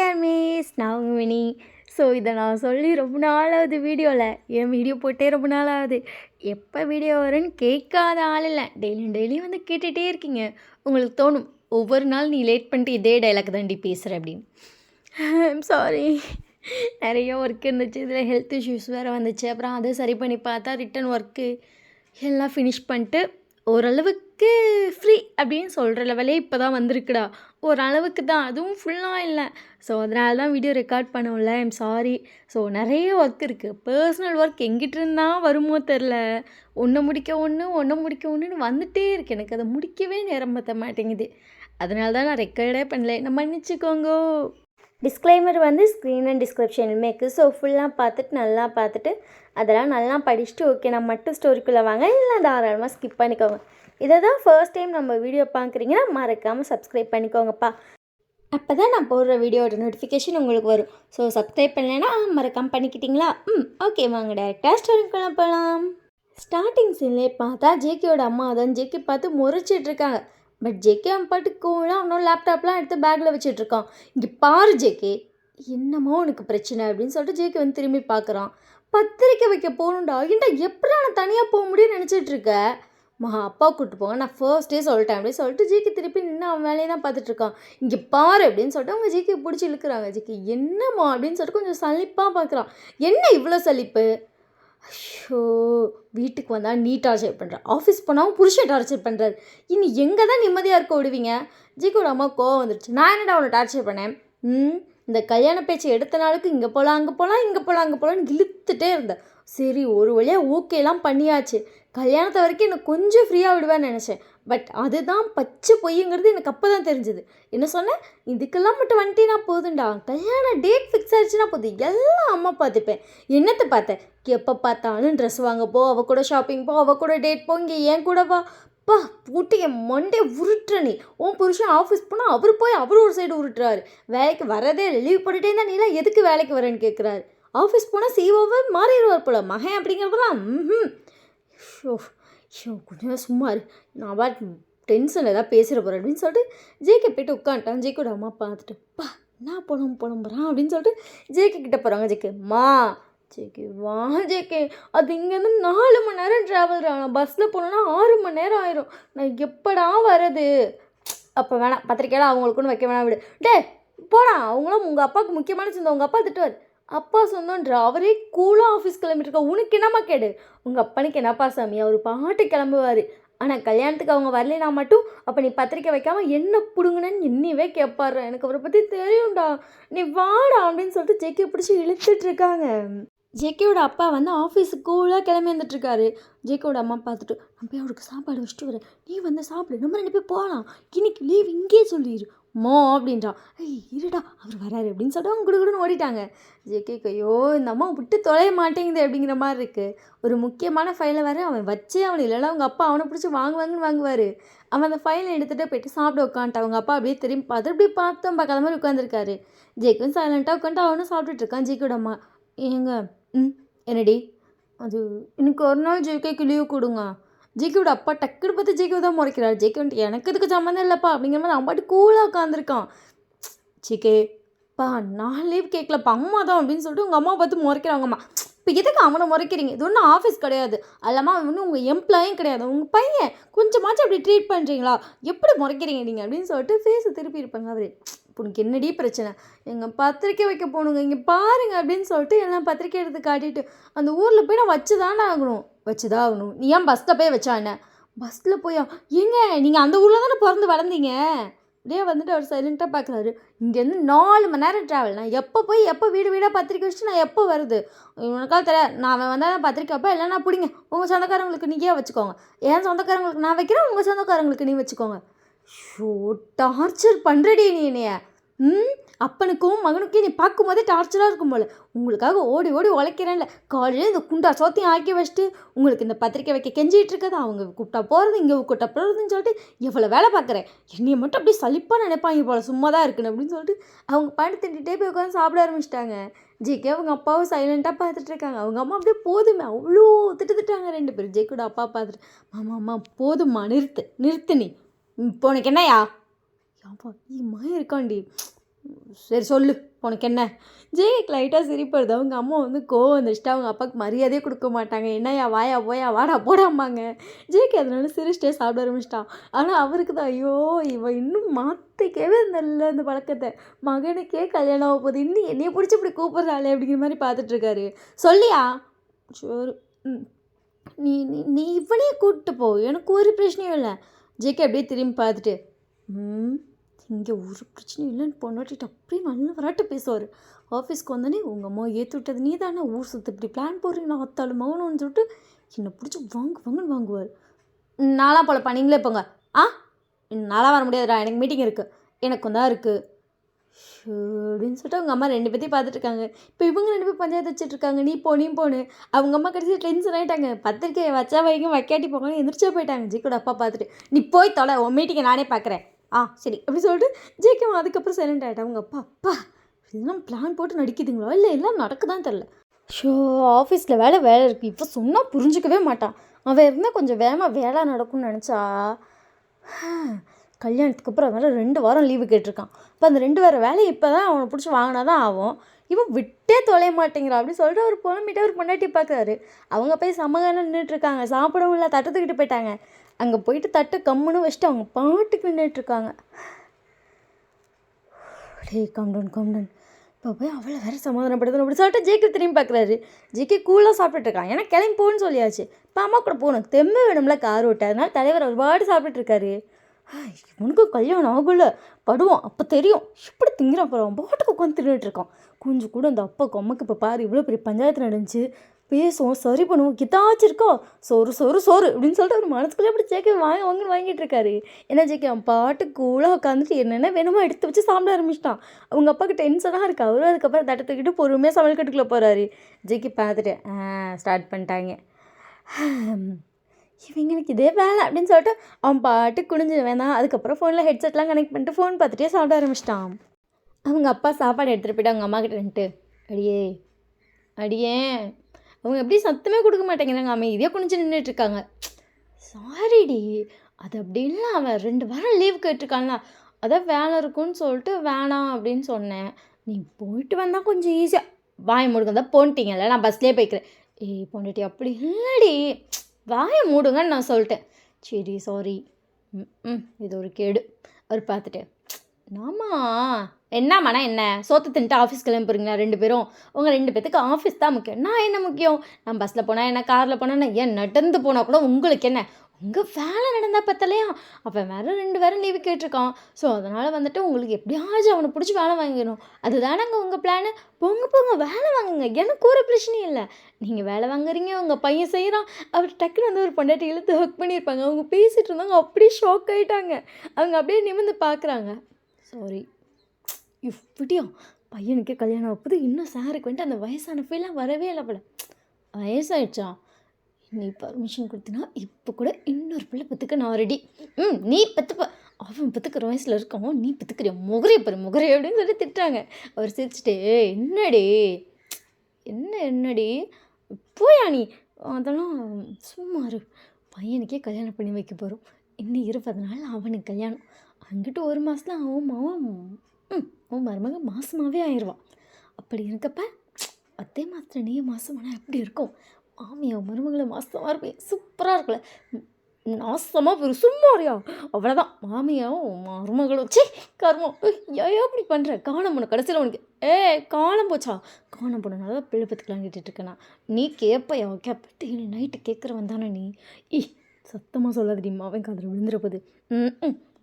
Dear miss நான் உங்கள் mini. So இதை நான் சொல்லி ரொம்ப நாளாவது வீடியோவில் என் வீடியோ போட்டே ரொம்ப நாள் ஆகுது. எப்போ வீடியோ வரும்னு கேட்காத ஆள் இல்லை. டெய்லியும் வந்து கேட்டுகிட்டே இருக்கீங்க. உங்களுக்கு தோணும் ஒவ்வொரு நாள் நீ லேட் பண்ணிட்டு இதே டைலாக் தாண்டி பேசுகிற அப்படின்னு. ஐம் சாரி, நிறைய ஒர்க் இருந்துச்சு. இதில் ஹெல்த் இஷ்யூஸ் வேறு வந்துச்சு. அப்புறம் அதை சரி பண்ணி பார்த்தா ரிட்டன் ஒர்க்கு எல்லாம் ஃபினிஷ் பண்ணிட்டு ஓரளவுக்கு ஃப்ரீ அப்படின்னு சொல்கிற லெவலே இப்போ தான் வந்திருக்குடா. ஓரளவுக்கு தான், அதுவும் ஃபுல்லாக இல்லை. ஸோ அதனால தான் வீடியோ ரெக்கார்ட் பண்ணோம்ல. I'm sorry. ஸோ நிறைய ஒர்க் இருக்குது. பர்சனல் ஒர்க் எங்கிட்ட இருந்தால் வருமோ தெரில. ஒன்று முடிக்க ஒன்றுன்னு வந்துகிட்டே இருக்குது. எனக்கு அதை முடிக்கவே நேரம் பற்ற மாட்டேங்குது. அதனால தான் நான் ரெக்கார்டே பண்ணல. என்ன மன்னிச்சுக்கோங்கோ. டிஸ்க்ளைமர் வந்து ஸ்க்ரீன் அண்ட் டிஸ்கிரிப்ஷனுமே இருக்குது. ஸோ ஃபுல்லாக பார்த்துட்டு அதெல்லாம் நல்லா படிச்சுட்டு ஓகே நான் மட்டும் ஸ்டோரிக்குள்ளே வாங்க, இல்லை தாராளமாக ஸ்கிப் பண்ணிக்கோங்க. இதை தான் ஃபர்ஸ்ட் டைம் நம்ம வீடியோ பார்க்குறீங்கன்னா மறக்காமல் சப்ஸ்கிரைப் பண்ணிக்கோங்கப்பா. அப்போ தான் நான் போடுற வீடியோட நோட்டிஃபிகேஷன் உங்களுக்கு வரும். ஸோ சப்ஸ்கிரைப் பண்ணலைன்னா மறக்காமல் பண்ணிக்கிட்டிங்களா? ஓகே, வாங்க டேரெக்டாக ஸ்டோரிக்குள்ளே போகலாம். ஸ்டார்டிங் சீன்லேயே பார்த்தா ஜேகேயோட அம்மா தான் ஜேகே பார்த்து முறைச்சிட்ருக்காங்க. பட் ஜேகே அவன் பாட்டு கூலாக அவனோட லேப்டாப்லாம் எடுத்து பேக்கில் வச்சிட்ருக்கான். இங்கே பாரு ஜேகே, என்னமோ உனக்கு பிரச்சனை அப்படின்னு சொல்லிட்டு ஜேகே வந்து திரும்பி பார்க்குறான். பத்திரிக்கை வைக்க போகணுண்டா. ஏன்டா எப்படி நான் தனியாக போக முடியும்னு நினச்சிட்ருக்க? அப்பா கூப்பிட்டு போங்க, நான் ஃபர்ஸ்டே சொல்லிட்டேன் அப்படின்னு சொல்லிட்டு ஜேகே திருப்பி நின்று அவன் வேலையை தான் பார்த்துட்ருக்கான். இங்கே பாரு அப்படின்னு சொல்லிட்டு அவங்க ஜேகே பிடிச்சி இழுக்கிறாங்க. ஜேகே என்னம்மா அப்படின்னு சொல்லிட்டு கொஞ்சம் சலிப்பாக பார்க்குறான். என்ன இவ்வளோ சலிப்பு? ஷோ, வீட்டுக்கு வந்தால் நீ டார்ச்சர் பண்ணுற, ஆஃபீஸ் போனாலும் புருஷன் டார்ச்சர் பண்ணுறாரு. இனி எங்கே தான் நிம்மதியாக இருக்க விடுவீங்க? ஜிக்கோட அம்மா கோவம் வந்துருச்சு. நான் என்னடா அவனை டார்ச்சர் பண்ணேன்? இந்த கல்யாண பேச்சு எடுத்த நாளுக்கு இங்கே போகலாம் அங்கே போகலான்னு இழுத்துட்டே இருந்தேன். சரி, ஒரு வழியாக ஓகேலாம் பண்ணியாச்சு. கல்யாணத்தை வரைக்கும் எனக்கு கொஞ்சம் ஃப்ரீயாக விடுவேன்னு நினச்சேன். பட் அதுதான் பச்சை பொய்யுங்கிறது எனக்கு அப்போ தான் தெரிஞ்சுது. என்ன சொன்னேன்? இதுக்கெல்லாம் மட்டும் வந்துட்டேனா போதுண்டா, கல்யாண டேட் ஃபிக்ஸ் ஆகிடுச்சுன்னா போதும், எல்லாம் அம்மா பார்த்துப்பேன். என்னத்தை பார்த்தேன்? எப்போ பார்த்தாலும் ட்ரெஸ் வாங்க போ, அவள் கூட ஷாப்பிங் போ, அவள் கூட டேட் போ, இங்கே ஏன் கூட வா. பா போட்டு என் மண்டே உருட்டுற நீ. உன் புருஷன் ஆஃபீஸ் போனால் அவர் ஒரு சைடு உருட்டுறாரு. வேலைக்கு வரதே இல்லை, லீவ் போட்டுட்டே தான் நீலாம் எதுக்கு வேலைக்கு வரேன்னு கேட்குறாரு. ஆஃபீஸ் போனால் சிஓவை மாறிடுவார் போல மகன் அப்படிங்கிறதெல்லாம். கொஞ்சம் சும்மா இரு, நான் பாட் டென்ஷனில் ஏதாவது பேசுகிற போகிறேன் அப்படின்னு சொல்லிட்டு ஜேகே போய்ட்டு உட்காந்துட்டான். ஜேகேயோட அம்மா பார்த்துட்டு பா நான் போகிறான் அப்படின்னு சொல்லிட்டு ஜேகே கிட்டே போகிறாங்க. ஜேகே வா ஜேகே, அது இங்கேருந்து 4 மணி நேரம் ட்ராவல் ஆகலாம். பஸ்ஸில் போனோன்னா 6 மணி நேரம் ஆயிரும். நான் எப்படா வரது? அப்போ வேணாம், பத்திரிக்கையெல்லாம் அவங்களுக்குன்னு வைக்க வேணாம், விடு. போடா, அவங்களும் உங்கள் அப்பாவுக்கு முக்கியமான சொந்தம். உங்கள் அப்பா திட்டுவார். அப்பா சொந்தன்ற அவரே கூலாக ஆஃபீஸ் கிளம்பிட்டுருக்கா. உனக்கு என்னம்மா கேடு? உங்கள் அப்பனுக்கு என்னப்பா சாமி, அவர் பாட்டு கிளம்புவார். ஆனால் கல்யாணத்துக்கு அவங்க வரலைனா மட்டும் அப்போ நீ பத்திரிக்கை வைக்காமல் என்ன பிடுங்கன்னு என்னவே கேட்பாரு. எனக்கு அவரை பற்றி தெரியும்டா, நீ வாடா அப்படின்னு சொல்லிட்டு ஜேகே பிடிச்சி இழுத்துட்ருக்காங்க. ஜேகேயோட அப்பா வந்து ஆஃபீஸுக்கு கூலாக கிளம்பி வந்துட்டுருக்காரு. ஜேகேயோட அம்மா பார்த்துட்டு நான் போய் அவருக்கு சாப்பாடு வச்சுட்டு வரேன், நீ வந்து சாப்பிடு, நம்ம 2 பேர் போகலாம், இன்னைக்கு லீவ் இங்கே சொல்லிடு அப்படின்றான். இருடா அவர் வராரு அப்படின்னு சொல்லிட்டு அவங்க குடுகுடுன்னு ஓடிட்டாங்க. ஜேகே ஐயோ இந்த அம்மா விட்டு தொலைய மாட்டேங்குது அப்படிங்கிற மாதிரி இருக்குது. ஒரு முக்கியமான ஃபைலை வர அவன் வச்சே அவன் இல்லைன்னா அவங்க அப்பா அவனை பிடிச்சி வாங்குவார். அவன் அந்த ஃபைலை எடுத்துகிட்டு போயிட்டு சாப்பிட உட்காந்துட்டு அவங்க அப்பா அப்படியே திரும்பி பார்த்து அப்படியே பார்த்தோம் பார்க்காத மாதிரி உட்காந்துருக்காரு. ஜேக்கும் சைலண்ட்டாக உட்காந்துட்டு அவனும் சாப்பிட்டுட்டு இருக்கான். ஜேகேயோட அம்மா ஏங்க என்னடி அது எனக்கு ஒரு நாள் ஜேகேக்கு லீவ் கொடுங்க. ஜேகேயோட அப்பா டக்குன்னு பார்த்து ஜேகே தான் முறைக்கிறார். ஜேகே வந்துட்டு எனக்கு இதுக்கு சம்மந்தம் இல்லைப்பா அப்படிங்கிற மாதிரி அவன் பாட்டு கூலாக உட்காந்துருக்கான். ஜேகேப்பா நான் லீவ் கேட்கலப்பா, அம்மா தான் அப்படின்னு சொல்லிட்டு உங்கள் அம்மா பார்த்து முறைக்கிறாங்க. அம்மா இப்போ எதுக்கு அவனை முறைக்கிறீங்க? இது ஒன்றும் ஆஃபீஸ் கிடையாது, அல்லாமல் அவன் ஒன்றும் உங்கள் எம்ப்ளாயும் கிடையாது, உங்கள் பையன், கொஞ்சமாச்சும் அப்படி ட்ரீட் பண்ணுறீங்களா? எப்படி முறைக்கிறீங்க நீங்கள் அப்படின்னு சொல்லிட்டு ஃபேஸை திருப்பி இருப்பாங்க. அவர் உனக்கு என்னடி பிரச்சனை? எங்கள் பத்திரிக்கை வைக்க போகணுங்க, இங்கே பாருங்கள் அப்படின்னு சொல்லிட்டு எல்லாம் பத்திரிக்கை எடுத்து காட்டிட்டு அந்த ஊரில் போய் நான் வச்சு தான் ஆகணும். நீ ஏன் பஸ்ஸில் போய் வச்சா என்ன? பஸ்ஸில் போயா? ஏங்க நீங்கள் அந்த ஊரில் தானே பிறந்து வளர்ந்தீங்க? அப்படியே வந்துட்டு அவர் சைலண்ட்டாக பார்க்குறாரு. இங்கேருந்து 4 மணி நேரம் ட்ராவல். நான் எப்போ வீடாக பத்திரிக்கை வச்சுட்டு நான் எப்போ வருது? உனக்காக தெரியாது. நான் அவன் வந்தால் பத்திரிக்கை வைப்பேன், இல்லைன்னா பிடிங்க உங்கள் சொந்தக்காரங்களுக்கு நீயே வச்சுக்கோங்க, என் சொந்தக்காரங்களுக்கு நான் வைக்கிறேன், உங்கள் சொந்தக்காரங்களுக்கு நீ வச்சுக்கோங்க. ஷோ டார்ச்சர் பண்ணுறடி நீ என்னைய. அப்பனுக்கும் மகனுக்கும் நீ பார்க்கும்போதே டார்ச்சராக இருக்கும் போல். உங்களுக்காக ஓடி உழைக்கிறேன்ல, காலையில் இந்த குண்டா சோத்தையும் ஆக்கி வச்சுட்டு உங்களுக்கு இந்த பத்திரிக்கை வைக்க கெஞ்சிகிட்டு இருக்கதா, அவங்க கூப்பிட்டா போகிறது இங்கே கூப்பிட்டா போகிறதுன்னு சொல்லிட்டு எவ்வளோ வேலை பார்க்குறேன். என்னையை மட்டும் அப்படியே சலிப்பாக நினைப்பாங்க போல், சும்மா தான் இருக்குன்னு அப்படின்னு சொல்லிட்டு அவங்க பாட்டு திட்டிகிட்டே போய் உட்காந்து சாப்பிட ஆரம்பிச்சிட்டாங்க. ஜேகே அவங்க அப்பாவும் சைலண்ட்டாக பார்த்துட்ருக்காங்க. அவங்க அம்மா அப்படியே போதுமே அவ்வளோ திட்டுட்டாங்க 2 பேரும். ஜேகேயோட அப்பா பார்த்துட்டு அம்மா போதும்மா, நிறுத்து நீ இப்போ உனக்கு என்னையா? ஏப்பா ஈமா இருக்காண்டி, சரி சொல்லு, உனக்கு என்ன? ஜேக்கு லைட்டாக சிரிப்படுது. அவங்க அம்மா வந்து கோவம் வந்துச்சுட்டு அவங்க அப்பாவுக்கு மரியாதையே கொடுக்க மாட்டாங்க. என்னையா வாயா போயா வாடா போடாம்பாங்க. ஜேக்கு அதனால சிரிச்சிட்டே சாப்பிட ஆரம்பிச்சிட்டான். ஆனால் அவருக்கு தான் ஐயோ இவன் இன்னும் மாற்றிக்கவே இல்லை இந்த பழக்கத்தை. மகனுக்கே கல்யாணம் ஆக போகுது, இன்னும் என்னைய பிடிச்சி இப்படி கூப்பிட்றாளே அப்படிங்கிற மாதிரி பார்த்துட்ருக்காரு. சொல்லியா? சரி. ம் நீ நீ நீ இவனையே கூப்பிட்டு போ, எனக்கு ஒரு பிரச்சனையும் இல்லை. ஜேகே அப்படியே திரும்பி பார்த்துட்டு இங்கே ஒரு பிரச்சனையும் இல்லைன்னு பொண்டாட்டிட்டு அப்படியே நல்ல வராட்டு பேசுவார். ஆஃபீஸ்க்கு வந்தோடனே உங்கள் அம்மா ஏற்றி விட்டது நீ தானே, ஊர் சுற்று இப்படி பிளான் போடுறீங்க நான் அத்தாலும் மகனும்னு சொல்லிட்டு என்னை பிடிச்சி வாங்குன்னு வாங்குவார். நாளாக போலப்பா, நீங்களே போங்க. நாளாக வர முடியாதுடா, எனக்கு மீட்டிங் இருக்குது, எனக்கும் தான் இருக்குது அப்படின்னு சொல்லிட்டு அவங்க அம்மா 2 பேர்த்தையும் பார்த்துட்ருக்காங்க. இப்போ இவங்க 2 பேர் பஞ்சாயத்து வச்சுட்ருக்காங்க. நீ போனு அவங்க அம்மா கடைசி டென்ஷன் ஆகிட்டாங்க. பத்திரிக்கையை வச்சா வைங்க வைக்காட்டி போங்க எந்திரிச்சா போயிட்டாங்க. ஜிக்கோட அப்பா பார்த்துட்டு நீ போய் தொலை, உன் மீட்டிங்கை நானே பார்க்குறேன். சரி அப்படி சொல்லிட்டு ஜேகே அதுக்கப்புறம் சைலண்ட் ஆகிட்டா. அவங்க அப்பா இதெல்லாம் பிளான் போட்டு நடிக்குதுங்களா இல்லை எல்லாம் நடக்குதான் தெரில. ஆஃபீஸில் வேலை இருக்குது, இப்போ சொன்னால் புரிஞ்சிக்கவே மாட்டான். அவன் இருந்தால் கொஞ்சம் வேகமாக வேலை நடக்கும்னு நினச்சா கல்யாணத்துக்கு அப்புறம் அதனால் 2 வாரம் லீவு கேட்டிருக்கான். இப்போ அந்த 2 வார வேலையை இப்போ தான் அவனை பிடிச்சி வாங்கினா தான் ஆகும். இவன் விட்டே தொலைய மாட்டேங்கிறான் அப்படின்னு சொல்லிட்டு அவர் புலம்பிட்டு ஒரு பொண்டாட்டி பார்க்குறாரு. அவங்க போய் சமகாலம் நின்றுட்டுருக்காங்க. சாப்பிடவும் இல்லை, தட்டு தூக்கிட்டு போயிட்டாங்க. அங்கே போயிட்டு தட்டு கம்முன்னு வச்சுட்டு அவங்க பாட்டுக்கு நின்றுட்டுருக்காங்க. காம்டவுன் இப்போ போய் அவளை வேறு சமாதானப்படுத்தணும் அப்படி சொல்லிட்டு ஜேகே திரும்பி பார்க்குறாரு. ஜேகே கூலாக சாப்பிட்டுருக்கான். ஏன்னா கிளம்பி போகணுன்னு சொல்லியாச்சு. இப்போ அம்மா கூட போகணும், தெம்பு வேணும்ல கார் ஓட்ட. அதனால தலைவர் ஒரு பாடு சாப்பிட்டுருக்காரு. இவனுக்கும் கல்யாணம் ஆகல படுவோம் அப்போ தெரியும் எப்படி திங்கிறான். அப்புறம் பாட்டுக்கு உட்காந்து தின்னுட்டு இருக்கான். கொஞ்சம் கூட அந்த அப்பாவுக்கு அம்மாக்கு இப்போ பாரு இவ்வளோ பெரிய பஞ்சாயத்து நடந்துச்சு, பேசுவோம் சரி பண்ணுவோம் கிதாச்சும் இருக்கோ சோறு அப்படின்னு சொல்லிட்டு அவர் மனசுக்குள்ளே அப்படி ஜேகே வாங்கின்னு வாங்கிட்டு இருக்காரு. ஏன்னா ஜேகே அவன் பாட்டுக்கு கூலாக உட்காந்துட்டு என்னென்ன வேணுமோ எடுத்து வச்சு சாப்பிட ஆரம்பிச்சிட்டான். அவங்க அப்பாவுக்கு டென்ஷனாக இருக்கு. அவரும் அதுக்கப்புறம் தட்டை தூக்கிட்டு பொறுமையாக சமையல் கட்டுக்குள்ளே போகிறாரு. ஜேகே பார்த்துட்டு ஸ்டார்ட் பண்ணிட்டாங்க. இவங்களுக்கு இதே வேலை அப்படின்னு சொல்லிட்டு அவன் பாட்டு குனிஞ்சு வேணாம். அதுக்கப்புறம் ஃபோனில் ஹெட்செட்லாம் கனெக்ட் பண்ணிட்டு ஃபோன் பார்த்துட்டே சாப்பிட ஆரம்பிச்சிட்டான். அவங்க அப்பா சாப்பாடு எடுத்துகிட்டு போய்ட்டு அவங்க அம்மா கிட்ட நின்றுட்டு அடியே அவங்க எப்படி சத்தமே கொடுக்க மாட்டேங்கிறாங்க, அமைதியாக குனிஞ்சு நின்றுட்டுருக்காங்க. சாரிடி அது அப்படி இல்லை, அவன் 2 வாரம் லீவ் கேட்டிருக்கான்ல அதான் வேலை இருக்குன்னு சொல்லிட்டு வேணாம் அப்படின்னு சொன்னேன். நீ போயிட்டு வந்தால் கொஞ்சம் ஈஸியாக வாயை மூடுங்க தான் போன்ட்டிங்கல்ல, நான் பஸ்லேயே போய்க்கிறேன். பொண்டாட்டி அப்படி இல்லடி வாயை மூடுங்கன்னு நான் சொல்லிட்டேன். சரி சாரி. இது ஒரு கேடு. அவர் பார்த்துட்டு நாமா என்னம்மாண்ணா என்ன சோற்று தின்ட்டு ஆஃபீஸ் கிளம்பி போகிறீங்களா 2 பேரும்? உங்கள் 2 பேத்துக்கு ஆஃபீஸ் தான் முக்கியம், நான் என்ன முக்கியம்? நான் பஸ்ஸில் போனால் என்ன, காரில் போனால் ஏன் நடந்து போனால் கூட உங்களுக்கு என்ன? உங்கள் வேலை நடந்தால் பத்தலையா? அவன் வேறு 2 வாரம் லீவு கேட்டிருக்கான். ஸோ அதனால் வந்துட்டு உங்களுக்கு எப்படியாச்சும் அவனை பிடிச்சி வேலை வாங்கிடணும், அதுதானங்க உங்கள் பிளானு. போங்க வேலை வாங்குங்க, எனக்கு ஒரு பிரச்சனையும் இல்லை. நீங்கள் வேலை வாங்குறீங்க, உங்கள் பையன் செய்கிறான். அவர் டக்குன்னு வந்து ஒரு பொண்டாட்டி இழுத்து ஹக் பண்ணியிருப்பாங்க. அவங்க பேசிகிட்டு இருந்தாங்க, அப்படியே ஷாக் ஆகிட்டாங்க. அவங்க அப்படியே நிமிர்ந்து பார்க்குறாங்க. சாரி இப்படியா பையனுக்கே கல்யாணம் வைப்பது, இன்னும் சாருக்கு வந்துட்டு அந்த வயசான ஃபீலாம் வரவே இல்லை போல. வயசாயிடுச்சா? நீ பர்மிஷன் கொடுத்தினா இப்போ கூட இன்னொரு பிள்ளை பெற்றுக்க நான் ரெடி. நீ பெற்றுப்ப, அவன் பெற்றுக்கிற வயசில் இருக்கான், நீ பெற்றுக்கிறிய முகரைய பாரு முகரைய அப்படின்னு சொல்லி திட்டுறாங்க. அவர் சிரிச்சுட்டு என்னடி போயா நீ, அதெல்லாம் சும்மா இரு, பையனுக்கே கல்யாணம் பண்ணி வைக்க போகிறோம், இன்னும் 20 நாள் அவனுக்கு கல்யாணம், அங்கிட்டு 1 மாதத்தில் அவன் மருமக மாதமாகவே ஆயிடுவான். அப்படி இருக்கப்ப 10 மாதத்தில் நீ மாதமானா எப்படி இருக்கும்? மாமியா மருமகளை மாதமாக இருப்பேன், சூப்பராக இருக்கல, நாசமாக போயிடும் சும்மா வரையா. அவ்வளோதான் மாமியாவும் மருமகளும் சி கர்மம். ஏன் அப்படி பண்ணுற? காணம் போன கடைசியில் உனக்கு காலம் போச்சா? காணம் போனனால பிள்ளை பத்துக்கலாம் கேட்டுட்ருக்கேண்ணா. நீ கேட்பையா கேப்பட்டு நைட்டு கேட்குற வந்தானே நீ சத்தமாக சொல்லாதடிம்மா, அவன் காதில் விழுந்துற போது.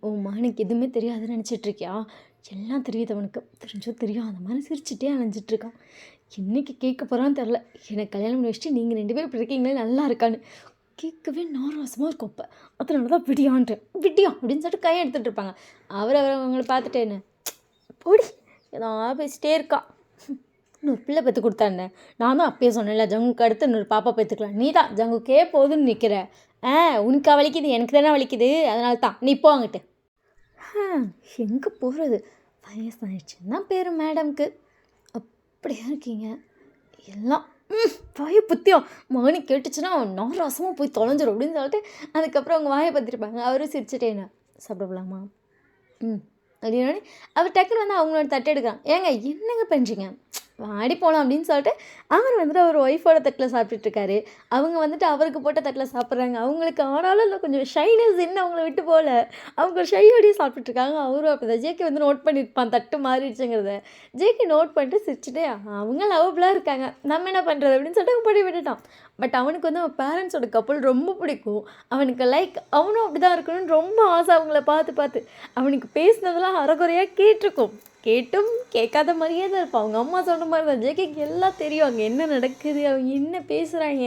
உன் மகனுக்கு எதுவுமே தெரியாதுன்னு நினச்சிட்ருக்கியா? எல்லாம் தெரியுது அவனுக்கு, தெரிஞ்சோ தெரியாத மாதிரி சிரிச்சுட்டே அலைஞ்சிட்ருக்கான். இன்றைக்கி கேட்க போகிறான்னு தெரில, எனக்கு கல்யாணம் பண்ணி வச்சுட்டு நீங்கள் 2 பேரும் இப்படி இருக்கீங்களே நல்லா இருக்கான்னு கேட்கவே நாராசமாக இருக்கும். அப்போ அதனால தான் விடியா அப்படின்னு சொல்லிட்டு கையை எடுத்துகிட்டு இருப்பாங்க. அவங்களை பார்த்துட்டேன்னு போடி ஏதாவது பேசிட்டே இருக்கான். இன்னொரு பிள்ளை பெற்று கொடுத்தானே, நான் தான் அப்பயே சொன்னேன்ல ஜங்குக்கு அடுத்து இன்னொரு பாப்பா பெற்றுக்கலாம், நீ தான் ஜங்குக்கே போதுன்னு நிற்கிற. உனக்கா வலிக்குது, எனக்கு தானே வலிக்குது, அதனால தான் நீ போங்கிட்டு. எங்கே போகிறது, வயசாகிடுச்சுன்னா பேர் மேடம்க்கு. அப்படியா இருக்கீங்க எல்லாம் வாயை புத்தியம் மகனி கேட்டுச்சுன்னா நாராசமாக போய் தொலைஞ்சிரும் அப்படின்னு சொல்லிட்டு அதுக்கப்புறம் அவங்க வாயை பற்றிருப்பாங்க. அவரும் சிரிச்சுட்டேன்னு சாப்பிட போகலாமா? அப்படின்னோடனே அவர் டக்குன்னு வந்து அவங்களோட தட்டு எடுக்கிறான். ஏங்க என்னங்க பண்ணுறீங்க? வாடி போகலாம் அப்படின்னு சொல்லிட்டு அவர் வந்துட்டு அவர் ஒய்ஃபோட தட்டில் சாப்பிட்டுட்ருக்காரு. அவங்க வந்துட்டு அவருக்கு போட்ட தட்டில் சாப்பிட்றாங்க. அவங்களுக்கு ஆனாலும் இல்லை கொஞ்சம் ஷைனஸ் இன்னும் அவங்கள விட்டு போகல. அவங்க ஒரு ஷையோடையே சாப்பிட்டுட்ருக்காங்க. அவரும் அப்படி தான் ஜேகே வந்து நோட் பண்ணியிருப்பான் தட்டு மாறிடுச்சுங்கிறத. ஜேகே நோட் பண்ணிட்டு சிரிச்சுட்டு அவங்க லவ்வபுளாக இருக்காங்க, நம்ம என்ன பண்ணுறது அப்படின்னு சொல்லிட்டு அவன் பண்ணி விட்டுட்டான். பட் அவனுக்கு வந்து அவன் பேரண்ட்ஸோட கப்புள் ரொம்ப பிடிக்கும். அவனுக்கு லைக் அவனும் அப்படி தான் இருக்கணும்னு ரொம்ப ஆசை அவங்கள பார்த்து பார்த்து. அவனுக்கு பேசினதெல்லாம் அரைகுறையாக கேட்டிருக்கும். கேட்டும் கேட்காத மாதிரியே தான் இருப்பான். அவங்க அம்மா சொன்ன மாதிரி தான். ஜேகேக்கு எல்லாம் தெரியும், அங்கே என்ன நடக்குது, அவங்க என்ன பேசுகிறாங்க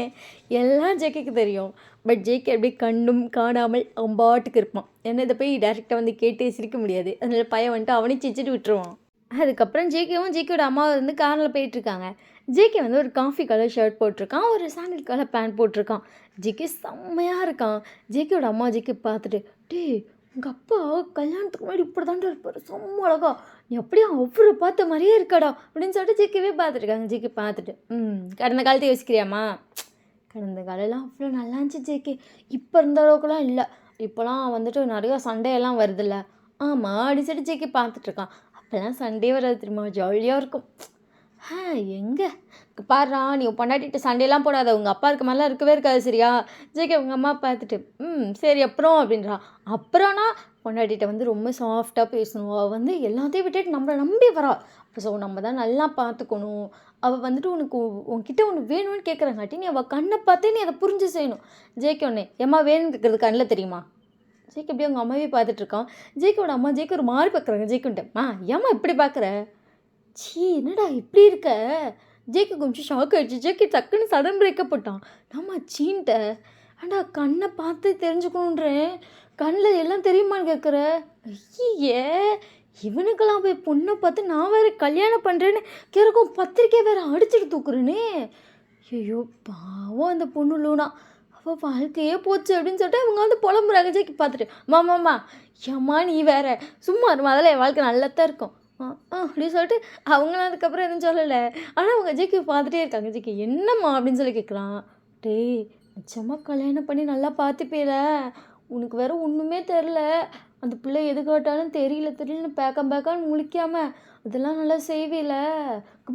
எல்லாம் ஜேகேக்கு தெரியும். பட் ஜேகே அப்படியே கண்டும் காணாமல் அவன் பாட்டுக்கு இருப்பான். ஏன்னா இதை போய் டேரெக்டாக வந்து கேட்டு சிரிக்க முடியாது. அதனால பையன் வந்துட்டு அவனையும் சிரிச்சிட்டு விட்டுருவான். அதுக்கப்புறம் ஜேகேவும் ஜேகேயோட அம்மாவை வந்து காரில் போயிட்டுருக்காங்க. ஜேகே வந்து ஒரு காஃபி கலர் ஷர்ட் போட்டிருக்கான், ஒரு சாண்டில் கலர் பேண்ட் போட்டிருக்கான். ஜேகே செம்மையாக இருக்கான். ஜேகேயோட அம்மா ஜேகே பார்த்துட்டு, டே உங்கள் அப்பா கல்யாணத்துக்கு முன்னாடி இப்படி தாண்டா இருப்பார், செம்ம அழகா, நீ அப்படியே அவரை பார்த்த மாதிரியே இருக்காடா அப்படின்னு சொல்லிட்டு ஜேகேவே பார்த்துருக்காங்க. ஜேகே பார்த்துட்டு கடந்த காலத்தை யோசிக்கிறியாம்மா? கடந்த காலம்லாம் அவ்வளோ நல்லா இருந்துச்சு ஜேகே, இப்போ இருந்த அளவுக்குலாம் இல்லை. இப்போலாம் வந்துட்டு நிறையா சண்டையெல்லாம் வருதில்ல. ஆமாம் அப்படின்னு சொல்லிட்டு ஜேகே பார்த்துட்ருக்கான். அப்போல்லாம் சண்டே வராது தெரியுமா, ஜாலியாக இருக்கும். எங்கே பாருடா, நீ பொண்டாட்டிகிட்ட சண்டையெல்லாம் போடாத, உங்கள் அப்பா இருக்க மாதிரிலாம் இருக்கவே இருக்காது சரியா? ஜேகே உங்கள் அம்மா பார்த்துட்டு சரி அப்புறம் அப்படின்றா. அப்புறம்னா பொண்டாட்டிகிட்ட வந்து ரொம்ப சாஃப்டாக பேசணும். அவள் வந்து எல்லாத்தையும் விட்டுட்டு நம்மளை நம்பி வரா. ஸோ நம்ம தான் நல்லா பார்த்துக்கணும். அவள் வந்துட்டு உனக்கு உன்கிட்ட ஒன்று வேணும்னு கேட்குறங்காட்டி நீ அவள் கண்ணை பார்த்தே நீ அதை புரிஞ்சு செய்யணும். ஜேகே ஒன்று ஏம்மா வேணும்னு கேட்குறது கண்ணில் தெரியுமா? ஜேகே அப்படியே அவங்க அம்மாவே பார்த்துட்ருக்கான். ஜேகேவோட அம்மா ஜேகே ஒரு மாதிரி பார்க்குறாங்க. ஜேகேன்ட்டேம்மா ஏம்மா இப்படி பார்க்குற? சீ என்னடா இப்படி இருக்க? ஜேகே கொஞ்சம் ஷாக் ஆகிடுச்சு. ஜேகே டக்குன்னு சடன் பிரேக்கப் போட்டான். நம்ம சீன்ட்ட ஆண்டா கண்ணை பார்த்து தெரிஞ்சுக்கணுன்றேன், கண்ணில் எல்லாம் தெரியுமான்னு கேட்குற? ஐயே இவனுக்கெல்லாம் போய் பொண்ணை பார்த்து நான் வேறு கல்யாணம் பண்ணுறேன்னு கேட்கும் பத்திரிக்கை வேறு அடிச்சுட்டு தூக்குறேனே. ஐயோ பாவம் அந்த பொண்ணு லூனா, அவள் வாழ்க்கையே போச்சு அப்படின்னு சொல்லிட்டு அவங்க வந்து புலம்புறாங்க. ஜேகே பார்த்துட்டு மாமாம்மா ஏம்மா நீ வேற சும்மா இருமா, அதெல்லாம் என் வாழ்க்கை நல்லா தான் இருக்கும் அப்படின்னு சொல்லிட்டு அவங்களாம் அதுக்கப்புறம் எதுவும் சொல்லலை. ஆனால் அவங்க ஜேகே பார்த்துட்டே இருக்காங்க. ஜேகே என்னம்மா அப்படின்னு சொல்லி கேட்குறான். டேய் நிச்சயமாக கல்யாணம் பண்ணி நல்லா பார்த்துப்பேல, உனக்கு வேற ஒன்றுமே தெரில, அந்த பிள்ளை எது கேட்டாலும் தெரியலன்னு பேக்கான்னு முழிக்காமல் அதெல்லாம் நல்லா செய்வேல.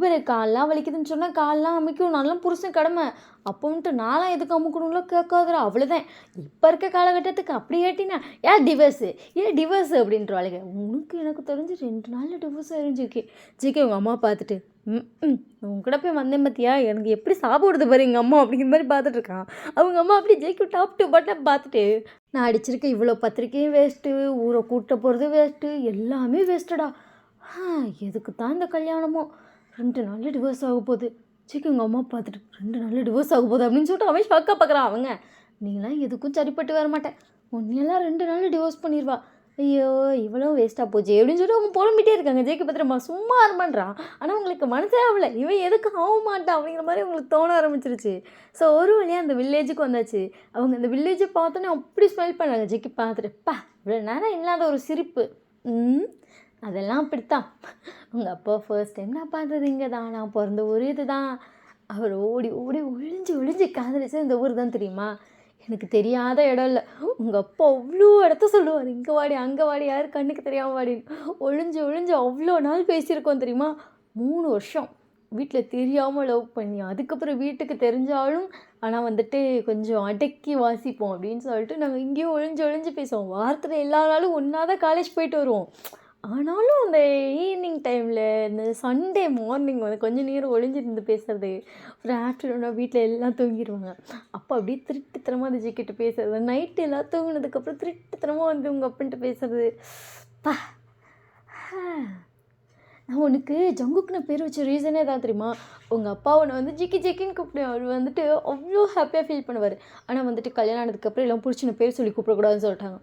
பேர் கால்லாம் வலிக்குதுன்னு சொன்னால் கால்லாம் அமைக்கும், நல்லா புருஷன் கடமை. அப்போன்ட்டு நான்லாம் எதுக்கு அமுக்கணும்ல கேட்காதுரா, அவ்வளோதான். இப்போ இருக்க காலகட்டத்துக்கு அப்படி கேட்டினா ஏன் டிவர்ஸு அப்படின்றவாளுங்க. உனக்கு எனக்கு தெரிஞ்சு 2 நாளில் டிவோர்ஸ் ஆயிருந்துச்சு. ஜேகே உங்கள் அம்மா பார்த்துட்டு உன் கூட போய் வந்தேன் பார்த்தியா, எனக்கு எப்படி சாப்பிடுறது பாரு எங்கள் அம்மா அப்படிங்கிற மாதிரி பார்த்துட்ருக்கான். அவங்க அம்மா அப்படி ஜேகே டாப் டு பாட்டம் பார்த்துட்டு நான் அடிச்சிருக்க இவ்வளோ பத்திரிக்கையும் வேஸ்ட்டு, ஊரை கூட்ட போகிறது வேஸ்ட்டு, எல்லாமே வேஸ்ட்டடா. எதுக்கு தான் இந்த கல்யாணமோ, 2 நாளில் டிவோர்ஸ் ஆக போகுது. ஜேகே எங்கள் அம்மா பார்த்துட்டு 2 நாளில் டிவோர்ஸ் ஆக போகுது அப்படின்னு சொல்லிட்டு அவன் ஷாக்காக பார்க்குறான். அவங்க நீங்களாம் எதுக்கும் சரிப்பட்டு வர மாட்டேன், உன்னையெல்லாம் 2 நாளில் டிவோர்ஸ் பண்ணிடுவா, ஐயோ இவ்வளோ வேஸ்ட்டாக போச்சு அப்படின்னு சொல்லிட்டு அவங்க புலம்பிகிட்டே இருக்காங்க. ஜேகே பத்திரமா சும்மா இருமான்றான். ஆனால் உங்களுக்கு மனசே ஆகலை, இவன் எதுக்கு ஆக மாட்டான் அப்படிங்கிற மாதிரி அவங்களுக்கு தோண ஆரம்பிச்சிருச்சு. ஸோ ஒரு வழியாக அந்த வில்லேஜுக்கு வந்தாச்சு. அவங்க அந்த வில்லேஜை பார்த்தோன்னே அப்படி ஸ்மெல் பண்ணாங்க. ஜேகே பார்த்துட்டு இவ்வளோ நேரம் இல்லாத ஒரு சிரிப்பு. அதெல்லாம் அப்படித்தான். உங்கள் அப்பா ஃபர்ஸ்ட் டைம் நான் பார்த்தது இங்கே தான், நான் பிறந்த ஊர் இது தான். அவர் ஓடி ஓடி ஒழிஞ்சு காதலிச்சு இந்த ஊர் தான் தெரியுமா? எனக்கு தெரியாத இடம் இல்லை. உங்கள் அப்பா அவ்வளோ இடத்த சொல்லுவார், இங்கே வாடி அங்கே வாடி, யார் கண்ணுக்கு தெரியாமல் வாடின்னு. ஒழிஞ்சு அவ்வளோ நாள் பேசியிருக்கோம் தெரியுமா? 3 வருஷம் வீட்டில் தெரியாமல் லவ் பண்ணி, அதுக்கப்புறம் வீட்டுக்கு தெரிஞ்சாலும் ஆனால் வந்துட்டு கொஞ்சம் அடக்கி வாசிப்போம் அப்படின்னு சொல்லிட்டு நாங்கள் இங்கேயும் ஒழிஞ்சு பேசுவோம். வாரத்தில் எல்லா நாளும் ஒன்றா தான் காலேஜ் போயிட்டு வருவோம். ஆனாலும் அந்த ஈவினிங் டைமில் இந்த சண்டே மார்னிங் வந்து கொஞ்சம் நேரம் ஒளிஞ்சிருந்து பேசுகிறது, ஒரு ஆஃப்டர்நூனாக வீட்டில் எல்லாம் தூங்கிடுவாங்க. அப்போ அப்படியே திருட்டுத்தனமாக அந்த ஜிக்கிட்ட பேசுறது, நைட்டு எல்லாம் தூங்கினதுக்கப்புறம் திருட்டுத்தனமாக வந்து உங்கள் அப்பன்ட்டு பேசுறது. நான் உனக்கு ஜங்குக்குன்னு பேர் வச்ச ரீசனே தான் தெரியுமா? உங்கள் அப்பா உன்னை வந்து ஜிக்கின்னு கூப்பிடுவேன். அவர் வந்துட்டு அவ்வளோ ஹாப்பியாக ஃபீல் பண்ணுவார். ஆனால் வந்துட்டு கல்யாணம் ஆனதுக்கப்புறம் எல்லாம் பிடிச்சின பேர் சொல்லி கூப்பிடக்கூடாதுன்னு சொல்லிட்டாங்க.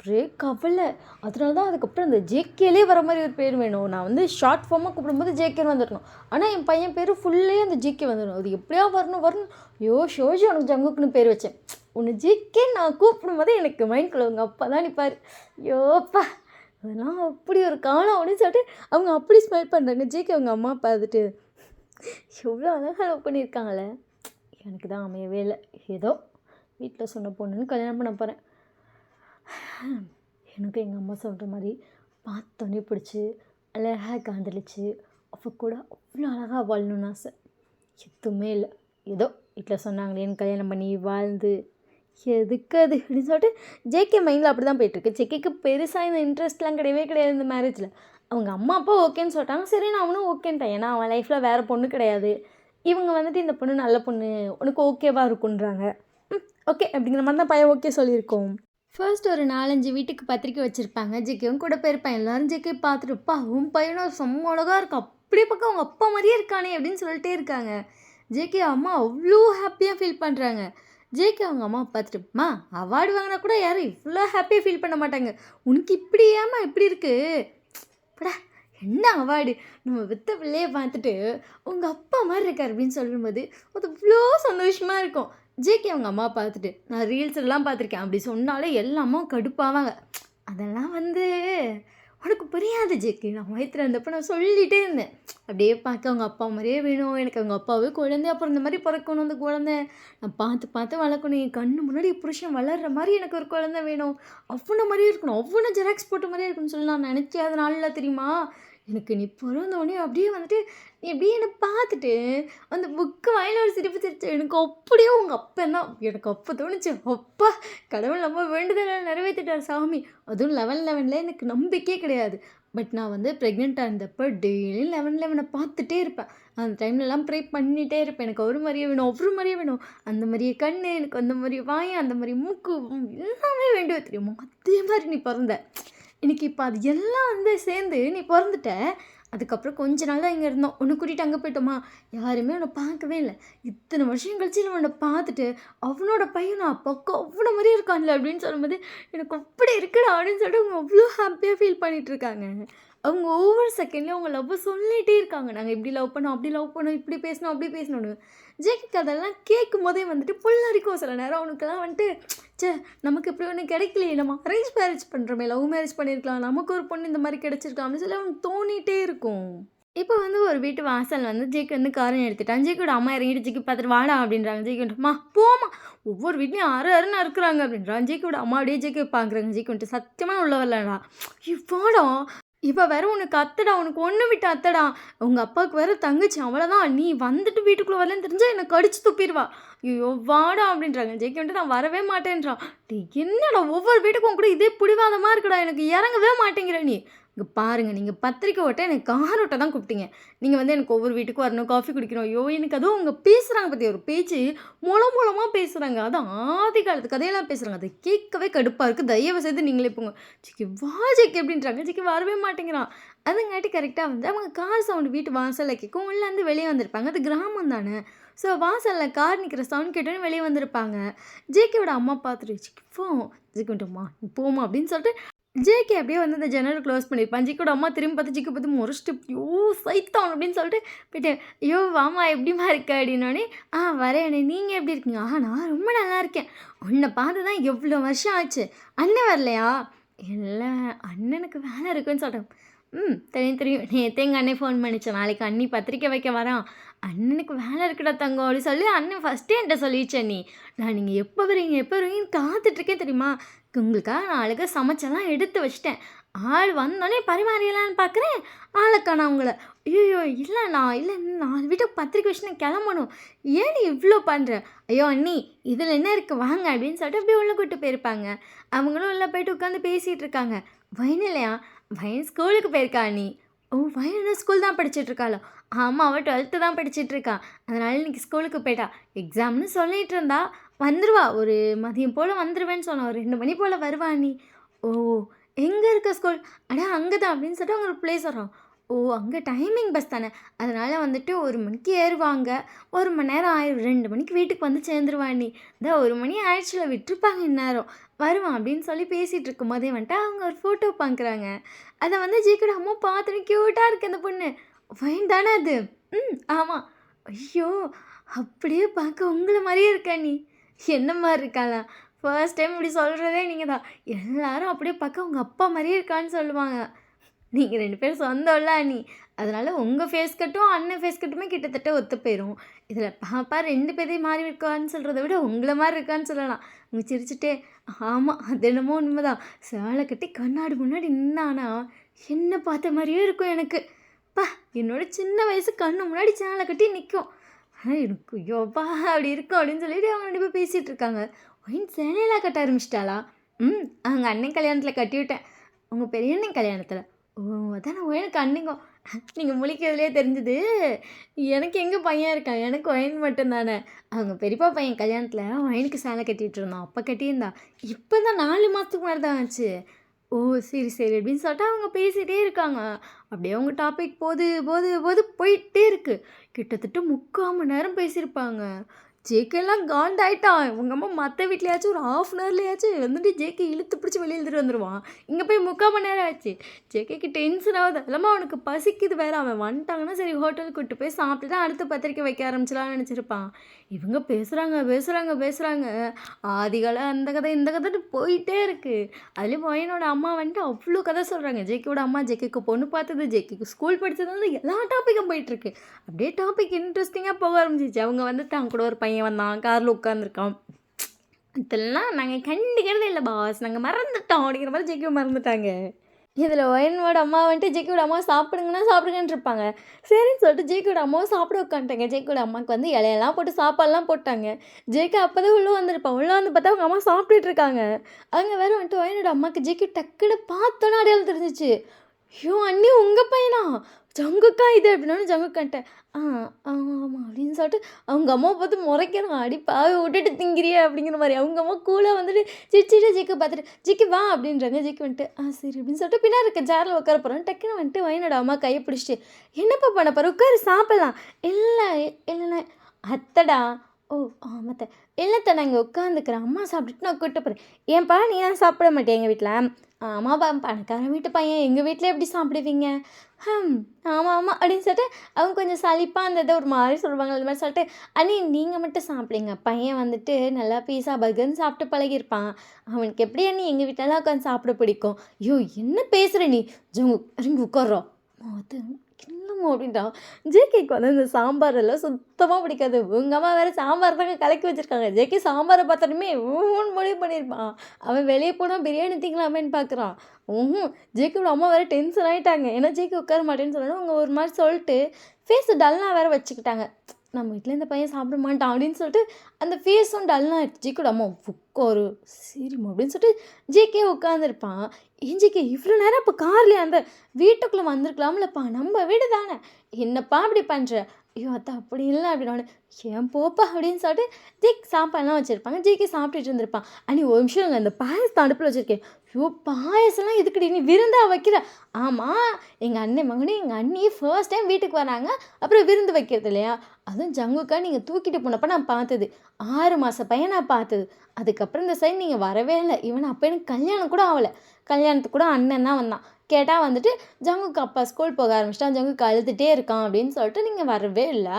ஒரே கவலை. அதனால தான் அதுக்கப்புறம் இந்த ஜேகேலே வர மாதிரி ஒரு பேர் வேணும். நான் வந்து ஷார்ட் ஃபார்மாக கூப்பிடும்போது ஜேகேன்னு வந்துடணும். ஆனால் என் பையன் பேர் ஃபுல்லே அந்த ஜேகே வந்துடணும். அது எப்படியா வரணும். ஷோஜி உனக்கு ஜங்குக்குன்னு பேர் வச்சேன். உன்னை ஜேகே நான் கூப்பிடும்போது எனக்கு மைண்ட்குள்ள உங்கள் அப்பா தான் நிற்பார். யோப்பா அதெல்லாம் அப்படி ஒரு காலம் அப்படின்னு சொல்லிட்டு அவங்க அப்படி ஸ்மெல் பண்ணுறாங்க. ஜேகே அவங்க அம்மா பார்த்துட்டு எவ்வளோ அழகாக லவ் பண்ணியிருக்காங்களே, எனக்கு தான் அமையவே இல்லை. ஏதோ வீட்டில் சொன்ன பொண்ணுன்னு கல்யாணம் பண்ண போகிறேன். எனக்கு எங்கள் அம்மா சொல்கிற மாதிரி பார்த்தோன்னே பிடிச்சி அழகாக காதலிச்சு அவள் கூட அவ்வளோ அழகாக வாழணும்னு ஆசை. எதுவுமே இல்லை, ஏதோ வீட்டில் சொன்னாங்களேன்னு கல்யாணம் பண்ணி வாழ்ந்து எதுக்கு அது அப்படின்னு சொல்லிட்டு ஜேகே மைண்டில் அப்படி தான் போயிட்டுருக்கு. ஜேகேக்கு பெருசாக இந்த இன்ட்ரெஸ்ட்லாம் கிடையவே கிடையாது இந்த மேரேஜில். அவங்க அம்மா அப்பா ஓகேன்னு சொல்லிட்டாங்க, சரி நான் அவனும் ஓகேன்ட்டேன். ஏன்னா அவன் லைஃப்பில் வேறு பொண்ணு கிடையாது. இவங்க வந்துட்டு இந்த பொண்ணு நல்ல பொண்ணு, உனக்கு ஓகேவாக இருக்குன்றாங்க. ஓகே அப்படிங்கிற மாதிரி தான் பையன் ஓகே சொல்லியிருக்கோம். ஃபர்ஸ்ட் ஒரு 4-5 வீட்டுக்கு பத்திரிக்கை வச்சுருப்பாங்க. ஜேகேவும் கூட போயிருப்பேன். எல்லோரும் ஜேகே பார்த்துட்டுப்பா அவன் பையனும் செம்ம அழகாக இருக்கான், அப்படியே பக்கம் அவங்க அப்பா மாதிரியே இருக்கானே அப்படின்னு சொல்லிட்டே இருக்காங்க. ஜேகே அம்மா அவ்வளோ ஹாப்பியாக ஃபீல் பண்ணுறாங்க. ஜேகே அவங்க அம்மா பார்த்துட்டுமா அவார்டு வாங்கினா கூட யாரும் இவ்வளோ ஹாப்பியாக ஃபீல் பண்ண மாட்டாங்க, உனக்கு இப்படி ஏமா இப்படி இருக்குது படா என்ன அவார்டு, நம்ம வித்த பிள்ளையை பார்த்துட்டு உங்கள் அப்பா மாதிரி இருக்கார் அப்படின்னு சொல்லும்போது அது இவ்வளோ சந்தோஷமாக இருக்கும். ஜேகே அவங்க அம்மா பார்த்துட்டு நான் ரீல்ஸ் எல்லாம் பார்த்துருக்கேன், அப்படி சொன்னாலே எல்லாமே கடுப்பாவாங்க. அதெல்லாம் உனக்கு புரியாது ஜேகே, நான் வயிற்றுல இருந்தப்போ நான் சொல்லிகிட்டே இருந்தேன், அப்படியே பார்க்க அவங்க அப்பா மாதிரியே வேணும் எனக்கு, அவங்க அப்பாவே குழந்தை, அப்புறம் இந்த மாதிரி பிறக்கணும் அந்த குழந்தை, நான் பார்த்து பார்த்து வளர்க்கணும், என் கண்ணு முன்னாடி புருஷன் வளர்கிற மாதிரி எனக்கு ஒரு குழந்தை வேணும், அவ்வளோ மாதிரியே இருக்கணும், அவ்வளோ ஜெராக்ஸ் போட்ட மாதிரியே இருக்குன்னு சொல்லி நான் நினச்சேன். அதனால தெரியுமா எனக்கு நீ பிறந்தோடனே அப்படியே வந்துட்டு நீ அப்படியே என்னை பார்த்துட்டு அந்த புக்கு வாயில் ஒரு சிரிப்பு சிரிச்சு எனக்கு அப்படியே உங்கள் அப்பன் தான். எனக்கு அப்போ தோணுச்சு, அப்பா கடவுள் நம்ம வேண்டுதலை நிறைவேற்றிட்டார் சாமி. அதுவும் 11/11 எனக்கு நம்பிக்கையே கிடையாது. பட் நான் ப்ரெக்னெண்ட்டாக இருந்தப்போ டெய்லி 11/11 பார்த்துட்டே இருப்பேன். அந்த டைம்லலாம் ப்ரே பண்ணிகிட்டே இருப்பேன், எனக்கு ஒரு மாதிரியே வேணும், ஒவ்வொரு மாதிரியே வேணும், அந்த மாதிரியே கண், எனக்கு அந்த மாதிரி வாய், அந்த மாதிரி மூக்கு, எல்லாமே வேண்டுவே தெரியுமா, அதே மாதிரி நீ பிறந்த. எனக்கு இப்போ அது எல்லாம் சேர்ந்து நீ பிறந்துட்ட. அதுக்கப்புறம் கொஞ்ச நாள் தான் இங்கே இருந்தோம், ஒன்று கூட்டிகிட்டு அங்கே போயிட்டோமா, யாருமே உன்னை பார்க்கவே இல்லை. இத்தனை வருஷம் கழிச்சு உன்னை பார்த்துட்டு அவனோட பையன் நான் பக்கம் அவ்வளோ மாதிரியே இருக்கான்ல அப்படின்னு சொல்லும்போது எனக்கு அப்படி இருக்குடா அப்படின்னு சொல்லிட்டு அவங்க அவ்வளோ ஹாப்பியாக ஃபீல் பண்ணிகிட்ருக்காங்க. அவங்க ஒவ்வொரு செகண்ட்லேயும் அவங்க லவ் சொல்லிகிட்டே இருக்காங்க, நாங்கள் இப்படி லவ் பண்ணோம், அப்படி லவ் பண்ணோம், இப்படி பேசணும், அப்படி பேசணும்னு. ஜேகேக்கு அதெல்லாம் கேட்கும் போதே புல்லரிக்கும் சில நேரம். அவனுக்கெல்லாம் சே நமக்கு இப்படி ஒன்று கிடைக்கலையே, நம்ம அரேஞ்ச் மேரேஜ் பண்ணுறோமே, லவ் மேரேஜ் பண்ணியிருக்கலாம், நமக்கு ஒரு பொண்ணு இந்த மாதிரி கிடச்சிருக்கலாம் அப்படின்னு சொல்லி அவனுக்கு தோணிகிட்டே இருக்கும். இப்போ ஒரு வீட்டு வாசல் ஜேகே காரம் எடுத்துட்டான். ஜேகேயோட அம்மா இறங்கிட்டு ஜேகே பார்த்துட்டு வாடா அப்படின்றாங்க. ஜேகே போமா ஒவ்வொரு வீட்லையும் அருன்னு இருக்கிறாங்க அப்படின்றான். ஜேகேயோட அம்மா அப்படியே ஜேகே பார்க்குறாங்க. ஜேகே சத்தியமாக உள்ள வரலடா, இவ்வாடா இப்போ வேற உனக்கு அத்தடா, உனக்கு ஒன்று விட்டு அத்தடா, உங்கள் அப்பாவுக்கு வேற தங்கச்சி, அவ்வளோதான், நீ வந்துட்டு வீட்டுக்குள்ளே வரலன்னு தெரிஞ்சால் என்னை கடிச்சு துப்பிடுவா, ஐயோ வாடா அப்படின்றாங்க. ஜேகே நான் வரவே மாட்டேன்றான். என்னடா ஒவ்வொரு வீட்டுக்கும் கூட இதே பிடிவாதமாக இருக்குடா, எனக்கு இறங்கவே மாட்டேங்கிற நீ. இங்கே பாருங்கள், நீங்கள் பத்திரிக்கை ஓட்ட எனக்கு கார் ஓட்ட தான் கூப்பிட்டீங்க, நீங்கள் எனக்கு ஒவ்வொரு வீட்டுக்கும் வரணும், காஃபி குடிக்கணும். ஐயோ எனக்கு அதுவும் அவங்க பேசுகிறாங்க பற்றி ஒரு பேச்சு மூலமாக பேசுகிறாங்க, அது ஆதி காலத்து கதையெல்லாம் பேசுகிறாங்க, அதை கேட்கவே கடுப்பாக இருக்குது, தயவு செய்து நீங்களே போங்க. ஜேகே வா ஜேகே அப்படின்றாங்க. ஜேகே வரவே மாட்டேங்கிறான். அதுங்காட்டி கரெக்டாக அவங்க கார் சவுண்டு வீட்டு வாசலில் கேட்கும், உள்ளேருந்து வெளியே வந்திருப்பாங்க, அது கிராமம் தானே. ஸோ வாசலில் கார் நிற்கிற சவுண்ட் கேட்டோன்னு வெளியே வந்திருப்பாங்க. ஜேகேவோட அம்மா பார்த்துட்டு ஜேகேம்மா நீ போமா அப்படின்னு சொல்லிட்டு ஜேகே அப்படியே அந்த ஜன்னல் க்ளோஸ் பண்ணியிருப்பான். ஜேகேவோட அம்மா திரும்பி பார்த்து ஜேகே பார்த்து முறைச்சிட்டு ஐயோ சைத்தான் அப்படின்னு சொல்லிட்டு போயிட்டேன். ஐயோ வாமா எப்படிமா இருக்க அப்படின்னோடனே வரேன், நீங்கள் எப்படி இருக்கீங்க? நான் ரொம்ப நல்லா இருக்கேன், உன்னை பார்த்து தான் எவ்வளோ வருஷம் ஆச்சு, அண்ணன் வரலையா? இல்லை அண்ணனுக்கு வேலை இருக்குன்னு சொல்கிறேன். தெரியும் தெரியும், நேற்று எங்கள் அண்ணன் ஃபோன் பண்ணிச்சேன், நாளைக்கு அண்ணி பத்திரிக்கை வைக்க வரான், அண்ணனுக்கு வேலை இருக்குடா தங்கம் அப்படின்னு சொல்லி அண்ணன் ஃபஸ்ட்டே என்கிட்ட சொல்லிச்சேன். நான் நீங்கள் எப்போ வருவீங்கன்னு காத்துட்ருக்கேன் தெரியுமா, உங்களுக்காக நான் அழகாக சமைச்செல்லாம் எடுத்து வச்சிட்டேன், ஆள் வந்தோடனே பரிமாறியலான்னு பார்க்குறேன், ஆளுக்கான அவங்கள ஐயோ இல்லை நான் வீட்டுக்கு பத்திரிக்கை வச்சு நான் கிளம்பணும், ஏன் நீ இவ்வளோ பண்ணுற? ஐயோ அண்ணி இதில் என்ன இருக்குது வாங்க அப்படின்னு சொல்லிட்டு அப்படியே உள்ளே கூப்பிட்டு போயிருப்பாங்க. அவங்களும் உள்ளே போய்ட்டு உட்காந்து பேசிகிட்டு இருக்காங்க. வயன் இல்லையா, வயன் ஸ்கூலுக்கு போயிருக்கா அண்ணி. ஓ வயன் ஸ்கூல் தான் படிச்சிட்ருக்காளோ? ஆமாம் அவள் 12th தான் படிச்சிட்ருக்கா, அதனால் இன்றைக்கி ஸ்கூலுக்கு போயிட்டா, எக்ஸாம்னு சொல்லிகிட்டு இருந்தா, வந்துடுவா ஒரு மதியம் போல் வந்துடுவேன்னு சொன்னான், ஒரு 2 மணி போல் வருவா நீ. ஓ எங்கே இருக்க ஸ்கூல்? அங்கே தான் அப்படின்னு சொல்லிட்டு அவங்க ஒரு பிளேஸ் வரோம். ஓ அங்கே டைமிங் பஸ் தானே, அதனால் 1 மணிக்கு ஏறுவாங்க, 1 மணி நேரம் ஆயிடும், 2 மணிக்கு வீட்டுக்கு சேர்ந்துருவா நீ. இந்த 1 மணி ஆயிடுச்சுல விட்டுருப்பாங்க இந்நேரம் வருவான் அப்படின்னு சொல்லி பேசிகிட்டு இருக்கும் போதே அவங்க ஒரு ஃபோட்டோ பார்க்குறாங்க. அதை ஜேகேட அம்மா பார்த்துட்டு க்யூட்டாக இருக்குது அந்த பொண்ணு, ஃபைன் தானே அது? ஆமாம். ஐயோ அப்படியே பார்க்க உங்களை மாதிரியே இருக்கா நீ, என்ன மாதிரி இருக்காளா? ஃபர்ஸ்ட் டைம் இப்படி சொல்கிறதே நீங்கள் தான், எல்லாரும் அப்படியே பார்க்க உங்கள் அப்பா மாதிரியே இருக்கான்னு சொல்லுவாங்க. நீங்கள் 2 பேரும் சொந்தம்ல நீ, அதனால் உங்கள் ஃபேஸ் கட்டும் அண்ணன் ஃபேஸ் கட்டுமே கிட்டத்தட்ட ஒத்து போயிடும். இதில் பாப்பா 2 பேரையும் மாறி இருக்கான்னு சொல்கிறத விட உங்களை மாதிரி இருக்கான்னு சொல்லலாம். அவங்க சிரிச்சுட்டே ஆமாம் அது என்னமோ உண்மைதான், சேலை கட்டி கண்ணாடி முன்னாடி நின்னானா என்ன பார்த்த மாதிரியே இருக்கும் எனக்கு. பா என்னோட சின்ன வயசு கண்ணு முன்னாடி சேனலை கட்டி நிற்கும். எனக்கு ஐயோப்பா அப்படி இருக்கும் அப்படின்னு சொல்லிட்டு அவங்க 2 பேரும் பேசிகிட்டு இருக்காங்க. ஒயின் சேலையெல்லாம் கட்ட ஆரம்பிச்சிட்டாளா? அவங்க அண்ணன் கல்யாணத்தில் கட்டிவிட்டேன். உங்கள் பெரிய அண்ணன் கல்யாணத்தில். ஓ அதான் ஒயனுக்கு அன்னிங்கோ. நீங்கள் முழிக்கிறதுலே தெரிஞ்சுது. எனக்கு எங்கே பையன் இருக்கான், எனக்கு ஒயின் மட்டும்தானே. அவங்க பெரியப்பா பையன் கல்யாணத்தில் ஒயனுக்கு சேலை கட்டிகிட்டு இருந்தோம், அப்போ கட்டியிருந்தா. இப்போ தான் 4 மாதத்துக்கு முன்னாடி தான் ஆச்சு. ஓ சரி சரி அப்படின்னு சொல்லிட்டு அவங்க பேசிகிட்டே இருக்காங்க. அப்படியே அவங்க டாபிக் போயிட்டே இருக்குது. கிட்டத்தட்ட 3/4 மணி நேரம் பேசியிருப்பாங்க. ஜேகேலாம் காண்டாயிட்டான். உங்கள் அம்மா மற்ற வீட்லையாச்சும் ஒரு 1/2 அன் ஹவர்லையாச்சும் வந்துட்டு ஜேகே இழுத்து பிடிச்சி வெளியே எழுதிட்டு வந்துடுவான். இங்கே போய் 3/4 மணி நேரம் ஆச்சு. ஜேகேக்கு டென்ஷன் ஆகுது. அதெல்லாமல் அவனுக்கு பசிக்குது வேறு. அவன் வந்துட்டாங்கன்னா சரி ஹோட்டலுக்கு கூப்பிட்டு போய் சாப்பிட்டு தான் அடுத்த பத்திரிக்கை வைக்க ஆரம்பிச்சலான்னு நினச்சிருப்பான். இவங்க பேசுகிறாங்க. ஆதிகால அந்த கதை இந்த கதைட்டு போயிட்டே இருக்குது. அதுலேயும் பையனோட அம்மா வந்துட்டு அவ்வளோ கதை சொல்கிறாங்க. ஜேகேவோட அம்மா ஜேகேக்கு பொண்ணு பார்த்தது, ஜேகேக்கு ஸ்கூல் படித்தது வந்து எல்லா டாப்பிக்கும் போயிட்டுருக்கு. அப்படியே டாபிக் இன்ட்ரெஸ்டிங்காக போக ஆரம்பிச்சிச்சு. அவங்க வந்துட்டு அவங்க கூட ஒரு பையன் வந்தான், காரில் உட்காந்துருக்கான். இதெல்லாம் நாங்கள் கண்டுக்கிறதே இல்லை பாஸ், நாங்கள் மறந்துட்டோம் அப்படிங்கிற மாதிரி ஜேகே மறந்துட்டாங்க. இதில் ஒயனோட அம்மா வந்துட்டு ஜேகேவோட அம்மா சாப்பிடுங்கன்னு இருப்பாங்க. சரின்னு சொல்லிட்டு ஜேகேவோட அம்மாவும் சாப்பிட உட்காந்துட்டாங்க. ஜேகேவோட அம்மாவுக்கு வந்து இலையெல்லாம் போட்டு சாப்பாடெல்லாம் போட்டாங்க. ஜேகே அப்போ தான் உள்ளே வந்திருப்பான். உள்ளே வந்து பார்த்தா அவங்க அம்மா சாப்பிட்டுட்டு இருக்காங்க. அங்கே வேறு வந்துட்டு ஒயனோட அம்மாவுக்கு ஜேகே டக்குன்னு பார்த்தோன்னே அடையாளம் தெரிஞ்சிச்சு. ஐயோ அண்ணி உங்கள் பையனா, ஜங்குக்கா இது அப்படின்னா ஜங்குக்கான்ட்டேன். ஆமாம் அப்படின்னு சொல்லிட்டு அவங்க அம்மாவை பார்த்து முறைக்கிறான். அடி பாவை விட்டுட்டு திங்கிறியா அப்படிங்கிற மாதிரி. அவங்க அம்மா கூலாக வந்துட்டு சிரிச்சிட்டு ஜேக்கை பார்த்துட்டு ஜேக்கி வா அப்படின்றாங்க. ஜேக்கி வந்துட்டு சரி அப்படின்னு சொல்லிட்டு பின்னாடி இருக்க சேரில் உட்கார போகிறோம். டக்குன்னு வந்துட்டு வயனோட அம்மா கையை பிடிச்சிட்டு என்னப்பா பண்ண போகிற, உட்காரு சாப்பிட்லாம். இல்லைண்ணே அத்தடா. ஓ ஆமாத்த இல்லைத்த நான் இங்கே உட்காந்துக்கிறேன், அம்மா சாப்பிட்டுட்டு நான் கூப்பிட்டு போகிறேன். ஏன்ப்பா நீ தான் சாப்பிட மாட்டேன் எங்கள் வீட்டில்? ஆமாப்பா பணக்காரன் வீட்டு பையன், எங்கள் வீட்டில் எப்படி சாப்பிடுவீங்க? ஆமாம் அப்படின்னு சொல்லிட்டு அவங்க கொஞ்சம் சலிப்பாக அந்த இதை ஒரு மாதிரி சொல்லுவாங்க. அது மாதிரி சொல்லிட்டு அண்ணி நீங்கள் மட்டும் சாப்பிடுங்க, பையன் வந்துட்டு நல்லா பீஸா பர்கர்னு சாப்பிட்டு பழகிருப்பான், அவனுக்கு எப்படி அண்ணி எங்கள் வீட்டிலலாம் உட்காந்து சாப்பிட பிடிக்கும். ஐயோ என்ன பேசுகிற நீ, ஜங்கு இறங்கி உட்கார்றோம் அது இல்லைமோ அப்படின்ட்டான். ஜேகேக்கு வந்து இந்த சாம்பார் எல்லாம் சுத்தமாக பிடிக்காது. உங்கள் அம்மா வேறு சாம்பார் தாங்க கலக்கி வச்சுருக்காங்க. ஜேகே சாம்பாரை பார்த்தாலுமே முடிவு பண்ணியிருப்பான். அவன் வெளியே போனால் பிரியாணி திங்கலாமேன்னு பார்க்குறான். ஜேகேவோட அம்மா வேறு டென்ஷன் ஆகிட்டாங்க. ஏன்னா ஜேகே உட்கார மாட்டேன்னு சொல்லணும். அவங்க ஒரு மாதிரி சொல்லிட்டு ஃபேஸு டல்லாக வேறு வச்சுக்கிட்டாங்க. நம்ம வீட்டில் இந்த பையன் சாப்பிட மாட்டான் அப்படின்னு சொல்லிட்டு அந்த ஃபேஸும் டல்லாக ஆகிடுச்சு. ஜேகேவோட அம்மா உட்காரு சரிம்மா அப்படின்னு சொல்லிட்டு ஜேகே உட்காந்துருப்பான். ஜேகே இவ்வளோ நேரம் இப்போ கார்லையே அந்த வீட்டுக்குள்ளே வந்திருக்கலாம்லப்பா, நம்ம வீடு தானே, என்னப்பா அப்படி பண்ணுற? ஐயோ அத்தா அப்படி இல்லை அப்படின்னு. ஏன் போப்பா அப்படின்னு சொல்லிட்டு ஜேகே சாப்பாடுலாம் வச்சுருப்பாங்க. ஜேகே சாப்பிட்டுட்டு இருந்திருப்பான். அண்ணி ஒரு நிமிஷம் இல்லை, அந்த பாயசத்தை அடுப்பில் வச்சுருக்கேன். ஐயோ பாயசம்லாம் எதுக்குடி நீ விருந்தா வைக்கிற? ஆமாம் எங்கள் அண்ணன் மகனும் எங்கள் அண்ணியே ஃபர்ஸ்ட் டைம் வீட்டுக்கு வராங்க, அப்புறம் விருந்து வைக்கிறது இல்லையா? அதுவும் ஜங்குக்கா நீங்கள் தூக்கிட்டு போனப்போ நான் பார்த்தது, 6 மாத பையன் நான் பார்த்தது. அதுக்கப்புறம் இந்த சைடு நீங்கள் வரவே இல்லை. இவன் அப்போ எனக்கு கல்யாணம் கூட ஆகலை. கல்யாணத்துக்கு கூட அண்ணன் தான் வந்தான். கேட்டால் வந்துட்டு ஜங்குக்கு அப்பா ஸ்கூல் போக ஆரம்பிச்சிட்டான், ஜங்குக்கு அழுதுகிட்டே இருக்கான் அப்படின்னு சொல்லிட்டு நீங்கள் வரவே இல்லை.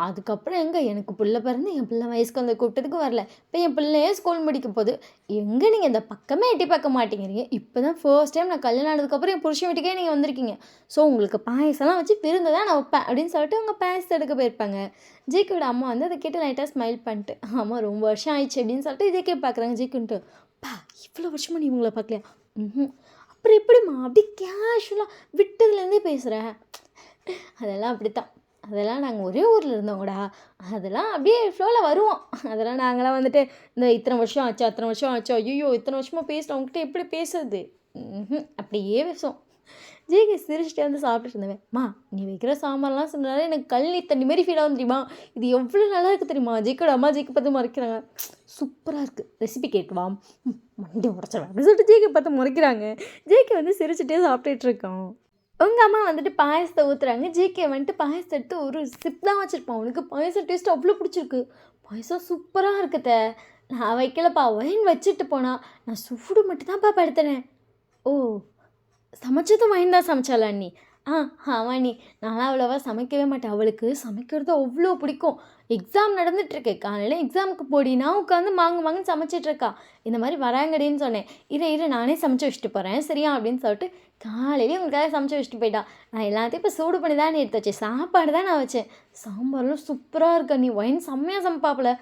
அதுக்கப்புறம் எங்கே எனக்கு பிள்ளை பிறந்து என் பிள்ளை வயசுக்கு வந்து கூப்பிட்டதுக்கு வரல. இப்போ என் பிள்ளையே ஸ்கூல் முடிக்க போகுது, எங்கே நீங்கள் இந்த பக்கமே எட்டி பார்க்க மாட்டேங்கிறீங்க. இப்போ தான் ஃபர்ஸ்ட் டைம் நான் கல்யாணம் ஆனதுக்கப்புறம் என் புருஷன் வீட்டுக்கே நீங்கள் வந்திருக்கீங்க. ஸோ உங்களுக்கு பாயசம்லாம் வச்சு விருந்து தான் நான் வைப்பேன் அப்படின்னு சொல்லிட்டு அவங்க பாயசத்தை எடுக்க போயிருப்பாங்க. ஜேகேவோட அம்மா வந்து அதை கேட்டு லைட்டாக ஸ்மைல் பண்ணிட்டு ஆமாம் ரொம்ப வருஷம் ஆயிடுச்சு அப்படின்னு சொல்லிட்டு ஜேகே பார்க்குறாங்க. ஜேக்குன்ட்டு பா இவ்வளோ வருஷமாக நீ இவங்களை பார்க்கலையா? அப்புறம் எப்படிம்மா அப்படி கேஷுவலாக விட்டதுலேருந்தே பேசுகிறேன்? அதெல்லாம் அப்படித்தான், அதெல்லாம் நாங்கள் ஒரே ஊரில் இருந்தோங்கடா, அதெல்லாம் அப்படியே ஃப்ளோவில் வருவோம். அதெல்லாம் நாங்களாம் வந்துட்டு இந்த இத்தனை வருஷம் ஆச்சு அத்தனை வருஷம் ஆச்சு, ஐயோ இத்தனை வருஷமாக பேசுகிறோம் அவங்ககிட்ட எப்படி பேசுறது, அப்படியே பேசுவோம். ஜேகே சிரிச்சிட்டே வந்து சாப்பிட்டுட்டு இருந்தவன், மா நீ வைக்கிற சாம்பார்லாம் சொன்னாலே எனக்கு கல்வி தண்ணி மாரி ஃபீல் ஆகும் தெரியுமா, இது எவ்வளோ நல்லா இருக்குது தெரியுமா, ஜேக்கோட அம்மா ஜேக்கை பார்த்து மறைக்கிறாங்க, சூப்பராக இருக்குது ரெசிபி கேட்குவாம் மண்டி உடச்சிடுவேன் அப்படின்னு சொல்லிட்டு ஜேக்கை பார்த்து முறைக்கிறாங்க. ஜேகே வந்து சிரிச்சிட்டே சாப்பிட்டுட்டு இருக்கோம். உங்கள் அம்மா வந்துட்டு பாயசத்தை ஊற்றுறாங்க. ஜேகே வந்துட்டு பாயசத்தை எடுத்து ஒரு சிப் தான் வச்சுருப்பான். அவனுக்கு பாயசம் டேஸ்ட் அவ்வளோ பிடிச்சிருக்கு. பாயசம் சூப்பராக இருக்குத, நான் வைக்கலப்பா ஒயின் வச்சுட்டு போனா, நான் சூடு மட்டும் தான்ப்பா படுத்தினேன். ஓ சமைச்சதும் ஒயின் தான் சமைச்சாளா அண்ணி? ஆமாம் அண்ணி, நான்லாம் அவ்வளோவா சமைக்கவே மாட்டேன், அவளுக்கு சமைக்கிறது அவ்வளோ பிடிக்கும். எக்ஸாம் நடந்துகிட்ருக்கு, காலையில் எக்ஸாமுக்கு போடினா உட்காந்து மாங்குன்னு சமைச்சிட்ருக்கா. இந்த மாதிரி வராங்கடின்னு சொன்னேன், இரு நானே சமைச்சு வச்சுட்டு போகிறேன் சரியா அப்படின்னு சொல்லிட்டு காலையிலேயே உங்களுக்காக சமைச்சு வச்சுட்டு போயிட்டா. நான் எல்லாத்தையும் இப்போ சூடு பண்ணி தான் எடுத்து வச்சேன், சாப்பாடு தான் நான் வச்சேன். சாம்பார்லாம் சூப்பராக இருக்கா, நீ ஒயின் செம்மையாக சமைப்பாப்பில்.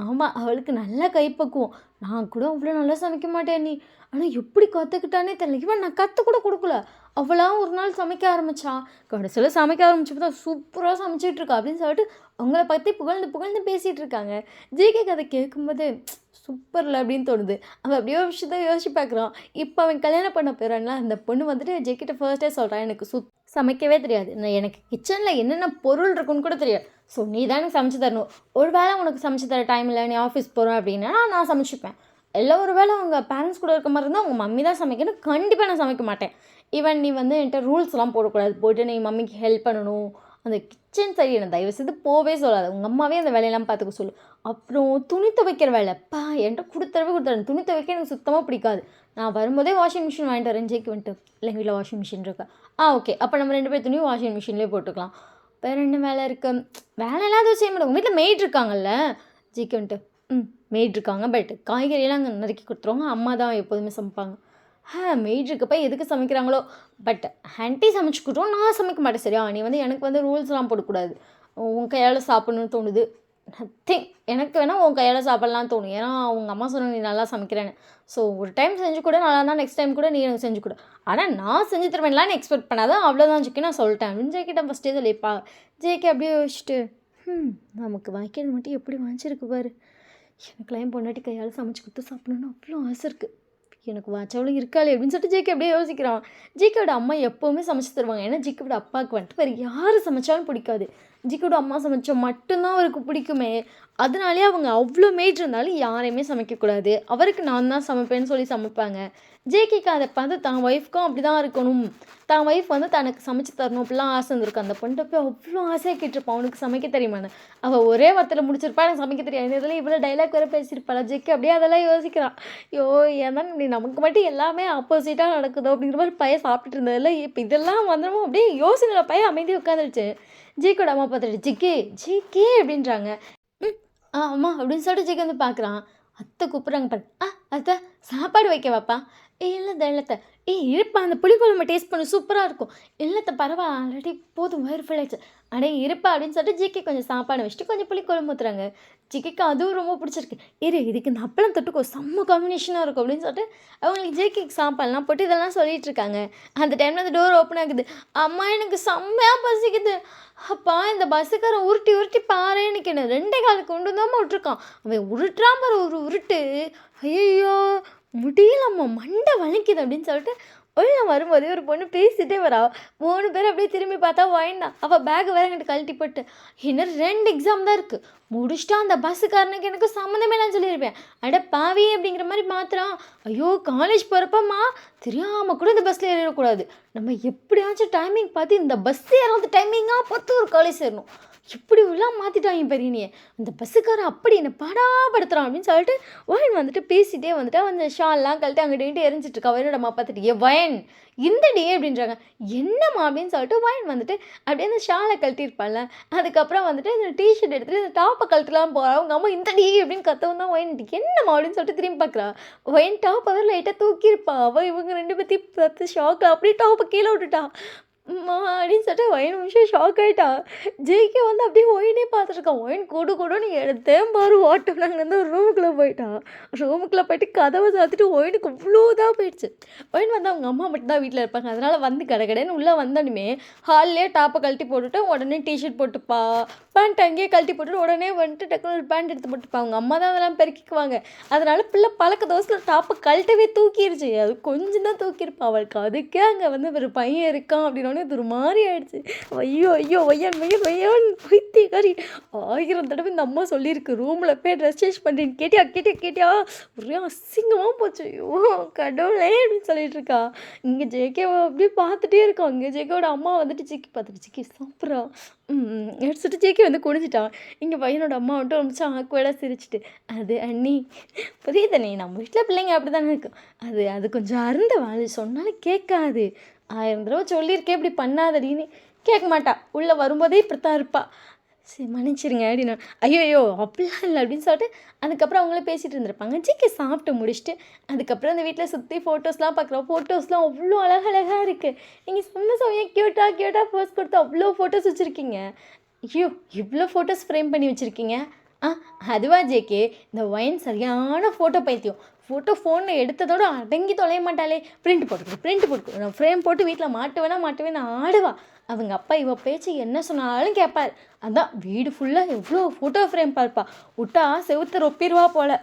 ஆமாம் அவளுக்கு நல்லா கைப்பக்குவோம். நான் கூட அவ்வளோ நல்லா சமைக்க மாட்டேன் நீ, ஆனால் எப்படி கற்றுக்கிட்டானே தெரியல. இவன் நான் கற்றுக்கூட கொடுக்கல, அவளா ஒரு நாள் சமைக்க ஆரம்பிச்சா. கடைசியில் சமைக்க ஆரம்பிச்சப்போ தான் சூப்பராக சமைச்சிட்ருக்கா அப்படின்னு சொல்லிட்டு அவங்கள பற்றி புகழ்ந்து புகழ்ந்து பேசிகிட்டு இருக்காங்க. ஜேகே கதை கேட்கும்போது சூப்பர்ல அப்படின்னு தோணுது. அவன் அப்படியே ஒரு விஷயத்த யோசிச்சு பார்க்குறான். இப்போ அவன் கல்யாணம் பண்ண போகிறான்ல, அந்த பொண்ணு வந்துட்டு ஜேகிட்ட ஃபர்ஸ்ட்டே சொல்கிறான், எனக்கு சமைக்கவே தெரியாது, நான் எனக்கு கிச்சனில் என்னென்ன பொருள் இருக்குன்னு கூட தெரியாது, ஸோ நீ தான் எனக்கு சமைச்சு தரணும். ஒரு வேளை உனக்கு சமைச்சு தர டைம் இல்லை, நீ ஆஃபீஸ் போகிறேன் அப்படின்னா நான் சமைச்சிப்பேன். இல்லை ஒரு வேளை உங்கள் பேரண்ட்ஸ் கூட இருக்க மாதிரி இருந்தால் உங்கள் மம்மி தான் சமைக்கணும், கண்டிப்பாக நான் சமைக்க மாட்டேன். ஈவன் நீ வந்து என்கிட்ட ரூல்ஸ்லாம் போடக்கூடாது, போய்ட்டு நீ மம்மிக்கு ஹெல்ப் பண்ணணும், அந்த கிச்சன் சைடு என்ன தயவு செய்து போவே சொல்லாது, உங்கள் அம்மாவே அந்த வேலையெல்லாம் பார்த்துக்க சொல்லு. அப்புறம் துணி துவைக்கிற வேலை என்கிட்ட கொடுத்துறேன். துணி துவைக்க எனக்கு சுத்தமாக பிடிக்காது. நான் வரும்போதே வாஷிங் மிஷின் வாங்கிட்டு வரேன் ஜேக்கு வந்துட்டு. இல்லை எங்கள் வீட்டில் வாஷிங் மிஷின் இருக்கா? ஓகே, அப்போ நம்ம 2 பேர் துணியும் வாஷிங் மிஷின்லேயே போட்டுக்கலாம். வேறு என்ன வேலை இருக்குது? வேலையெல்லாம் எதுவும் செய்ய மாட்டேன். உங்கள் வீட்டில் மெய்ட் இருக்காங்கல்ல? ஜேக்கு வந்துட்டு மெய்ட் இருக்காங்க, பட் காய்கறியெல்லாம் அங்கே நறுக்கி கொடுத்துருவாங்க, அம்மா தான் எப்போதுமே சமைப்பாங்க. மெய்ட் இருக்கப்போ எதுக்கு சமைக்கிறாங்களோ, பட் ஆன்ட்டி சமைச்சிக்கிட்டோம், நான் சமைக்க மாட்டேன் சரியா? நீ வந்து எனக்கு வந்து ரூல்ஸ்லாம் போடக்கூடாது. உன் கையால் சாப்பிட்ணுன்னு தோணுது, நத்திங். எனக்கு வேணால் உன் கையால் சாப்பிட்லாம் தோணும், ஏன்னா உங்கள் அம்மா சொன்ன நீ நல்லா சமைக்கிறேன்னு. ஸோ ஒரு டைம் செஞ்சு கூட நல்லா இருந்தால் நெக்ஸ்ட் டைம் கூட நீ எனக்கு செஞ்சு கொடு. ஆனால் நான் செஞ்சு தருவேன்லாம் எக்ஸ்பெக்ட் பண்ணாத, அவ்வளோதான் ஜேகே நான் சொல்லிட்டேன் அப்படின்னு ஜேகிட்ட ஃபஸ்ட்டே சொல்லிப்பா. ஜேகே அப்படியே யோசிச்சுட்டு நமக்கு வாய்க்கிறது மட்டும் எப்படி வாங்கிச்சிருக்கு பாரு. எனக்குலாம் என் பொண்டாட்டி கையால் சமைச்சு கொடுத்து சாப்பிடணுன்னு அவ்வளோ ஆசை இருக்குது. எனக்கு வாச்சவளும் இருக்காளே அப்படின்னு சொல்லிட்டு ஜேகே அப்படியே யோசிக்கிறான். ஜேகேவோட அம்மா எப்போவுமே சமைச்சு தருவாங்க. ஏன்னா ஜேகேவோட அப்பாவுக்கு வந்துட்டு வேறு யார் சமைச்சாலும் பிடிக்காது, ஜேகேவோட அம்மா சமைச்சா மட்டும்தான் அவருக்கு பிடிக்குமே. அதனாலே அவங்க அவ்வளோ மெய்ட் இருந்தாலும் யாரையுமே சமைக்கக்கூடாது, அவருக்கு நான் தான் சமைப்பேன்னு சொல்லி சமைப்பாங்க. ஜேகேக்கு அதை பார்த்து தான் ஒய்ஃப்க்கும் அப்படி தான் இருக்கணும், தான் ஒய்ஃப் வந்து தனக்கு சமைச்சு தரணும் அப்படிலாம் ஆசை இருந்திருக்கு. அந்த பொண்ணை போய் அவ்வளோ ஆசையாக கேட்டிருப்பான், அவனுக்கு சமைக்க தெரியுமான்னு. அவள் ஒரே வார்த்தையில் முடிச்சிருப்பா, எனக்கு சமைக்க தெரியாது. இதில் இவ்வளோ டைலாக் வேறு பேசியிருப்பாள். ஜேகே அப்படியே அதெல்லாம் யோசிக்கிறான். ஏன்னா நமக்கு மட்டும் எல்லாமே ஆப்போசிட்டாக நடக்குதோ அப்படிங்கிற மாதிரி பையன் சாப்பிட்டுட்டு இருந்ததில்ல. இப்போ இதெல்லாம் வந்துடும் அப்படியே யோசனையில் பையன் அமைதி உட்காந்துருச்சு. ஜேகேவோட அம்மா பார்த்துட்டு ஜேகே ஜேகே அப்படின்றாங்க. அம்மா அப்படின்னு சொல்லிட்டு ஜேகே வந்து பார்க்குறான். அத்தை கூப்பிட்றாங்க பாரு. அத்தை சாப்பாடு வைக்கவாப்பா? இல்லைத்த இருப்பா, அந்த புளிக்குழம்பு டேஸ்ட் பண்ணு, சூப்பராக இருக்கும். இல்லைத்த பரவாயில்ல, ஆல்ரெடி போதும், வயிறு ஃபுல் ஆயிடுச்சு. இருப்பா அப்படின்னு சொல்லிட்டு ஜேகே கொஞ்சம் சாப்பாடு வச்சுட்டு கொஞ்சம் புளிக்குழம்பு ஊற்றுறாங்க. ஜேகேக்கு அதுவும் ரொம்ப பிடிச்சிருக்கு. இதுக்கு இந்த அப்பளம் தொட்டுக்கோ, செம்ம காம்பினேஷனாக இருக்கும் அப்படின்னு சொல்லிட்டு அவங்களுக்கு ஜேகேக்கு சாப்பாடுலாம் போட்டு இதெல்லாம் சொல்லிட்டு இருக்காங்க. அந்த டைமில் அந்த டோர் ஓப்பன் ஆகுது. அம்மா எனக்கு செம்மையாக பசிக்குது. அப்பா இந்த பஸ்ஸுக்காரன் உருட்டி உருட்டி பாரு, எனக்கு என்ன 2 காலுக்கு கொண்டு வந்தாமல் விட்டுருக்கான். அவன் உருட்டுறான் பாரு ஒரு உருட்டு, ஐயோ முடியலம்மா, மண்டை வலிக்குது அப்படின்னு சொல்லிட்டு உள்ள வரும்போதே ஒரு பொண்ணு பேசிகிட்டே வரா. 3 பேர் அப்படியே திரும்பி பார்த்தா வாயின்தான். அவள் பேக் வேற என்கிட்ட கழட்டி போட்டு, இன்னும் 2 எக்ஸாம் தான் இருக்குது, முடிச்சுட்டா அந்த பஸ்ஸுக்காரனுக்கு எனக்கு சம்மந்தமே நான் சொல்லியிருப்பேன். பாவி அப்படிங்கிற மாதிரி மாத்திரான். ஐயோ காலேஜ் போகிறப்பம்மா தெரியாமல் கூட இந்த பஸ்ஸில் ஏறிடக்கூடாது, நம்ம எப்படியாச்சும் டைமிங் பார்த்து இந்த பஸ் ஏறாத டைமிங்காக பார்த்து ஒரு காலேஜ் சேரணும். இப்படி எல்லாம் மாற்றிட்டாங்க பெரியனியை, அந்த பஸ்ஸுக்காரன் அப்படி என்னை படாப்படுத்துகிறான் அப்படின்னு சொல்லிட்டு வயன் வந்துட்டு பேசிகிட்டே வந்துட்டு அந்த ஷால்லாம் கழட்டி அங்கிட்டு எரிஞ்சிட்ருக்கா. வயனோட அம்மா பார்த்துட்டு வயன் இந்த டே அப்படின்றாங்க. என்னம்மா அப்படின்னு சொல்லிட்டு வயன் வந்துட்டு அப்படியே அந்த ஷாலை கழட்டியிருப்பாள்ல, அதுக்கப்புறம் வந்துட்டு இந்த டிஷர்ட் எடுத்துகிட்டு இந்த டாப்பை கழட்டலாம் போகிறா. அவங்க அம்மா இந்த டே அப்படின்னு கத்தவும் தான் வயன் என்னம்மா அப்படின்னு சொல்லிட்டு திரும்பி பார்க்குறா. வயன் டாப் அவர் லைட்டாக தூக்கியிருப்பா. அவள் இவங்க 2 பேர்த்தையும் பார்த்து ஷாக்கில் அப்படியே டாப்பை கீழே விட்டுட்டா. அப்படின்னு சொல்லிட்டு ஒயின் நிமிஷம் ஷாக் ஆகிட்டா. ஜேகே வந்து அப்படியே ஒயினே பார்த்துருக்கான். ஒயின் கூடுன்னு எடுத்தேன் பாரு ஓட்டம். நாங்கள் வந்து ஒரு ரூமுக்குள்ளே போயிட்டான். ரூமுக்குள்ளே போயிட்டு கதவை சாத்திட்டு ஒயினுக்கு இவ்வளோ இதாக போயிடுச்சு. ஒயின் வந்து அவங்க அம்மா மட்டும்தான் வீட்டில் இருப்பாங்க, அதனால் வந்து கடைன்னு உள்ளே வந்தோடனே ஹால்லே டாப்பை கழட்டி போட்டுட்டு உடனே டிஷர்ட் போட்டுப்பா, பேண்ட் அங்கேயே கழட்டி போட்டுட்டு உடனே வந்துட்டு டக்குனு பேண்ட் எடுத்து போட்டுப்பா. அவங்க அம்மா தான் அதெல்லாம் பெருக்கிக்குவாங்க. அதனால் பிள்ளை பழக்க தோசையில் டாப்பை கழட்டவே தூக்கிடுச்சு. அது கொஞ்சம் தான் தூக்கியிருப்பா. அவளுக்கு அதுக்கே அங்கே வந்து ஒரு பையன் இருக்கான் அப்படின்னா இது ஒரு மாதிரி ஆயிடுச்சு. ஐயோ வையான் பைத்தியக்காரி. 1000 தடவை இந்த அம்மா சொல்லியிருக்கு ரூமில் போய் ட்ரெஸ் சேஞ்ச் பண்ணுறேன்னு. கேட்டியா ஒரே அசிங்கமாக போச்சு. ஐயோ கடவுளே அப்படின்னு சொல்லிட்டு இருக்கா. இங்கே ஜேகே அப்படியே பார்த்துட்டே இருக்கான். இங்கே ஜேகேவோட அம்மா வந்துட்டு ஜேகே பார்த்துட்டு ஜேகே சாப்பிட்றா எடுத்துட்டு ஜேகே வந்து குடிச்சிட்டான். இங்கே பையனோட அம்மா வந்துட்டு ரொம்ப ஆக்குவேடாக சிரிச்சிட்டு, அது அண்ணி புரியுது, நீ நம்ம வீட்டில் பிள்ளைங்க அப்படி தானே இருக்கும், அது கொஞ்சம் அருந்த வாழ் சொன்னாலும் கேட்காது, 1000 தடவை சொல்லியிருக்கேன் இப்படி பண்ணாதடின்னு. கேட்க மாட்டா. உள்ளே வரும்போதே இப்படித்தான் இருப்பா. சரி மன்னிச்சிருங்க அப்படின்னு. ஐயோ அப்படிலாம் இல்லை அப்படின்னு சொல்லிட்டு அதுக்கப்புறம் அவங்களே பேசிகிட்டு இருந்திருப்பாங்க. ஜேகே சாப்பிட்டு முடிச்சுட்டு அதுக்கப்புறம் அந்த வீட்டில் சுற்றி ஃபோட்டோஸ்லாம் பார்க்குறோம். ஃபோட்டோஸ்லாம் அவ்வளோ அழகழகாக இருக்குது. நீங்கள் செம்ம சமயம் க்யூட்டாக போஸ்ட் கொடுத்து அவ்வளோ ஃபோட்டோஸ் வச்சுருக்கீங்க. ஐயோ இவ்வளோ ஃபோட்டோஸ் ஃப்ரேம் பண்ணி வச்சுருக்கீங்க. அதுவா ஜேகே, இந்த ஒயின் சரியான ஃபோட்டோ பைத்தியம். ஃபோட்டோ ஃபோனில் எடுத்ததோடு அடங்கி தொலைய மாட்டாளே, பிரிண்ட் போட்டுக்கோ நான் ஃப்ரேம் போட்டு வீட்டில் மாட்டுவேன்னு ஆடுவா. அவங்க அப்பா இவ பேச்சு என்ன சொன்னாலும் கேட்பார். அதான் வீடு ஃபுல்லாக எவ்வளோ ஃபோட்டோ ஃப்ரேம் பார்ப்பா. விட்டா செவுத்து ரொப்பிடுவா போல்,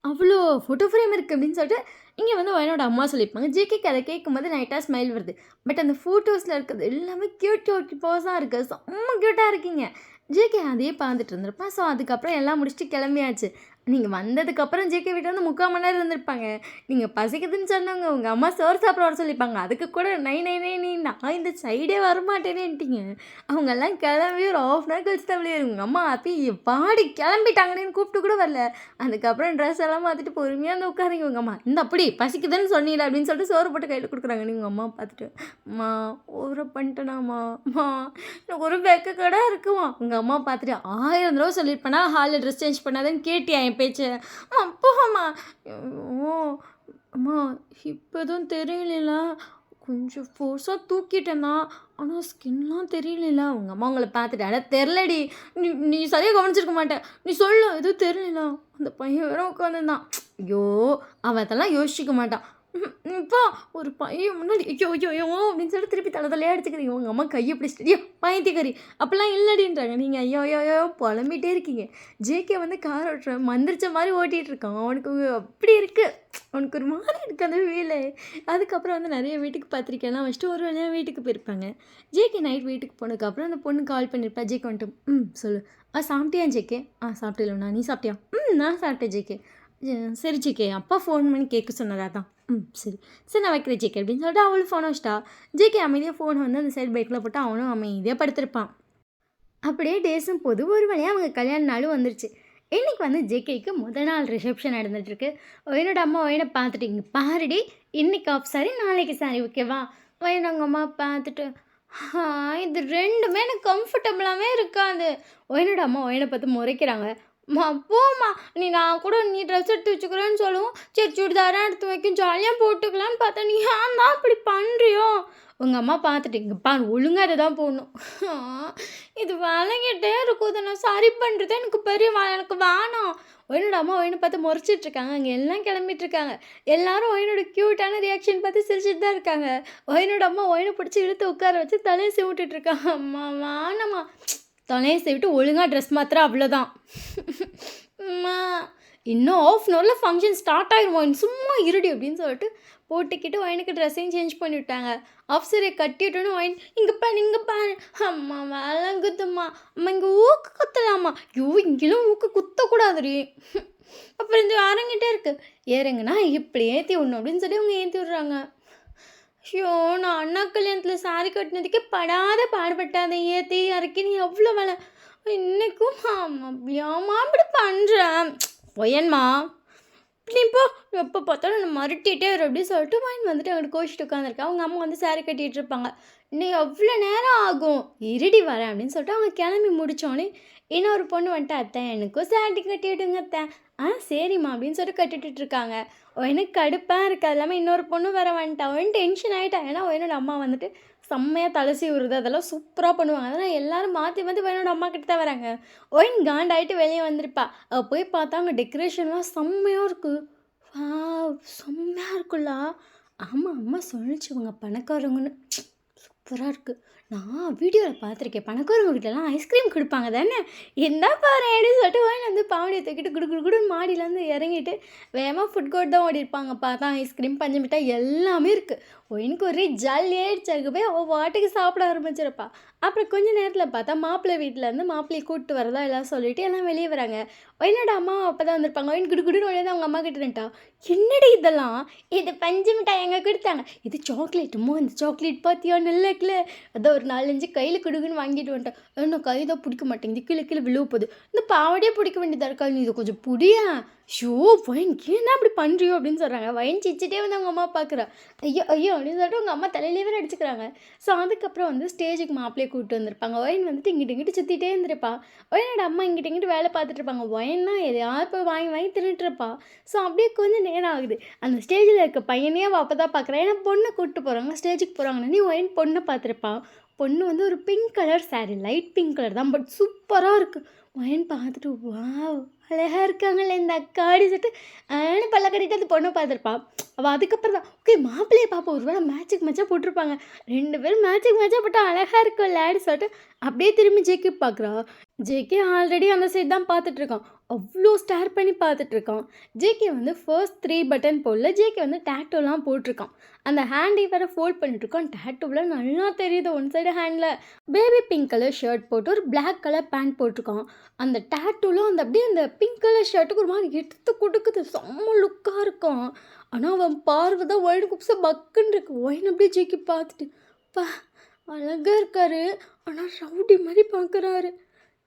அவ்வளோ ஃபோட்டோ ஃப்ரேம் இருக்குது அப்படின்னு சொல்லிட்டு இங்கே வந்து என்னோட அம்மா சொல்லியிருப்பாங்க. ஜேகேக்கு அதை கேட்கும்போது நைட்டாக ஸ்மைல் வருது. பட் அந்த ஃபோட்டோஸில் இருக்கிறது எல்லாமே க்யூட் போஸாக இருக்குது, செம்ம க்யூட்டாக இருக்கீங்க. ஜேகே அதையே பார்த்துட்டு இருந்திருப்பா. ஸோ அதுக்கப்புறம் எல்லாம் முடிச்சுட்டு கிளம்பியாச்சு. நீங்கள் வந்ததுக்கப்புறம் ஜேகே வீட்டில் வந்து 3/4 மணி நேரம் இருந்திருப்பாங்க. நீங்கள் பசிக்குதுன்னு சொன்னவங்க உங்கள் அம்மா சோறு சாப்பிட வர சொல்லியிருப்பாங்க. அதுக்கு கூட நை நான் இந்த சைடே வரமாட்டேனேன்ட்டிங்க. அவங்கெல்லாம் கிளம்பி ஒரு 1/2 hour கழிச்சு தான் வெளியே உங்கள் அம்மா அப்படி பாடி கிளம்பிட்டாங்கன்னு கூப்பிட்டு கூட வரல. அதுக்கப்புறம் ட்ரெஸ் எல்லாம் மாற்றிட்டு பொறுமையாக வந்து உட்காருங்க. உங்கள் அம்மா இந்த அப்படி பசிக்குதுன்னு சொன்னீங்களா அப்படின்னு சொல்லிட்டு சோறு போட்டு கையில் கொடுக்குறாங்க. நீங்கள் உங்கள் அம்மா பார்த்துட்டு அம்மா ஊரை பண்ணிட்டேனாம்மா எனக்கு ஒரு வெக்க கடை இருக்குமா. உங்கள் அம்மா பார்த்துட்டு 1000 தடவை சொல்லியிருப்பேனா ஹாலில் ட்ரெஸ் சேஞ்ச் பண்ணாதேன்னு கேட்டியா என் பேச்சு. போம்மா. ஓ அம்மா இப்போ எதுவும் தெரியல, கொஞ்சம் ஃபோர்ஸாக தூக்கிட்டேன்னா, ஆனால் ஸ்கின்லாம் தெரியல. உங்கள் அம்மா உங்களை பார்த்துட்டு அட தெரிலடி, நீ சரியாக கவனிச்சிருக்க மாட்டேன், நீ சொல்லு எதுவும் தெரியல. அந்த பையன் வேற உட்காந்துருந்தான். ஐயோ அவன் அதெல்லாம் யோசிச்சிக்க மாட்டான். இப்போ ஒரு பையன் முன்னாடி ஐயோ அப்படின்னு சொல்லிட்டு திருப்பி தலையாக அடிச்சுக்கிறீங்க. உங்கள் அம்மா கையை பிடிச்சிட்டு ஐயோ பையத்திக்கறி அப்படிலாம் இல்லடின்றாங்க. நீங்கள் ஐயோ புலம்பிகிட்டே இருக்கீங்க. ஜேகே வந்து கார் ஓட்டுற மந்திரிச்ச மாதிரி ஓட்டிகிட்டு இருக்கான். அவனுக்கு அப்படி இருக்குது, அவனுக்கு ஒரு மாதிரி இருக்குது அந்த வீலே. அதுக்கப்புறம் வந்து நிறைய வீட்டுக்கு பத்திரிக்கைலாம் வச்சுட்டு ஒரு வழியாக வீட்டுக்கு போயிருப்பாங்க. ஜேகே நைட் வீட்டுக்கு போனதுக்கப்புறம் அந்த பொண்ணு கால் பண்ணியிருப்பா. ஜேகே வந்துட்டு சொல்லு சாப்பிட்டியா ஜேகே? சாப்பிட்டேன். நீ சாப்பிட்டியா? நான் சாப்பிட்டேன் ஜேகே. சரி ஜேகே அப்பா ஃபோன் பண்ணி கேட்க சொன்னதா தான். சரி நான் வைக்கிறேன் ஜேகே அப்படின்னு சொல்லிட்டு அவளும் ஃபோனை வச்சிட்டா. ஜேகே அமைதியாக ஃபோனை வந்து அந்த சைடு பைக்கில் போட்டு அவனும் அமைதியாக படுத்திருப்பான். அப்படியே டேஸும் போது ஒரு வழியாக அவங்க கல்யாண நாளும் வந்துருச்சு. இன்றைக்கி வந்து ஜேகேக்கு முதல் நாள் ரிசப்ஷன் நடந்துகிட்ருக்கு. என்னோட அம்மா ஒயினை பார்த்துட்டு இங்கே பாருடி இன்றைக்கி ஆஃப் சாரி நாளைக்கு சாரி ஓகேவா. ஒயின் அவங்க அம்மா பார்த்துட்டு இது ரெண்டுமே எனக்கு கம்ஃபர்டபுளாகவே இருக்காது. ஒயினோட அம்மா ஒயினை பார்த்து முறைக்கிறாங்க. போம்மா நான் கூட நீ ட்ரெஸ் எடுத்து வச்சுக்கிறேன்னு சொல்லுவோம், சரி சுடிதாராக எடுத்து வைக்கும் ஜாலியாக போட்டுக்கலான்னு பார்த்தா நீ ஏன் தான் அப்படி பண்ணுறியோ. உங்கள் அம்மா பார்த்துட்டு இங்கே பாரு ஒழுங்காக அதை தான் போடணும், இது விளங்கிட்டே இருக்கும், இதை நான் சரி பண்ணுறது எனக்கு பெரிய எனக்கு வேணாம். ஒயினோட அம்மா ஒயினை பார்த்து முறைச்சிட்ருக்காங்க. அங்கே எல்லாம் கிளம்பிட்டுருக்காங்க. எல்லாரும் ஒயினோட க்யூட்டான ரியாக்ஷன் பார்த்து சிரிச்சிட்டு தான் இருக்காங்க. ஒயினோட அம்மா ஒயினை பிடிச்சி இழுத்து உட்கார வச்சு தலையை சிவிட்டுட்ருக்காங்க. அம்மா வேணாம்மா தலையை செய்விட்டு ஒழுங்காக ட்ரெஸ் மாத்திர அவ்வளோதான். இன்னும் 1/2 hour ஃபங்க்ஷன் ஸ்டார்ட் ஆகிடுவோம், சும்மா இருடி அப்படின்னு சொல்லிட்டு போட்டுக்கிட்டு ஒயினுக்கு ட்ரெஸ்ஸையும் சேஞ்ச் பண்ணி விட்டாங்க. ஆஃப் சாரியை கட்டிவிட்டோன்னு ஒயின் இங்கே பாரு அம்மா விளங்குதும்மா, அம்மா இங்கே ஊக்கு குத்தலாமா. ஐயோ இங்கெல்லாம் ஊக்கு குத்தக்கூடாதுடி. அப்புறம் இந்த இறங்கிட்டே இருக்குது, ஏறுங்கன்னா இப்படி ஏற்றி விடணும் அப்படின்னு சொல்லி அவங்க ஏற்றி விட்றாங்க. ஐயோ நான் அண்ணா கல்யாணத்தில் சாரி கட்டினதுக்கே படாத பாடுபட்டாத ஏற்றி இறக்கி நீ எவ்வளோ வேலை இன்னைக்கும் அப்படியாம்மா அப்படி பண்ணுறேன் பொயன்மா நீ இப்போ எப்போ பார்த்தாலும் நான் மறுட்டிகிட்டே வரும் அப்படின்னு சொல்லிட்டு வாங்கி வந்துட்டு அங்கிட்டு கோச்சிட்டு உட்காந்துருக்கேன். அவங்க அம்மா வந்து சாரி கட்டிகிட்டு இருப்பாங்க. இன்னும் எவ்வளோ நேரம் ஆகும் இருடி வரேன் அப்படின்னு சொல்லிட்டு அவங்க கிளம்பி முடித்தோடனே இன்னொரு பொண்ணு வந்துட்டு அத்தை எனக்கும் சாரி கட்டி விடுங்க அத்தை. சரிம்மா அப்படின்னு சொல்லிட்டு கட்டிட்டு இருக்காங்க. எனக்கு கடுப்பாக இருக்குது, அது இல்லாமல் இன்னொரு பொண்ணு வேற வந்துட்டா. அவன் டென்ஷன் ஆகிட்டா. ஏன்னா என்னோட அம்மா வந்துட்டு செம்மையாக தலசி விடுறது அதெல்லாம் சூப்பராக பண்ணுவாங்க. அதெல்லாம் எல்லோரும் மாற்றி என்னோட அம்மா கிட்ட தான் வராங்க. ஒயின் காண்டாயிட்டு வெளியே வந்திருப்பா. போய் பார்த்தா அங்கே டெக்கரேஷன்லாம் செம்மையாக இருக்குது. செம்மையாக இருக்குல்ல. ஆமாம் அம்மா சொல்லிச்சு இவங்க பணக்காரவங்கன்னு, சூப்பராக இருக்குது. நான் வீடியோவில் பார்த்துருக்கேன், பணக்காரங்க வீட்டிலலாம் ஐஸ்கிரீம் கொடுப்பாங்க தானே, என்ன பாரு அப்படின்னு சொல்லிட்டு ஒயின் வந்து பாவடியை தூக்கிட்டு குடுன்னு மாடியிலேருந்து இறங்கிட்டு வேகமாக ஃபுட் கோர்ட் தான் ஓடி இருப்பாங்க. பார்த்தா ஐஸ்கிரீம் பஞ்சு மிட்டாய் எல்லாமே இருக்குது. ஒயினுக்கு ஒரே ஜாலியாகிடுச்சு. அதுக்கு போய் அவள் வாட்டுக்கு சாப்பிட ஆரம்பிச்சிருப்பா. அப்புறம் கொஞ்சம் நேரத்தில் பார்த்தா மாப்பிள்ளை வீட்டிலேருந்து மாப்பிள்ளையை கூப்பிட்டு வரதா எல்லாம் சொல்லிவிட்டு எல்லாம் வெளியே வராங்க. ஒயினோட அம்மா அப்போ தான் வந்திருப்பாங்க. ஒயின் குடுன்னு ஒழியாது அவங்க அம்மா கிட்டேன்ட்டா, என்னடி இதெல்லாம், இது பஞ்சு மிட்டாய் எங்கே கொடுத்தாங்க, இது சாக்லேட்டுமோ, இந்த சாக்லேட் பார்த்தியா நல்லா இருக்குல்ல, அதை ஒரு 4-5 கையில் குடுக்குன்னு வாங்கிட்டு வந்துட்டேன். என்ன கை தான் பிடிக்க மாட்டேங்குது, கீழே விழுவ போகுது, இந்த பாவடியே பிடிக்க வேண்டியதாக இருக்கா, நீ இதை கொஞ்சம் புடியா. ஷோ வயன் ஏன்னா அப்படி பண்ணுறியோ அப்படின்னு சொல்கிறாங்க. வயன் சிச்சிட்டே வந்து அவங்க அம்மா பார்க்குறா. ஐயோ அப்படின்னு சொல்லிட்டு அவங்க அம்மா தலையிலே வேறு அடிச்சுக்கிறாங்க. ஸோ அதுக்கப்புறம் வந்து ஸ்டேஜுக்கு மாப்பிள்ளையை கூப்பிட்டு வந்திருப்பாங்க. வயன் வந்துட்டு இங்கிட்டு சுற்றிட்டே இருந்திருப்பா. வயனோட அம்மா இங்கிட்டு வேலை பார்த்துட்டு இருப்பாங்க. வயன்னா எதையாவது போய் வாங்கி தின்னுட்டு இருப்பா. ஸோ அப்படியே கொஞ்சம் நேரம் ஆகுது. அந்த ஸ்டேஜில் இருக்க பையனே அவள் அப்போ தான் பார்க்குறேன். ஏன்னா பொண்ணை கூப்பிட்டு போகிறாங்க, ஸ்டேஜுக்கு போகிறாங்கன்னா நீ வயன் பொண்ணை பார்த்துருப்பா. பொண்ணு வந்து ஒரு pink colour sari, light pink colour தான், பட் சூப்பராக இருக்குது. வயன் பார்த்துட்டு வாவ் ஐ அழகா இருக்காங்கல்ல இந்த அக்கா அப்படின்னு சொல்லிட்டு பல்ல கட்டிட்டு அந்த பொண்ணை பார்த்துருப்பான். அவள் அதுக்கப்புறம் தான் ஓகே மாப்பிள்ளையை பார்ப்போம் ஒரு வேளை மேட்சுக்கு மேட்சாக போட்டிருப்பாங்க. 2 பேரும் மேட்சுக்கு மேட்சாக போட்டா அழகா இருக்கும்ல அப்படின்னு சொல்லிட்டு அப்படியே திரும்பி ஜேகே பார்க்குறா. ஜேகே ஆல்ரெடி அந்த சைடு தான் பார்த்துட்ருக்கான். அவ்வளோ ஸ்டார் பண்ணி பார்த்துட்ருக்கான். ஜேகே வந்து ஃபர்ஸ்ட் 3 பட்டன் போடல. ஜேகே வந்து டேட்டூலாம் போட்டிருக்கான். அந்த ஹேண்டை வேறு ஃபோல்ட் பண்ணிட்டுருக்கான். டேட்டூவில் நல்லா தெரியுது one side handle. Baby pink colour shirt போட்டு ஒரு பிளாக் கலர் பேண்ட் போட்டிருக்கான். அந்த டேட்டூலாம் அந்த அப்படியே அந்த பிங்க் கலர் ஷர்ட்டுக்கு ஒரு மாதிரி எடுத்து கொடுக்குது. செம்ம லுக்காக இருக்கும். ஆனால் அவன் பார்வை தான் ஒயின் குப்ஸை பக்குன்னு இருக்கு. ஒயின் அப்படியே ஜேகே பார்த்துட்டு பா அழகாக இருக்காரு. ஆனால் ரவுடி மாதிரி பார்க்குறாரு.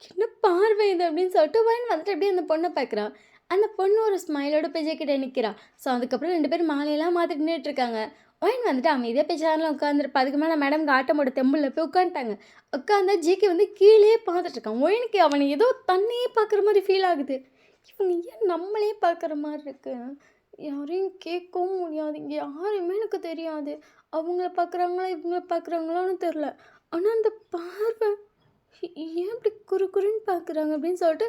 என்ன பார்வை இது அப்படின்னு சொல்லிட்டு ஒயின் வந்துட்டு அப்படியே அந்த பொண்ணை பார்க்குறான். அந்த பொண்ணு ஒரு ஸ்மைலோட போய் ஜேகிட்ட நிற்கிறா. ஸோ அதுக்கப்புறம் 2 பேரும் மாலையெல்லாம் மாற்றிட்டு நின்றுட்டுருக்காங்க. ஒயின் வந்துட்டு அமைதியாக போய் சேனலில் உட்காந்துருப்பா. அதுக்கு மேலே மேடம் ஆட்டமோட தெம்பிளில் போய் உட்காந்துட்டாங்க. உட்காந்தா ஜேகே வந்து கீழே பார்த்துட்ருக்கான். ஒயினுக்கு அவனை ஏதோ தண்ணியே பார்க்குற மாதிரி ஃபீல் ஆகுது. இவங்க ஏன் நம்மளே பார்க்குற மாதிரி இருக்கு, யாரையும் கேட்கவும் முடியாது. இங்கே யாரையுமே எனக்கு தெரியாது. அவங்கள பார்க்குறாங்களா இவங்கள பார்க்குறாங்களான்னு தெரில. ஆனால் அந்த பார்வை ஏன் இப்படி குறுன்னு பார்க்குறாங்க அப்படின்னு சொல்லிட்டு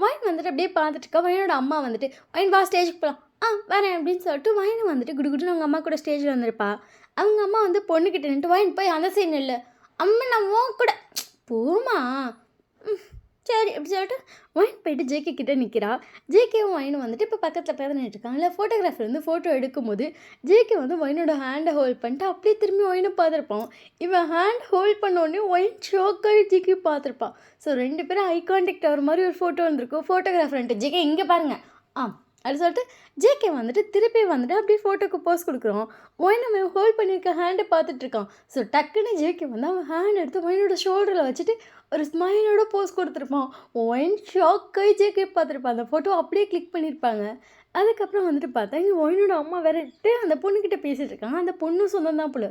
ஒயின் வந்துட்டு அப்படியே பார்த்துட்டுருக்கா. ஒயினோட அம்மா வந்துட்டு ஒயின் வா ஸ்டேஜுக்கு போகலாம் வரேன் அப்படின்னு சொல்லிட்டு ஒயின் வந்துட்டு குடுன்னு அவங்க அம்மா கூட ஸ்டேஜில் வந்திருப்பா. அவங்க அம்மா வந்து பொண்ணுக்கிட்ட நின்றுட்டு ஒயின் போய் அந்த சைடு நில்லு, அம்மா நான் உன் கூட போமா சரி அப்படி சொல்லிட்டு ஒயின் போயிட்டு ஜேகே கிட்டே நிற்கிறா. ஜேகேவும் ஒயினும் வந்துட்டு இப்போ பக்கத்தில் பேர் நின்றுட்டுருக்காங்க. இல்லை ஃபோட்டோகிராஃபர் வந்து ஃபோட்டோ எடுக்கும்போது ஜேகே வந்து ஒயினோட ஹேண்டை ஹோல்ட் பண்ணிட்டு அப்படியே திரும்பி ஒயினை பார்த்துருப்பான். இவன் ஹேண்ட் ஹோல்ட் பண்ணோடனே ஒயின் ஷோக்காகி ஜேகே பார்த்துருப்பான். ஸோ 2 பேரும் ஐ கான்டாக்ட் ஆகிற மாதிரி ஒரு ஃபோட்டோ வந்திருக்கும். ஃபோட்டோகிராஃபர்ன்ட்டு ஜேகே இங்கே பாருங்கள் அப்படி சொல்லிட்டு ஜேகே வந்துட்டு திருப்பி வந்துட்டு அப்படியே ஃபோட்டோக்கு போஸ் கொடுக்குறோம். ஒயின் அவன் ஹோல்ட் பண்ணியிருக்க ஹேண்டை பார்த்துட்ருக்கான். ஸோ டக்குன்னு ஜேகே வந்து அவன் ஹேண்ட் எடுத்து ஒயினோட ஷோல்டரில் வச்சுட்டு ஒரு ஸ்மைலோட போஸ் கொடுத்துருப்பான். ஒயின் ஷாக்காகி ஜேகே பார்த்துருப்பான். அந்த ஃபோட்டோ அப்படியே கிளிக் பண்ணியிருப்பாங்க. அதுக்கப்புறம் வந்துட்டு பார்த்தா இங்கே ஒயினோட அம்மா வேறட்டு அந்த பொண்ணுக்கிட்ட பேசிகிட்டு இருக்காங்க. அந்த பொண்ணும் சொந்தம் தான் போல.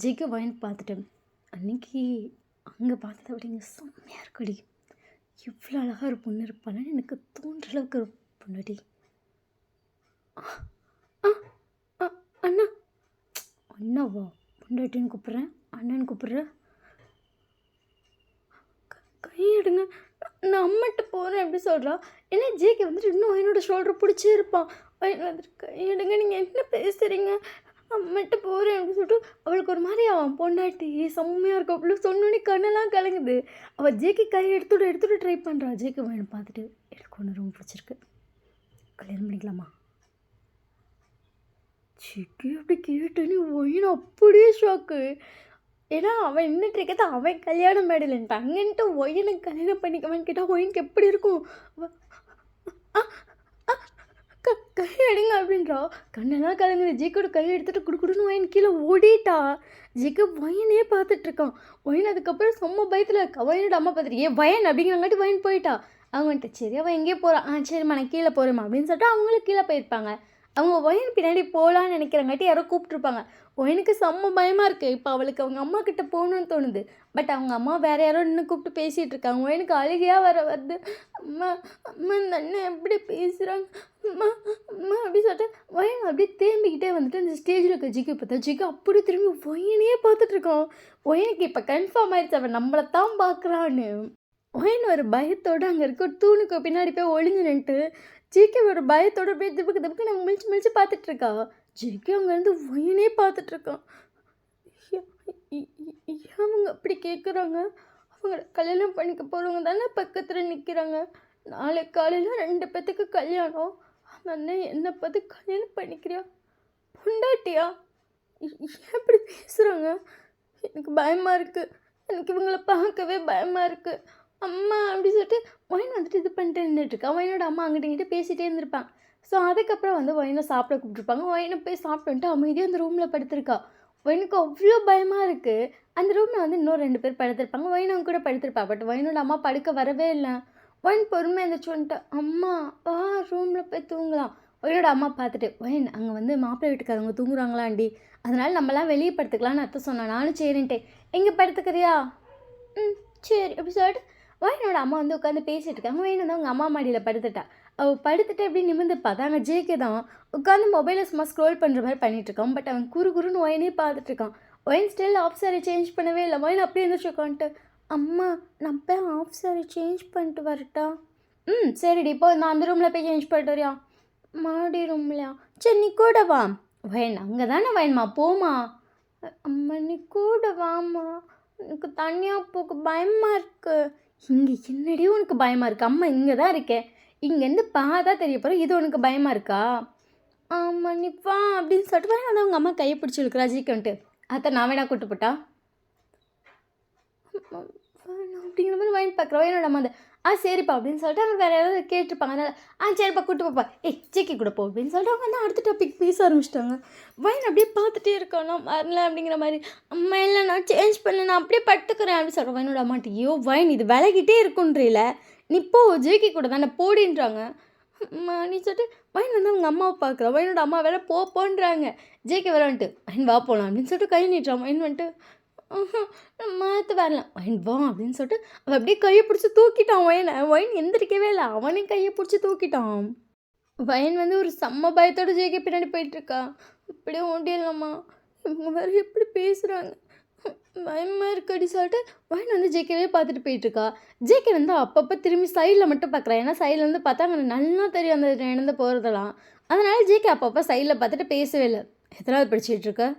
ஜேகே ஒயின் பார்த்துட்டு அன்னைக்கு அங்கே பார்த்தது அப்படிங்க செம்மையாக இருக்குடி, இவ்வளோ அழகாக ஒரு பொண்ணு இருப்பான்னு எனக்கு தோன்ற அளவுக்கு ஒரு பொண்ணுடி. அண்ணா அண்ணாவா பொண்டாட்டின்னு கூப்பிட்றேன், அண்ணன்னு கூப்பிட்றேன், கையெடுங்க நான் அம்மாட்ட போகிறேன் எப்படி சொல்கிறான். ஏன்னா ஜேகே வந்துட்டு இன்னும் என்னோட ஷோல்டர் பிடிச்சி இருப்பான். வந்துட்டு கையெடுங்க நீங்கள் என்ன பேசுகிறீங்க, அம்மாட்ட போகிறேன் அப்படின்னு சொல்லிட்டு அவளுக்கு ஒரு மாதிரி அவன் பொண்டாட்டி செம்மையாக இருக்கும் அப்படி சொன்னோன்னே கண்ணெல்லாம் கலங்குது. அவள் ஜேகே கையை எடுத்துட்டு ட்ரை பண்ணுறா. ஜேகே வேணும் பார்த்துட்டு எனக்கு ஒன்று ரொம்ப பிடிச்சிருக்கு, கல்யாணம் பண்ணிக்கலாமா. ஜேகே அப்படி கேட்டேன்னு ஒயின் அப்படியே ஷாக்கு. ஏன்னா அவன் நின்றுட்டு இருக்கிறது அவன் கல்யாணம் மேடலன்ட்டு அங்கன்ட்டு ஒயினுக்கு கல்யாணம் பண்ணிக்கவான்னு கேட்டால் ஒயினுக்கு எப்படி இருக்கும். கை எடுங்க அப்படின்றா. கண்ணெல்லாம் கலங்குது. ஜேக்கோட கையை எடுத்துகிட்டு குடுக்குடுன்னு ஒயின் கீழே ஓடிட்டா. ஜேக்கோ ஒயினே பார்த்துட்ருக்கான். ஒயின் அதுக்கப்புறம் செம்ம பயத்தில் இருக்கா. ஒயினோட அம்மா பார்த்துட்டு ஏன் வயன் அப்படிங்கிறங்காட்டி ஒயின் போயிட்டா. அவங்க வந்துட்டு சரி அவன் எங்கேயே போகிறான், சரிம்மா நான் கீழே போகிறேம்மா அப்படின்னு சொல்லிட்டு அவங்களும் கீழே போயிருப்பாங்க. அவங்க ஒயின் பின்னாடி போகலான்னு நினைக்கிறங்காட்டி யாரோ கூப்பிட்ருப்பாங்க. ஒயினுக்கு செம்ம பயமாக இருக்குது. இப்போ அவளுக்கு அவங்க அம்மா கிட்டே போகணுன்னு தோணுது. பட் அவங்க அம்மா வேறு யாரோ இன்னும் கூப்பிட்டு பேசிகிட்டு இருக்காங்க. ஒயினுக்கு அழுகையாக வருது. அம்மா அம்மா இந்த அண்ணன் எப்படி பேசுகிறாங்க அம்மா அம்மா அப்படி சொல்லிட்டு ஒயின் அப்படியே தேம்பிக்கிட்டே வந்துட்டு அந்த ஸ்டேஜில் இருக்க ஜிக்கு பார்த்தா ஜிக்கு அப்படி திரும்பி ஒயினையே பார்த்துட்ருக்கோம். ஒயினுக்கு இப்போ கன்ஃபார்ம் ஆயிடுச்சு அவன் நம்மளை தான் பார்க்குறான்னு. ஒயின் ஒரு பயத்தோடு அங்கே இருக்க ஒரு தூணுக்கு பின்னாடி போய் ஒளிஞ்சு நின்ட்டு ஜேகே ஒரு பயத்தோடு போய் திப்புக்கு நம்ம மிழிச்சு பார்த்துட்ருக்கா. ஜேகே அங்கேருந்து ஒயினே பார்த்துட்ருக்கான். அவங்க அப்படி கேட்குறாங்க, அவங்க கல்யாணம் பண்ணிக்க போகிறவங்க தானே பக்கத்தில் நிற்கிறாங்க. நாளை காலையில் 2 பேத்துக்கு கல்யாணம். அந்த அண்ணன் என்னை பார்த்து கல்யாணம் பண்ணிக்கிறியா பொண்டாட்டியா எப்படி பேசுகிறாங்க, எனக்கு பயமாக இருக்குது, எனக்கு இவங்களை பார்க்கவே பயமாக இருக்குது அம்மா அப்படி சொல்லிட்டு ஒயின் வந்துட்டு இது பண்ணிட்டு இருந்துட்டுருக்கா. ஒயினோட அம்மா அங்கிட்ட இங்கிட்ட பேசிகிட்டே இருந்திருப்பாங்க. ஸோ அதுக்கப்புறம் வந்து ஒயினை சாப்பிட கூப்பிட்ருப்பாங்க. ஒயினை போய் சாப்பிட்டு அமைதியாக அந்த ரூமில் படுத்திருக்கா. ஒயினுக்கு அவ்வளோ பயமாக இருக்குது. அந்த ரூமில் வந்து இன்னும் 2 பேர் படுத்திருப்பாங்க. ஒயின் அவங்க கூட படுத்திருப்பா. பட் ஒயினோட அம்மா படுக்க வரவே இல்லை. ஒயின் பொறுமை எழுந்திரிச்சு வந்துட்டு அம்மா வா ரூமில் போய் தூங்கலாம். ஒயினோட அம்மா பார்த்துட்டு ஒயின் அங்கே வந்து மாப்பிள்ளை வீட்டுக்காரவங்க தூங்குறாங்களாண்டி, அதனால் நம்மளாம் வெளியே படுத்துக்கலான்னு அத்தை சொன்னேன். நானும் சரின்ட்டேன். எங்கே படுத்துக்கிறியா சரி அப்படி சொல்லிட்டு ஒயினோட அம்மா வந்து உட்காந்து பேசிகிட்டு இருக்காங்க. ஒயின் வந்து அவங்க அம்மா மாடியில் படுத்துட்டா. அவள் படுத்துட்டு எப்படி நிமிர்ந்து பார்த்தா அங்கே ஜேகே தான் உட்காந்து மொபைலில் சும்மா ஸ்க்ரோல் பண்ணுற மாதிரி பண்ணிகிட்ருக்கான். பட் அவன் குறுன்னு ஒயினே பார்த்துட்ருக்கான். Wine still off sorry change பண்ணவே இல்லை. ஒயின் அப்படியே எழுந்திரிச்சு உட்காந்துட்டு அம்மா நான் போய் ஆஃப் சாரி சேஞ்ச் பண்ணிட்டு வரட்டா சரிடி இப்போ நான் அந்த ரூமில் போய் சேஞ்ச் பண்ணிட்டு வரியா? மாடி ரூம்லையா? சரி நீ கூட வா. வயன் அங்கே தானே வயன்மா, போமா. அம்மா நீ கூட வாம்மா, எனக்கு தனியாக போக பயமாக இருக்கு. இங்கே என்னடி உனக்கு பயமாக இருக்கு? அம்மா இங்கே தான் இருக்கேன், இங்கேருந்து பார்த்தா தெரிய போகிற, இது உனக்கு பயமாக இருக்கா? ஆமாம் நீ வா அப்படின்னு சொல்லிட்டு வயன் வந்து அவங்க அம்மா கையை பிடிச்சி இழுக்கிறா ஜிக்கின்ட்டு. அத்தை நான் வேணா கூட்டு போட்டா அப்படிங்கிற மாதிரி வயன் பார்க்குற வயனோட அம்மா சரிப்பா அப்படின்னு சொல்லிட்டு அவங்க வேறு யாராவது கேட்டுருப்பாங்க. அதனால் சரிப்பா கூட்டு போப்பா, ஜிக்கி கூட போ அப்படின்னு சொல்லிட்டு அவங்க வந்து அடுத்த டாபிக் பேச ஆரம்பிச்சிட்டாங்க. வயன் அப்படியே பார்த்துட்டே இருக்கானா வரல அப்படிங்கிற மாதிரி. அம்மா இல்லை நான் சேஞ்ச் பண்ணல, நான் அப்படியே படுத்துக்கிறேன் அப்படின்னு சொல்கிறேன் வயனோட அம்மாட்டி. ஐயோ வயன் இது விலகிட்டே இருக்குன்றீல, நீ போ ஜிக்கி கூட தானே போடின்றாங்க. நீ சொல்லிட்டு வயன் வந்து அவங்க அம்மாவை பார்க்குறா. வயனோட அம்மா வேற போன்றாங்க. ஜேகே வரன்ட்டு வயன் வா போகலாம் அப்படின்னு சொல்லிட்டு கை நீட்டுறான். வயன் வந்துட்டு மாற்ற வரலாம், வயன் வா அப்படின்னு சொல்லிட்டு அவன் அப்படியே கையை பிடிச்சி தூக்கிட்டான் வயனை. வயன் எந்திரிக்கவே இல்லை, அவனையும் கையை பிடிச்சி தூக்கிட்டான். வயன் வந்து ஒரு செம்ம பயத்தோட ஜேகே பின்னாடி போயிட்டுருக்கா. இப்படியே ஓண்டிடலாமா, இவங்க வேறு எப்படி பேசுகிறாங்க, பயமாக இருக்கடி சொல்லிட்டு வயன் வந்து ஜேகேவே பார்த்துட்டு போயிட்டுருக்கா. ஜேகே வந்து அப்பப்போ திரும்பி சைடில் மட்டும் பார்க்குறான். ஏன்னா சைடில் வந்து பார்த்தா அங்கே நல்லா தெரியும் அந்த நடந்து போகிறதெல்லாம். அதனால் ஜேகே அப்பப்போ சைடில் பார்த்துட்டு பேசவே இல்லை. எத்தனாவது படிச்சுட்டு இருக்க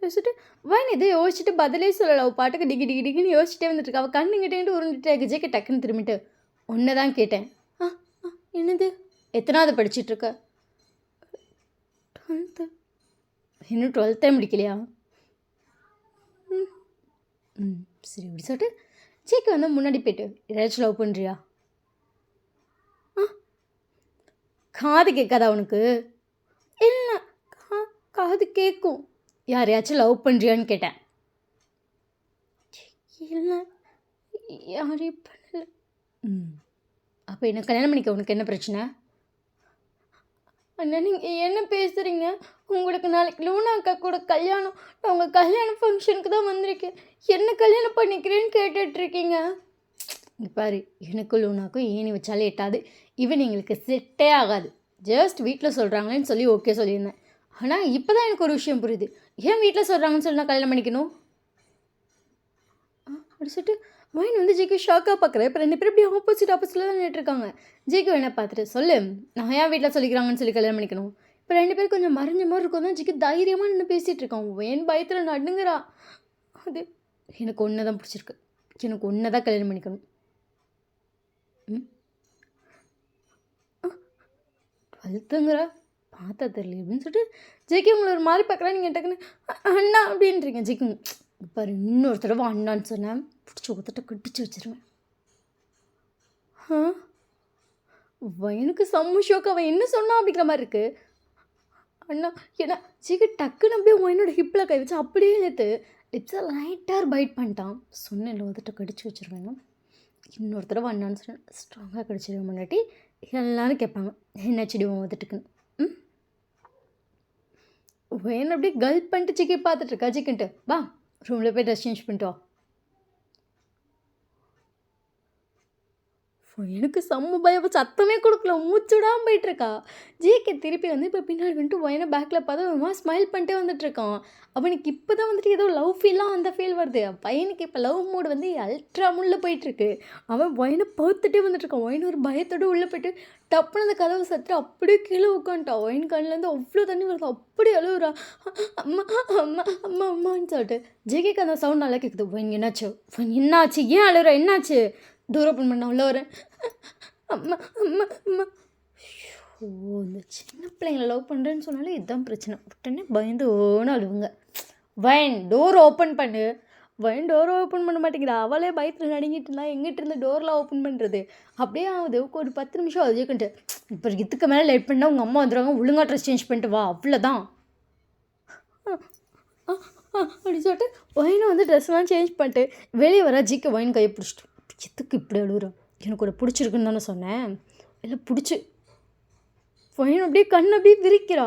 யோசிச்சுட்டு வயன் எதோ யோசிச்சுட்டு பதிலே சொல்லலை. அவள் பாட்டுக்கு டிகி டிகி டிகின்னு யோசிச்சுட்டே வந்துட்டுருக்கா. அவள் கண்ணுங்கிட்டேன்ட்டு உருண்டுட்டே இருக்கு. ஜேகே டக்குன்னு திரும்பிட்டு ஒன்று தான் கேட்டேன். என்னது எத்தனாவது படிச்சுட்ருக்க? 12th. இன்னும் 12th முடிக்கலையா? சரி இப்படி சொல்லிட்டு ஜேகே வந்து முன்னாடி போய்ட்டு யாராச்சும் லவ் பண்ணுறியா? காது கேட்காதா உனக்கு? இல்லை காது கேட்கும். யாரையாச்சும் லவ் பண்ணுறியான்னு கேட்டேன். இல்லை யாரையும் பண்ணல. அப்போ என்ன கல்யாணம் பண்ணிக்க உனக்கு என்ன பிரச்சனை? அண்ணா நீங்கள் என்ன பேசுகிறீங்க? உங்களுக்கு நாளைக்கு லூனா அக்கா கூட கல்யாணம். நான் உங்கள் கல்யாண ஃபங்க்ஷனுக்கு தான் வந்திருக்கேன், என்ன கல்யாணம் பண்ணிக்கிறேன்னு கேட்டுட்ருக்கீங்க. இங்கே பாரு, எனக்கும் லூனாக்கும் ஏணி வச்சாலே எட்டாது. ஈவன் எங்களுக்கு செட்டே ஆகாது. ஜஸ்ட் வீட்டில் சொல்கிறாங்களேன்னு சொல்லி ஓகே சொல்லியிருந்தேன். ஆனால் இப்போ தான் எனக்கு ஒரு விஷயம் புரியுது. ஏன் வீட்டில் சொல்கிறாங்கன்னு சொல்லி நான் கல்யாணம் பண்ணிக்கணும்? அப்படி சொல்லிட்டு வயன் வந்து ஜேகே ஷாக்காக பார்க்குறேன். இப்போ 2 பேரும் இப்படி ஆப்போசிட்டில் தான் நின்றுட்டுருக்காங்க. ஜேகே வேணா பார்த்துட்டு சொல்லு, நான் ஏன் வீட்டில் சொல்லிக்கிறாங்கன்னு சொல்லி கல்யாணம் பண்ணிக்கணும்? இப்போ 2 பேரும் கொஞ்சம் மறைஞ்ச மாதிரி இருக்கும் தான் ஜேகே தைரியமாக நின்று பேசிகிட்டு இருக்கான். வயன் பயத்தில் நடுங்கிறா. அது எனக்கு ஒன்று தான் பிடிச்சிருக்கு, எனக்கு ஒன்று தான் கல்யாணம் பண்ணிக்கணும். 12th பார்த்தா தெரியல அப்படின்னு சொல்லிட்டு ஜேகே உங்களை ஒரு மாதிரி பார்க்குறா. நீங்கள் டக்குன்னு அண்ணா அப்படின்றீங்க. ஜேகே பாரு, இன்னொரு தடவை அண்ணான்னு சொன்னேன் பிடிச்சி ஒருத்தட்ட கட்டிச்சு வச்சிருவேன். வயனுக்கு செம்ம ஷோக்கு. அவன் என்ன சொன்னான் அப்படிங்கிற மாதிரி இருக்குது. அண்ணா ஏன்னா ஜேகே டக்குன்னு அப்படியே வயனோட ஹிப்பில் கை வச்சு அப்படியே இழுத்து லிப்ஸை லைட்டாக பைட் பண்ணிட்டான். சொன்னேன் ஒருத்தட்ட கடிச்சு வச்சுருவேன். இன்னொரு தடவை அண்ணான்னு சொன்னேன் ஸ்ட்ராங்காக கடிச்சிடுவேன். முன்னாடி எல்லாரும் கேட்பாங்க என்ன செடிவோம் வந்துட்டுக்குன்னு. வயன் அப்படியே கல்ப் பண்ணிட்டு ஜேகே பார்த்துட்ருக்கா. ஜேகேன்ட்டு வா ரூமில் போய் ட்ரெஸ் சேஞ்ச் பண்ணிட்டு வா. எனக்கு செம்ம பயம், சத்தமே கொடுக்கல, மூச்சுடாமல் போயிட்டுருக்கா. ஜேகே திருப்பி வந்து இப்போ பின்னாடி வந்துட்டு வயனை பேக்கில் பார்த்தா ஸ்மைல் பண்ணிட்டே வந்துட்டுருக்கான். அவனுக்கு இப்போ தான் வந்துட்டு ஏதோ லவ் ஃபீலாக அந்த ஃபீல் வருது. பையனுக்கு இப்போ லவ் மூடு வந்து அல்ட்ரா முள்ளே போயிட்டுருக்கு. அவன் வயனை பார்த்துட்டே வந்துட்டுருக்கான். வயன் ஒரு பயத்தோடு உள்ளே போய்ட்டு டப்புன்னு அந்த கதவை சத்துட்டு அப்படியே கீழே உட்காந்துட்டான். வயன் கண்ணிலேருந்து அவ்வளோ தண்ணி வருது. அப்படி அழுகுறா, அம்மா அம்மா அம்மா அம்மான்னு சொல்லிட்டு. ஜேகேக்கு அந்த சவுண்ட் நல்லா கேட்குது. வயன் என்னாச்சு? வயன் என்னாச்சு? ஏன் அழுகுற? என்னாச்சு? டோர் ஓப்பன் பண்ண உள்ள வரேன். அம்மா அம்மா அம்மா. இந்த சின்ன பிள்ளைங்களை லவ் பண்ணுறேன்னு சொன்னாலே இதுதான் பிரச்சனை. உடனே பயந்து ஓன்னு அழுவுங்க. வயன் டோர் ஓப்பன் பண்ணு. வயன் டோர் ஓப்பன் பண்ண மாட்டேங்கிறா. அவளே பயத்தில் நடுங்கிட்டு இருந்தா. எங்கிட்ட இருந்து டோர்லாம் ஓப்பன் பண்ணுறது? அப்படியே ஆகுது. ஒரு 10 நிமிஷம் அது ஜேகேன்ட்டு. இப்போ இதுக்கு மேலே லேட் பண்ணால் உங்கள் அம்மா வந்துடுவாங்க, ஒழுங்காக ட்ரெஸ் சேஞ்ச் பண்ணிட்டு வா, அவ்வளோதான் அப்படி சொல்லிட்டு வயனை வந்து ட்ரெஸ்லாம் சேஞ்ச் பண்ணிட்டு வெளியே வர ஜேகே வயன் கையை பிடிச்சிட்டு எதுக்கு இப்படி அழுகுறா? எனக்கு கூட பிடிச்சிருக்குன்னு தானே சொன்னேன். இல்லை பிடிச்சி. வயன் அப்படியே கண் அப்படியே விரிக்கிறா.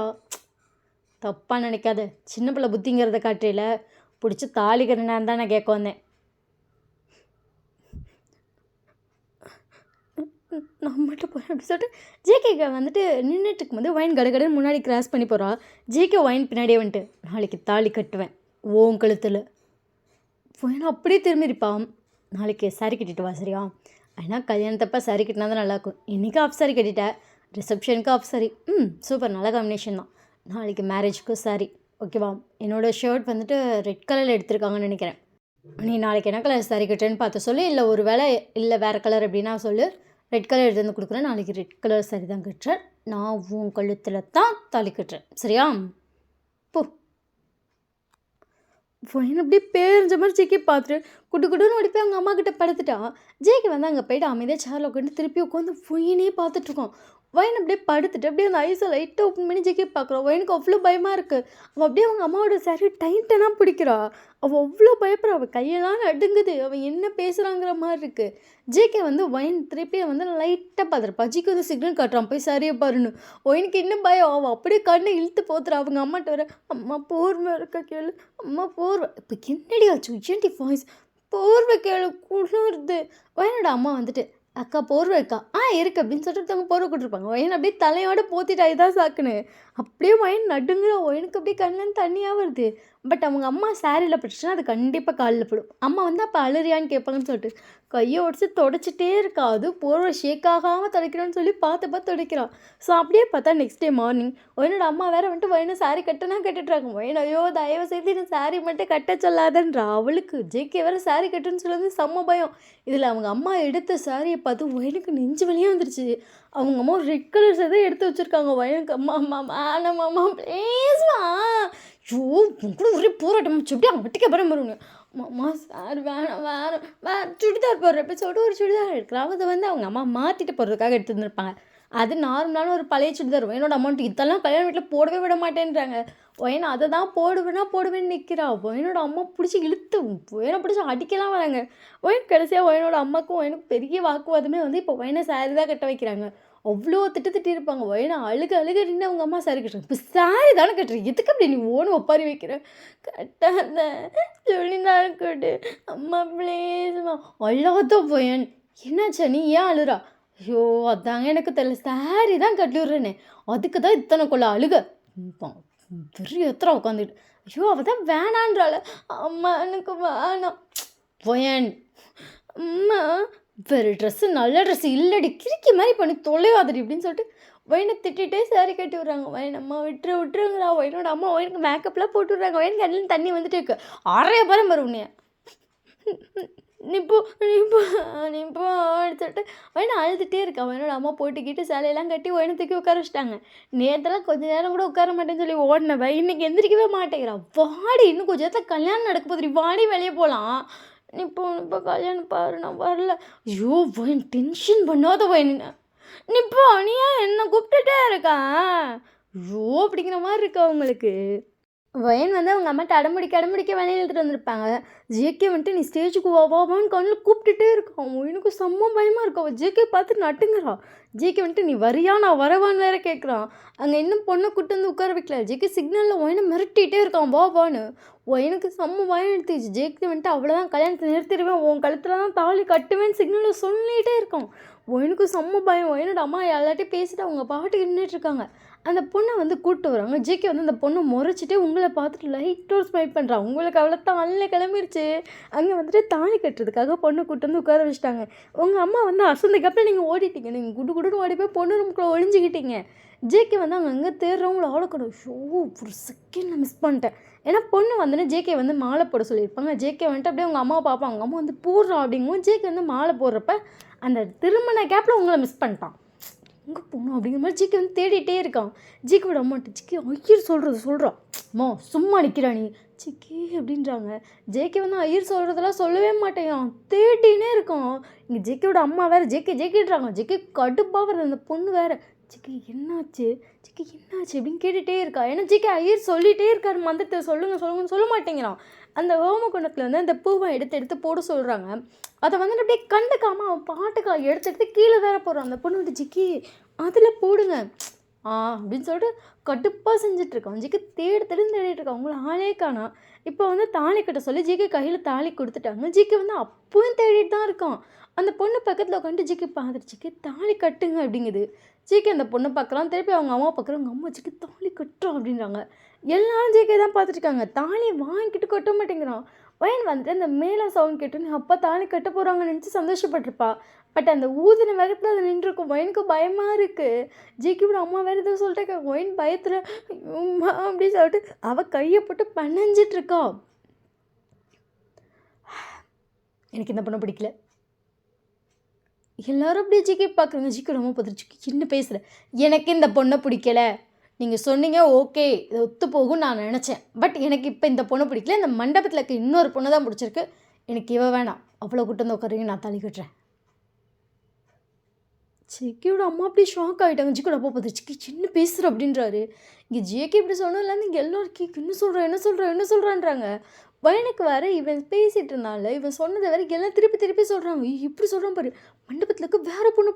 தப்பாக நினைக்காத, சின்ன பிள்ளை புத்திங்கிறத காட்டுறில. பிடிச்சி தாலி கட்டினான்னு தான் நான் கேட்க வந்தேன். நான் மட்டும் போகிறேன் அப்படி சொல்லிட்டு ஜேகே வந்துட்டு நின்றுட்டுக்கும் போது வயன் கடகடன்னு முன்னாடி கிராஸ் பண்ணி போகிறா. ஜேகே வயன் பின்னாடியே வந்துட்டு நாளைக்கு தாலி கட்டுவேன் ஓன் கழுத்தில். வயன் அப்படியே திரும்பியிருப்பான். நாளைக்கு சாரி கட்டிட்டு வா சரியா? ஆனால் கல்யாணத்தப்போ சாரி கட்டினா தான் நல்லாயிருக்கும். இன்றைக்கி ஆஃப் சாரி கட்டிட்டேன், ரிசப்ஷனுக்கு ஆஃப் சாரி. சூப்பர், நல்ல காம்பினேஷன் தான். நாளைக்கு மேரேஜுக்கு சாரி, ஓகேவா? என்னோடய ஷர்ட் வந்துட்டு ரெட் கலரில் எடுத்திருக்காங்கன்னு நினைக்கிறேன். நீ நாளைக்கு என்ன கலர் சாரி கட்டுறேன்னு பார்த்து சொல்லு, இல்லை ஒரு வேளை இல்லை வேறு கலர் அப்படின்னா சொல்லு, ரெட் கலர் எடுத்து வந்து கொடுக்குறேன். நாளைக்கு ரெட் கலர் சாரி தான் கட்டுறேன். நான் உன் கழுத்தில் தான் தாலி கட்டுறேன், சரியா? போ. ஃபைன் அப்படியே பேரஞ்ச மாதிரி ஜேகே பார்த்துட்டு குடுன்னு ஓடி போய் அவங்க அம்மா கிட்ட படுத்துட்டான். ஜேகே வந்து அங்கே போய்ட்டு அமைதியாக சேரில் உட்காந்து திருப்பி உட்காந்து ஃபைனே பார்த்துட்ருக்கோம். வயன் அப்படியே படுத்துட்டு அப்படியே அந்த ஐஸை லைட்டாக ஓப்பன் பண்ணி ஜேகே பார்க்குறான். வயனுக்கு அவ்வளோ பயமாக இருக்குது. அவள் அப்படியே அவங்க அம்மாவோட சாரி டைட்டனாக பிடிக்கிறா. அவள் அவ்வளோ பயப்படுறா. அவள் கையெல்லாம் நடுங்குது. அவள் என்ன பேசுகிறாங்கிற மாதிரி இருக்குது. ஜேகே வந்து வயன் திருப்பியை வந்து லைட்டாக பார்த்துருப்பா. ஜிக்கு வந்து சிக்னல் காட்டுறான், போய் சரியாக பாருன்னு. ஒயனுக்கு இன்னும் பயம். அவள் அப்படியே கண்ணை இழுத்து போத்துறா. அவங்க அம்மாட்ட வர, அம்மா போர்வை இருக்க கேளு, அம்மா போர்வை. இப்போ என்னடி ஆச்சு? ஏன்டி வாய்ஸ் போர்வை கேளு, குளிருது. வயனோட அம்மா வந்துட்டு, அக்கா போர்வை இருக்கா? இருக்கு அப்படின்னு சொல்லிட்டு அவங்க போர்வை கொடுத்துருப்பாங்க. வயன் அப்படியே தலையோட போத்திட்டா, இதான் சாக்குன்னு. அப்படியே வயன் நடுங்குற. வயனுக்கு அப்படியே கண்ணில் தண்ணியாக வருது. பட் அவங்க அம்மா சாரியில் பட்டுச்சுன்னா அது கண்டிப்பாக காலில் படும். அம்மா வந்து அப்போ அழுறியான்னு கேட்பாங்கன்னு சொல்லிட்டு கையை உடச்சி தொடச்சிட்டே இருக்கா. அது போர்வை ஷேக் ஆகாமல் துடைக்கிறோன்னு சொல்லி பார்த்து துடைக்கிறான். ஸோ அப்படியே பார்த்தா நெக்ஸ்ட் டே மார்னிங் வயனோட அம்மா வேறு வந்துட்டு வயனை சாரி கட்டுனா கட்டுட்றாங்க. வயன் ஐயோ தயவு செய்து இந்த சாரி மட்டும் கட்ட சொல்லாதன்றா. அவளுக்கு ஜேகே வேறு சாரி கட்டுன்னு சொல்லி செம்ம பயம். இதில் அவங்க அம்மா எடுத்த சாரியை பார்த்து வயனுக்கு நெஞ்சு வலியாக வந்துருச்சு. அவங்க அம்மா ரெட் கலர் தான் எடுத்து வச்சுருக்காங்க. வயனுக்கு அம்மா அம்மா வேணாம் அம்மா ப்ளீஸ்மா. ஐயோ கூட ஒரே போராட்டம் எப்படி அவங்க விட்டுக்க பரம் வருங்க. அம்மா சார் வேணாம் சுடிதார் போடுறப்ப சொல்லிட்டு ஒரு சுடிதார் எடுக்கலாம். அதை வந்து அவங்க அம்மா மாற்றிட்டு போடுறதுக்காக எடுத்து வந்துருப்பாங்க. அது நார்மலான ஒரு பழைய சுடிதார். வயனோட அமௌண்ட் இதெல்லாம் கல்யாண வீட்டில் போடவே விட மாட்டேன்றாங்க. வயனை அதை தான் போடுவேன்னு நிற்கிறா. வயனோட அம்மா பிடிச்சி இழுத்து வயனை பிடிச்சி அடிக்கலாம் வராங்க. வயன் கடைசியாக வயனோட அம்மாக்கும் வயனுக்கு பெரிய வாக்குவாதமே வந்து இப்போ வயனை சாரி தான் கட்ட வைக்கிறாங்க. அவ்வளோ திட்டிருப்பாங்க. வயனை அழுக நின்று அவங்க அம்மா சாரி கட்டுறாங்க. இப்போ சாரி தானே கட்டுறேன், எதுக்கு அப்படி நீ ஓன்னு ஒப்பாரி வைக்கிற? கட்டாத சொல்லிதான் கட்டு அம்மா ப்ளீஸ்மா. அழாத வயன், என்னாச்சா நீ ஏன் அழுறா? ஐயோ அதாங்க எனக்கு தெரியல, சாரி தான் கட்டி விட்றேனே, அதுக்கு தான் இத்தனை கொள்ள அழுக. பெரிய எத்தனை உட்காந்துட்டு ஐயோ அவள் தான் வேணான்றாள். அம்மா எனக்கு வேணாம். வயன் அம்மா வேறு ட்ரெஸ்ஸு நல்ல ட்ரெஸ்ஸு இல்லடி, கிறுக்கி மாதிரி பண்ணி தொலைவாதடி அப்படின்னு சொல்லிட்டு வயனை திட்டிகிட்டே சாரி கட்டி விட்றாங்க. வயன் அம்மா விட்டுருங்கிறா. வயனோட அம்மா வயனுக்கு மேக்கப்லாம் போட்டு விட்றாங்க. வயனுக்கு கண்ணில் தண்ணி வந்துட்டு இருக்கு. அறைய பரம் வரும் உன்னைய. நீ போ சொல்லிட்டு வயனை அழுதுகிட்டே இருக்கா. வயனோட அம்மா போட்டுக்கிட்டு சேலையெல்லாம் கட்டி வயனை தூக்கி உட்கார வச்சிட்டாங்க. நேரத்தெல்லாம் கொஞ்சம் நேரம் கூட உட்கார மாட்டேன்னு சொல்லி ஓடினவன் இன்னைக்கு எந்திரிக்கவே மாட்டேங்கிறா. வாடி, இன்னும் கொஞ்சம் நேரத்தில் கல்யாணம் நடக்க போதுடி, வாடி வெளியே போகலாம். நீ இப்போ கல்யாணம் பாரு, நான் வரல. ஐயோ வயன் டென்ஷன் பண்ணாத வயன், நீ ஏன் என்ன கூப்பிட்டுட்டே இருக்கான்? ஐயோ அப்படிங்கிற மாதிரி இருக்கா அவங்களுக்கு. வயன் வந்து அவங்க அம்மாட்ட அடம்பிடிக்க வெளியே எடுத்துகிட்டு வந்திருப்பாங்க. ஜேகே வந்துட்டு நீ ஸ்டேஜுக்கு வாவான்னு கண்ணில் கூப்பிட்டுட்டே இருக்கான். எனக்கு செம்ம பயமாக இருக்கும். அவள் ஜேகே பார்த்து நட்டுங்கிறா. ஜேகே வந்துட்டு நீ வரியா நான் வரவான்னு வேற கேட்குறான். அங்கே இன்னும் பொண்ணை கூட்டு வந்து உட்கார வைக்கல. ஜேகே சிக்னலில் ஒயனை மிரட்டிகிட்டே இருக்கான் வான்னு. ஒயனுக்கு செம்ம பயம் எடுத்துச்சு. ஜேகே வந்துட்டு அவ்வளோதான் கல்யாணத்தை நிறுத்திடுவேன், உன் கழுத்தில் தான் தாலி கட்டுவேன்னு சிக்னலில் சொல்லிகிட்டே இருக்கான். ஒயனுக்கு செம்ம பயம். ஒயனோட அம்மா எல்லாட்டையும் பேசிட்டு அவங்க பாட்டுக்கு நின்றுட்டுருக்காங்க. அந்த பொண்ணை வந்து கூப்பிட்டு வராங்க. ஜேகே வந்து அந்த பொண்ணை முறைச்சிட்டு உங்களை பார்த்துட்டு லைட்டாக ஒரு ஸ்மைல் பண்ணுறான். உங்களுக்கு அவ்வளோ தாலில் கிளம்பிடுச்சு. அங்கே வந்துட்டு தாலி கட்டுறதுக்காக பொண்ணை கூப்பிட்டு வந்து உட்கார வச்சுட்டாங்க. உங்கள் அம்மா வந்து அசந்தக்கப்புறம் நீங்கள் ஓடிட்டீங்க. நீங்கள் குடுன்னு ஓடி போய் பொண்ணு ரூமுக்குள்ளே ஒழிஞ்சிக்கிட்டீங்க. ஜேகே வந்து அங்கே தேடுறவங்கள ஆளக்கூடாது. ஷோ ஒரு செகண்டில் மிஸ் பண்ணிட்டேன். ஏன்னா பொண்ணு வந்துன்னு ஜேகே வந்து மாலை போட சொல்லியிருப்பாங்க. ஜேகே வந்துட்டு அப்படியே உங்கள் அம்மாவை பார்ப்பாங்க. அவங்க அம்மா வந்து போடுறோம் அப்படிங்கும் ஜேகே வந்து மாலை போடுறப்ப அந்த திருமண கேப்பில் உங்களை மிஸ் பண்ணிட்டான். எங்கே போகணும் அப்படிங்கிற மாதிரி ஜிக்கு வந்து தேடிட்டே இருக்கான். ஜிக்கோட அம்மாட்ட ஜிக்கி ஐயர் சொல்கிறான். அம்மா சும்மா நிற்கிறா நீ சிக்கி அப்படின்றாங்க. ஜேகே வந்து ஐயர் சொல்கிறதெல்லாம் சொல்லவே மாட்டேங்கான், தேடினே இருக்கான். இங்கே ஜேகேயோட அம்மா வேறு ஜேகேன்றாங்க. ஜேகே கடுப்பாக வருது. அந்த பொண்ணு வேறு ஜிக்கி என்னாச்சு அப்படின்னு கேட்டுகிட்டே இருக்கா. ஏன்னா ஜிக்கே ஐயர் சொல்லிகிட்டே இருக்காரு மந்திரத்தை சொல்லுங்கன்னு சொல்ல மாட்டேங்கிறான். அந்த ஹோமகுண்டத்தில் வந்து அந்த பூவை எடுத்து போட சொல்கிறாங்க. அதை வந்துட்டு அப்படியே கண்டுக்காமல் அவன் பாட்டுக்கா எடுத்து கீழே வேற போடுறான். அந்த பொண்ணு வந்து ஜிக்கி அதில் போடுங்க அப்படின்னு சொல்லிட்டு கடுப்பாக செஞ்சிட்ருக்கான். ஜிக்கி தேடிட்டுருக்கான். அவங்கள ஆளே காணா. இப்போ வந்து தாலி கட்ட சொல்லி ஜிக்கி கையில் தாலி கொடுத்துட்டாங்க. ஜிக்கி வந்து அப்பவும் தேடிட்டு தான் இருக்கான். அந்த பொண்ணு பக்கத்தில் உட்காந்து ஜிக்கி பார்த்துட்டு ஜிக்கி தாலி கட்டுங்க அப்படிங்குது. ஜிக்கி அந்த பொண்ணை பார்க்குறான். திருப்பி அவங்க அம்மா பார்க்குறாங்க. அவங்க அம்மா ஜிக்கி தாலி கட்டுறோம் அப்படின்றாங்க. எல்லாரும் ஜிக்கே தான் பார்த்துட்ருக்காங்க. தாலியை வாங்கிக்கிட்டு கட்ட மாட்டேங்கிறான். வயன் வந்துட்டு அந்த மேலே சவுண்ட் கேட்டு அப்பா தாலி கட்ட போகிறாங்கன்னு நினச்சி சந்தோஷப்பட்டிருப்பா. பட் அந்த ஊதின வேகத்தில் அது நின்றுருக்கும். வயனுக்கு பயமாக இருக்குது. ஜிக்கியோட அம்மா வேறு எதுவும் சொல்லிட்டு வயன் பயத்தில் அம்மா அப்படின்னு சொல்லிட்டு அவள் கையை போட்டு பனஞ்சிட்ருக்கா. எனக்கு இந்த பொண்ணை பிடிக்கல. எல்லோரும் அப்படியே ஜிக்கி பார்க்குறாங்க. ஜிக்கி ரொம்ப பதிரிச்சு என்ன பேசுகிற, எனக்கு இந்த பொண்ணை பிடிக்கல. நீங்கள் சொன்னீங்க ஓகே இதை ஒத்து போகும்னு நான் நினச்சேன். பட் எனக்கு இப்போ இந்த பொண்ணை பிடிக்கல. இந்த மண்டபத்தில் இருக்க இன்னொரு பொண்ணு தான் பிடிச்சிருக்கு. எனக்கு இவ வேணாம். அவ்வளோ கூட்டம் வந்து உட்காருங்க, நான் தாலி கட்டுறேன். ஜேகேயோட அம்மா அப்படியே ஷாக் ஆகிட்டாங்க. ஜிக்கோட அப்பா பார்த்து சின்ன பேசுகிற அப்படின்றாரு. இங்கே ஜேகே இப்படி சொன்னதுலேருந்து இங்கே எல்லோரும் கேட்கு என்ன சொல்கிறான்றாங்க. வயனுக்கு வேறு இவன் பேசிகிட்டு இருந்தால இவன் சொன்னதை வேறு எல்லாம் திருப்பி சொல்கிறாங்க. இப்படி சொல்கிறான் பாரு, மண்டபத்தில் இருக்க வேறு பொண்ணு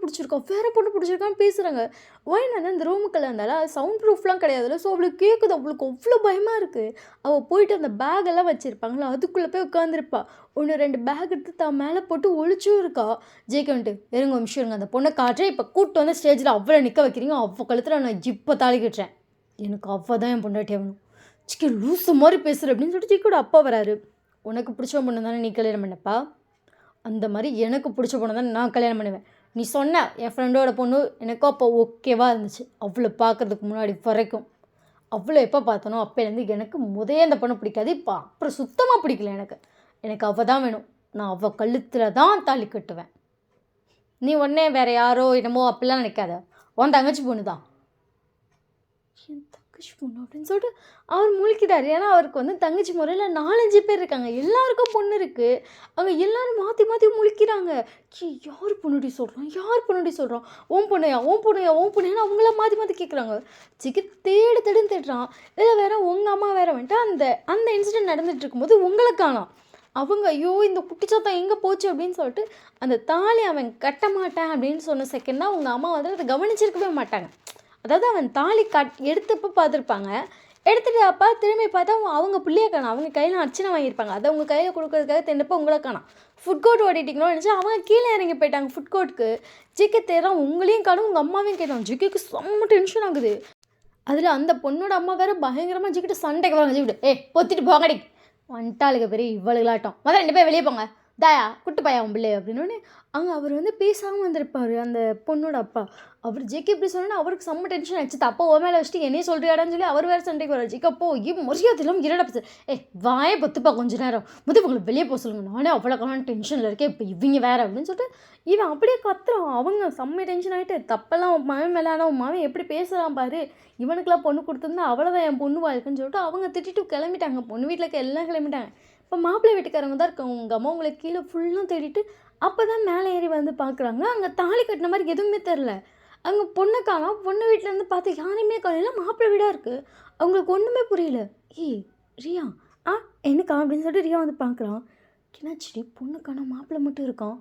பிடிச்சிருக்கான்னு பேசுகிறாங்க. வயன் வந்து அந்த ரூமுக்குள்ளே இருந்தாலும் அது சவுண்ட் ப்ரூஃப்லாம் கிடையாதுல்ல. ஸோ அவளுக்கு கேட்குது. அவளுக்கு அவ்வளோ பயமாக இருக்குது. அவள் போயிட்டு அந்த பேக்கெல்லாம் வச்சுருப்பாங்களா அதுக்குள்ளே போய் உட்காந்துருப்பா. 1-2 பேக் எடுத்து தான் மேலே போட்டு ஒழிச்சும் இருக்கா. ஜேகே வந்துட்டு இருங்க விஷயம் இருங்க, அந்த பொண்ணை காட்டுறேன். இப்போ கூப்பிட்டு வந்து ஸ்டேஜில் அவ்வளோ நிற்க வைக்கிறீங்க. அவ்வளோ கழுத்தில் நான் இப்போ தாலி கட்டுறேன். எனக்கு அவ்வளோ தான் என் பொண்டாட்டி ஆகணும். சிக்கி லூஸு மாதிரி பேசுகிற அப்படின்னு சொல்லிட்டு ஜிக்கோட அப்பா வராரு. உனக்கு பிடிச்ச பொண்ணு தானே நீ கல்யாணம் பண்ணப்பா, அந்த மாதிரி எனக்கு பிடிச்ச பொண்ணு தானே நான் கல்யாணம் பண்ணுவேன். நீ சொன்ன என் ஃப்ரெண்டோட பொண்ணு எனக்கும் அப்போ ஓகேவாக இருந்துச்சு. அவ்வளோ பார்க்குறதுக்கு முன்னாடி வரைக்கும் அவ்வளோ எப்போ பார்த்தனோ அப்போலேருந்து எனக்கு அந்த பொண்ணு பிடிக்காது. இப்போ அப்புறம் சுத்தமாக பிடிக்கல. எனக்கு அவள் தான் வேணும். நான் அவள் கழுத்தில் தான் தாலி கட்டுவேன். நீ உடனே வேறு யாரோ என்னமோ அப்படிலாம் நினைக்காத. உன் தங்கச்சி பொண்ணு தான். என் தங்கச்சி பொண்ணு அப்படின்னு சொல்லிட்டு அவர் முழிக்கிறார். ஏன்னா அவருக்கு வந்து தங்கச்சி முறையில் 4-5 பேர் இருக்காங்க. எல்லாருக்கும் பொண்ணு இருக்குது. அவங்க எல்லோரும் மாற்றி முழிக்கிறாங்க. யார் பொண்ணுடி சொல்கிறான், ஓன் பொண்ணையான்னு அவங்கள மாற்றி கேட்குறாங்க. சிக்கி தேடுன்னு தேடுறான். இதில் வேற உங்கள் அம்மா வேற வந்துட்டு அந்த இன்சிடென்ட் நடந்துட்டு இருக்கும்போது உங்களை காணோம். அவங்க ஐயோ இந்த குட்டிச்சாத்தான் எங்கே போச்சு அப்படின்னு சொல்லிட்டு அந்த தாலி அவன் கட்ட மாட்டேன் அப்படின்னு சொன்ன செகண்ட் அவங்க அம்மா வந்து அதை கவனிச்சிருக்கவே மாட்டாங்க. அதாவது அவன் தாலி எடுத்தப்போ பார்த்துருப்பாங்க. எடுத்துகிட்டு அப்பா திரும்பி பார்த்தா அவங்க பிள்ளைய காணோம். அவங்க கையில் அர்ச்சனை வாங்கியிருப்பாங்க. அதை அவங்க கையில் கொடுக்கறதுக்காக தென்னப்போ உங்களை காணோம். ஃபுட் கோர்ட் ஓடிட்டிங்களோ நினச்சி அவங்க கீழே இறங்கி போயிட்டாங்க ஃபுட் கோர்ட்டுக்கு. ஜிக்கே தேடுறான். உங்களையும் காணும் உங்கள் அம்மாவையும் கேட்டான். ஜிக்கேக்கு செம்ம டென்ஷன் ஆகுது. அதில் அந்த பொண்ணோட அம்மா வேறு பயங்கரமாக ஜிக்கிட்ட சண்டைக்கு வராங்க. ஜிக்கிட்டு பொத்திட்டு போங்கடி வந்துட்டாளுக்கு பெரிய இவ்வளவுகளாட்டம். முதல்ல 2 பேர் வெளியே போங்க. தாயா குட்டு பையா உன் பிள்ளை அப்படின்னு அங்கே அவர் வந்து பேசாமல் வந்திருப்பார் அந்த பொண்ணோட அப்பா. அவர் ஜேகே இப்படி சொன்னோன்னா அவருக்கு செம்ம டென்ஷன் ஆச்சு. அப்போ ஓ மேலே வச்சுட்டு என்னையே சொல்கிறியாடான்னு சொல்லி அவர் வேறு சண்டைக்கு வர. ஜேகே அப்போ மரியாதை இல்லாமல் இரடா பேசு. வாயை பொத்துப்பா கொஞ்ச நேரம் உங்களுக்கு வெளியே போக சொல்லுங்கள். நானே அவ்வளோ காலம் டென்ஷனில் இருக்கேன். இப்போ இவங்க வேறு அப்படின்னு சொல்லிட்டு இவன் அப்படியே கத்துறான். அவங்க செம்ம டென்ஷன் ஆகிட்டு தப்பெல்லாம் உன் மகன் மேலான உன் மகன் எப்படி பேசுகிறான் பாரு, இவனுக்கெல்லாம் பொண்ணு கொடுத்துருந்தா அவ்வளோதான் என் பொண்ணு வாழ்க்கைன்னு சொல்லிட்டு அவங்க திட்டிட்டு கிளம்பிட்டாங்க. பொண்ணு வீட்டில் இருக்க எல்லாம் கிளம்பிட்டாங்க. இப்போ மாப்பிள்ளை வீட்டுக்காரங்க தான் இருக்காங்க. உங்கள் அம்மா உங்களை கீழே ஃபுல்லாக தேடிட்டு அப்போ தான் மேலே ஏறி வந்து பார்க்குறாங்க. அங்கே தாலி கட்டின மாதிரி எதுவுமே தெரில. அங்கே பொண்ணை காணோம். பொண்ணு வீட்டிலேருந்து பார்த்து யாரையுமே காணல. மாப்பிள்ளை வீடாக இருக்குது. அவங்களுக்கு ஒன்றுமே புரியல. ரியா என்னக்கா அப்படின்னு சொல்லிட்டு ரியா வந்து பார்க்குறான். என்னாச்சுடி பொண்ணு காணோம் மாப்பிள்ளை மட்டும் இருக்கான்.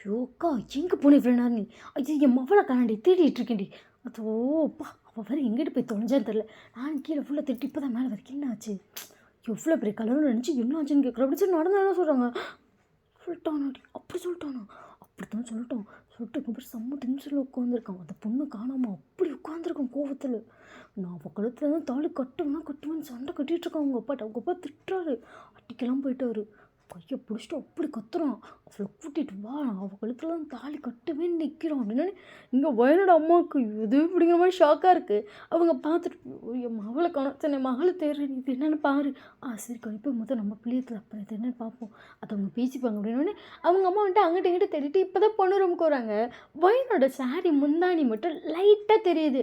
யோக்கா எங்கே பொண்ணு இவ்வளோ நேரம் நீ ஐயோ என் மவளை காணாண்டி தேடிட்டு இருக்கேன்டி. அதோப்பா அவள் வேறு எங்கிட்டு போய் தொலைஞ்சான்னு தெரில. நான் கீழே ஃபுல்லாக திட்டு இப்போ தான் மேலே வரைக்கும் என்ன ஆச்சு எவ்வளோ பெரிய கலர்னு நினச்சி என்ன ஆச்சுன்னு கேட்குறேன். அப்படி சொல்லி நடந்தாலும் சொல்கிறாங்க. சொல்லிட்டானாடி அப்படி சொல்லிட்டானா அப்படித்தான் சொல்லிட்டான். சொல்லிட்டு அப்புறம் செம்ம டென்ஷனில் உட்காந்துருக்கான். அந்த பொண்ணு காணாமல் அப்படி உட்காந்துருக்கான் கோவத்தில். நான் அவள் கழுத்தில் தான் தாலி கட்டுவேன்னு சண்டை கட்டிகிட்டு இருக்கான். அவங்க அப்பாட்ட அவங்க அப்பா திட்டுறாரு. அட்டிக்கெல்லாம் போயிட்டாரு. கையை பிடிச்சிட்டு அப்படி கத்துறான். அவளை கூட்டிகிட்டு வா அவள் கழுத்தில் தான் தாலி கட்டுவேன்னு நிற்கிறான் அப்படின்னு இங்கே வயனோட அம்மாவுக்கு எது இப்படிங்கிற மாதிரி ஷாக்காக இருக்குது. அவங்க பார்த்துட்டு என் மகளை காண மகளை தேடுற இது என்னென்னு பாரு. சரி கண்டிப்பாக முதல் நம்ம பிள்ளையத்தில் அப்புறம் இது என்னென்னு பார்ப்போம். அதை அவங்க பேசிப்பாங்க அப்படின்னு அவங்க அம்மா வந்துட்டு அங்கிட்ட இங்கிட்ட தேடிட்டு இப்போ தான் பொண்ணு ரூமுக்கு வராங்க. வயனோட சாரி முந்தானி மட்டும் லைட்டாக தெரியுது.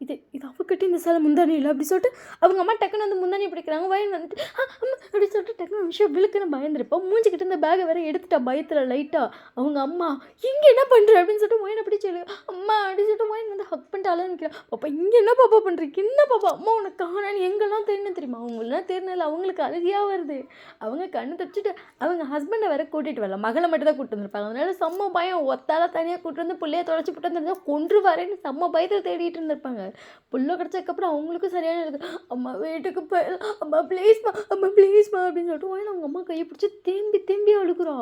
இது அவகிட்ட இந்த சேலை முந்தானி இல்லை அப்படி சொல்லிட்டு அவங்க அம்மா டக்குன்னு வந்து முந்தானி பிடிக்கிறாங்க. வயன் வந்துட்டு அம்மா அப்படி சொல்லிட்டு டக்குன்னு விஷயம் விழுக்குன்னு பயந்துருப்போம். மூஞ்சிக்கிட்டு இந்த பேகை வேறு எடுத்துட்டா பயத்தில் லைட்டாக. அவங்க அம்மா இங்கே என்ன பண்ணுற அப்படின்னு சொல்லிட்டு வயன் அப்படி சொல்லு அம்மா அப்படின்னு சொல்லிட்டு வயன் வந்து ஹக் பண்ணிட்டு அழகு நிற்கிறான். பாப்பா இங்கே என்ன பாப்பா பண்ணுறீங்க என்ன பாப்பா அம்மா உனக்கு காணான்னு எங்கெல்லாம் தேடினு தெரியுமா. அவங்களெலாம் தேடினால அவங்களுக்கு அழுகியாக வருது. அவங்க கண்ணு தப்பிச்சுட்டு அவங்க ஹஸ்பண்டை வேறு கூட்டிகிட்டு வரல, மகளை மட்டும் தான் கூப்பிட்டு வந்துருப்பாங்க. அதனால செம்ம பயம். ஒத்தால தனியாக கூப்பிட்டு வந்து பிள்ளைய தொலைச்சி போட்டு வந்துருந்தா கொன்று வரேன்னு செம்ம பயத்தில் தேடிட்டு இருந்திருப்பாங்க. புள்ள கிடச்சதுக்கப்புறம் அவங்களுக்கும் சரியான இருக்குது. அம்மா வீட்டுக்கு போயிடலாம் அம்மா ப்ளீஸ்மா அப்படின்னு சொல்லிட்டு வயன் அவங்க அம்மா கையை பிடிச்சி தேம்பி அழுகுறா.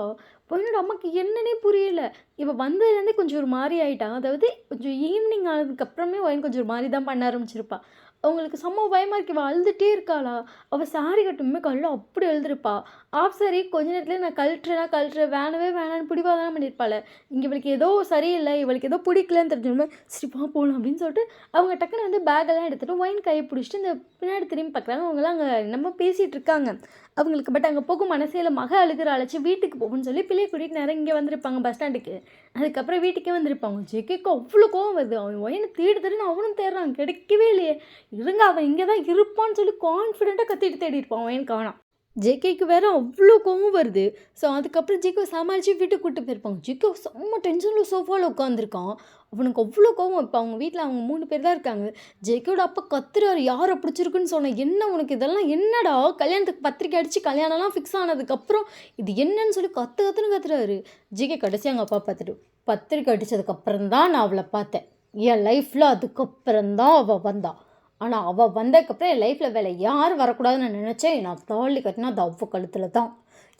வயனோட அம்மாவுக்கு என்னன்னே புரியல. இப்போ வந்ததுலேருந்தே கொஞ்சம் ஒரு மாதிரி ஆகிட்டான். அதாவது கொஞ்சம் ஈவினிங் ஆனதுக்கப்புறமே வயன் கொஞ்சம் ஒரு மாதிரி தான் பண்ண ஆரம்பிச்சிருப்பா. அவங்களுக்கு செம்ம பயமாக இருக்கு. இவ அழுதுகிட்டே இருக்காளா? அவள் சாரி கட்டுமே காலையில் அப்படி எழுதிருப்பா. ஆஃப் சாரி கொஞ்ச நேரத்தில் நான் கழட்டுறேன் வேணவே வேணான்னு பிடிவாதானம் பண்ணியிருப்பாள். இங்கே இவளுக்கு ஏதோ சரியில்லை, இவளுக்கு ஏதோ பிடிக்கலன்னு தெரிஞ்சோமே சரி வா போகலாம் அப்படின்னு சொல்லிட்டு அவங்க டக்குன்னு வந்து பேக்கெல்லாம் எடுத்துகிட்டு ஒயின் கையை பிடிச்சிட்டு இந்த பின்னாடி திரும்பி பார்க்குறாங்க. அவங்களாம் அங்கே நம்ம பேசிகிட்டு இருக்காங்க அவங்களுக்கு. பட் அங்கே போகும் மனசையில் மக அழுகிற அழைச்சி வீட்டுக்கு போகும்னு சொல்லி பிள்ளையை கூட்டிகிட்டு நேரம் இங்கே வந்திருப்பாங்க பஸ் ஸ்டாண்டுக்கு. அதுக்கப்புறம் வீட்டுக்கே வந்திருப்பாங்க. ஜேகேக்கு அவ்வளோ கோவம் வருது. அவன் ஒயனை தேடுன்னு அவனும் தேடுறான், கிடைக்கவே இல்லையே. இருங்க அவன் இங்கே தான் இருப்பான்னு சொல்லி கான்ஃபிடென்ட்டாக கத்திட்டு தேடி இருப்பான். ஒயன் காணாம். ஜேகேக்கு வேறு அவ்வளோ கோவம் வருது. ஸோ அதுக்கப்புறம் ஜேகே சமாளித்து வீட்டுக்கு கூப்பிட்டு போயிருப்பாங்க. ஜேகே செம்ம டென்ஷனில் சோஃபாவில் உட்காந்துருக்கான். அவனுக்கு அவ்வளோ கோவம். இப்போ அவங்க வீட்டில் அவங்க 3 பேர் தான் இருக்காங்க. ஜேகேயோட அப்பா கத்துறாரு, யாரை பிடிச்சிருக்குன்னு சொன்னேன், என்ன உனக்கு இதெல்லாம் என்னடா, கல்யாணத்துக்கு பத்திரிக்கை அடித்து கல்யாணம்லாம் ஃபிக்ஸ் ஆனதுக்கப்புறம் இது என்னன்னு சொல்லி கத்துறாரு. ஜேகே கடைசி அவங்க அப்பா பார்த்துட்டு, பத்திரிக்கை அடித்ததுக்கப்புறம் தான் நான் அவளை பார்த்தேன், என் லைஃப்பில் அதுக்கப்புறம்தான் அவள் வந்தா. ஆனால் அவள் வந்ததுக்கப்புறம் என் லைஃப்பில் வேலை யாரும் வரக்கூடாதுன்னு நான் நினச்சேன். நான் தாலி கட்டினா அது அவள் கழுத்தில் தான்.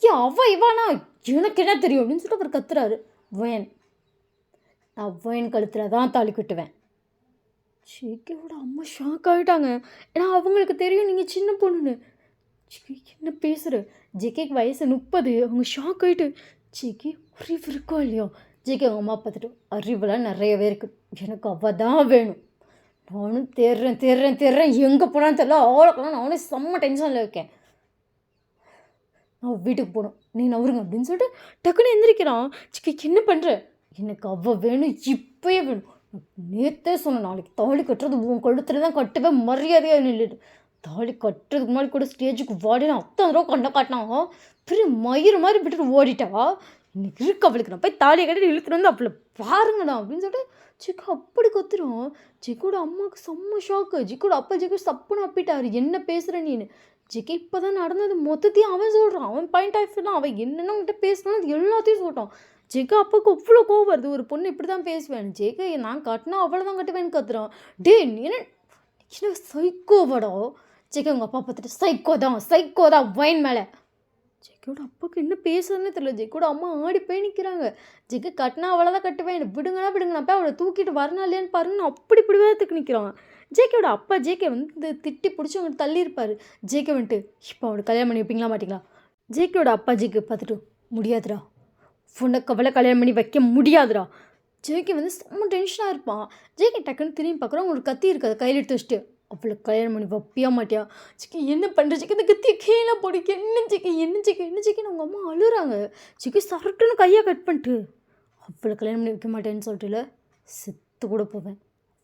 ஏன் அவள் இவானா எனக்கு என்ன தெரியும் அப்படின்னு சொல்லிட்டு அவர் கத்துறாரு. வயன், நான் வயன் கழுத்தில் தான் தாலி கட்டுவேன். ஜேகேவோட அம்மா ஷாக் ஆகிட்டாங்க. ஏன்னா அவங்களுக்கு தெரியும் நீங்கள் சின்ன பொண்ணுன்னு. என்ன பேசுகிற? ஜேகேக்கு வயசு 30. அவங்க ஷாக் ஆகிட்டு, ஜேகே அறிவு இருக்கோ இல்லையோ? ஜேகே அவங்க அம்மா பார்த்துட்டு, அறிவுலாம் நிறையவே இருக்குது, எனக்கு அவள் தான் வேணும். நானும் தேடுறேன் எங்கே போனான்னு தெரியல. அவளுக்கெல்லாம் நானும் செம்ம டென்ஷனில் இருக்கேன். நான் வீட்டுக்கு போகணும், நீ நவருங்க அப்படின்னு சொல்லிட்டு டக்குன்னு எந்திரிக்கிறான். சிக்கி என்ன பண்ணுற? எனக்கு அவள் வேணும், இப்போயே வேணும். நேற்றே சொன்னேன், நாளைக்கு தாலி கட்டுறது உன் கழுத்தில் தான் கட்டுவேன், மரியாதையாக நில்லுது. தாலி கட்டுறதுக்கு முன்னாடி கூட ஸ்டேஜுக்கு வாடினா அத்தனை ரூபா கண்ணை காட்டினாங்க. பெரிய மயிறு மாதிரி விட்டுட்டு ஓடிட்டா. இன்னைக்கு இருக்கு அவளுக்கு, நான் போய் தாலியை கட்டிட்டு இழுத்துட்டு வந்து அவளை பாருங்கண்ணா அப்படின்னு சொல்லிட்டு ஜிக்கு அப்படி கொத்துரும். ஜிக்கோட அம்மாவுக்கு செம்ம ஷாக்கு. ஜிக்கோட அப்பா ஜிக்கு சப்புன்னு அப்பிட்டாரு, என்ன பேசுகிற நீன்னு. ஜிக்கு இப்போ தான் நடந்தது மொத்தத்தையும் அவன் சொல்கிறான். அவன் பாயிண்ட் ஆஃப் வியூலாம் அவன் என்னென்ன உங்கள்கிட்ட பேசணும் அது எல்லாத்தையும் சொல்லிட்டான். ஜெகா அப்பாவுக்கு அவ்வளோ கோவம் வருது. ஒரு பொண்ணு இப்படி தான் பேசுவேன், ஜெகா நான் கட்டினா அவ்வளோ தான் கட்டுவேன்னு கத்துறான். டே நீ என்ன சைக்கோவடா? ஜெகா உங்கள் அப்பா பார்த்துட்டு சைக்கோ தான் வைன் மேலே. ஜெகோட அப்பாவுக்கு என்ன பேசுறதுன்னு தெரியல. ஜெகோட அம்மா ஆடி போய் நிற்கிறாங்க. ஜெகா கட்டினா அவளை தான் கட்டுவேன், விடுங்கண்ணா போய் அவளை தூக்கிட்டு வரணும் இல்லையான்னு பாருங்கன்னு அப்படி பிடிவாதத்துக்கு நிற்கிறான். ஜேகேவோட அப்பா ஜேகே வந்து திட்டி பிடிச்சி அவனுக்கு தள்ளியிருப்பார். ஜேகே வந்துட்டு, இப்போ அவனுக்கு கல்யாணம் பண்ணி வைப்பீங்களா மாட்டிங்களா? ஜேகேவோட அப்பா ஜேகே பார்த்துட்டு, முடியாதுடா, உனக்கு அவளை கல்யாணம் பண்ணி வைக்க முடியாதுடா. ஜேகே வந்து செம்ம டென்ஷனாக இருப்பான். ஜேகே டக்குன்னு திரும்பி பார்க்குறோம், அவங்களுக்கு கத்தி இருக்காது, கையில் எடுத்து வச்சுட்டு, அவளுக்கு கல்யாணம் பண்ணி வைப்பியா மாட்டியா? ஜிக்கி என்ன பண்ணுற ஜிக்கி, இந்த கத்தியை கீழே போடிக்க, என்ன ஜிக்கின்னு அவங்க அம்மா அழுறாங்க. ஜிக்கி சரட்டுன்னு கையை கட் பண்ணிட்டு, அவளை கல்யாணம் பண்ணி வைக்க மாட்டேன்னு சொல்லிட்டுல, செத்து கூட போவேன்,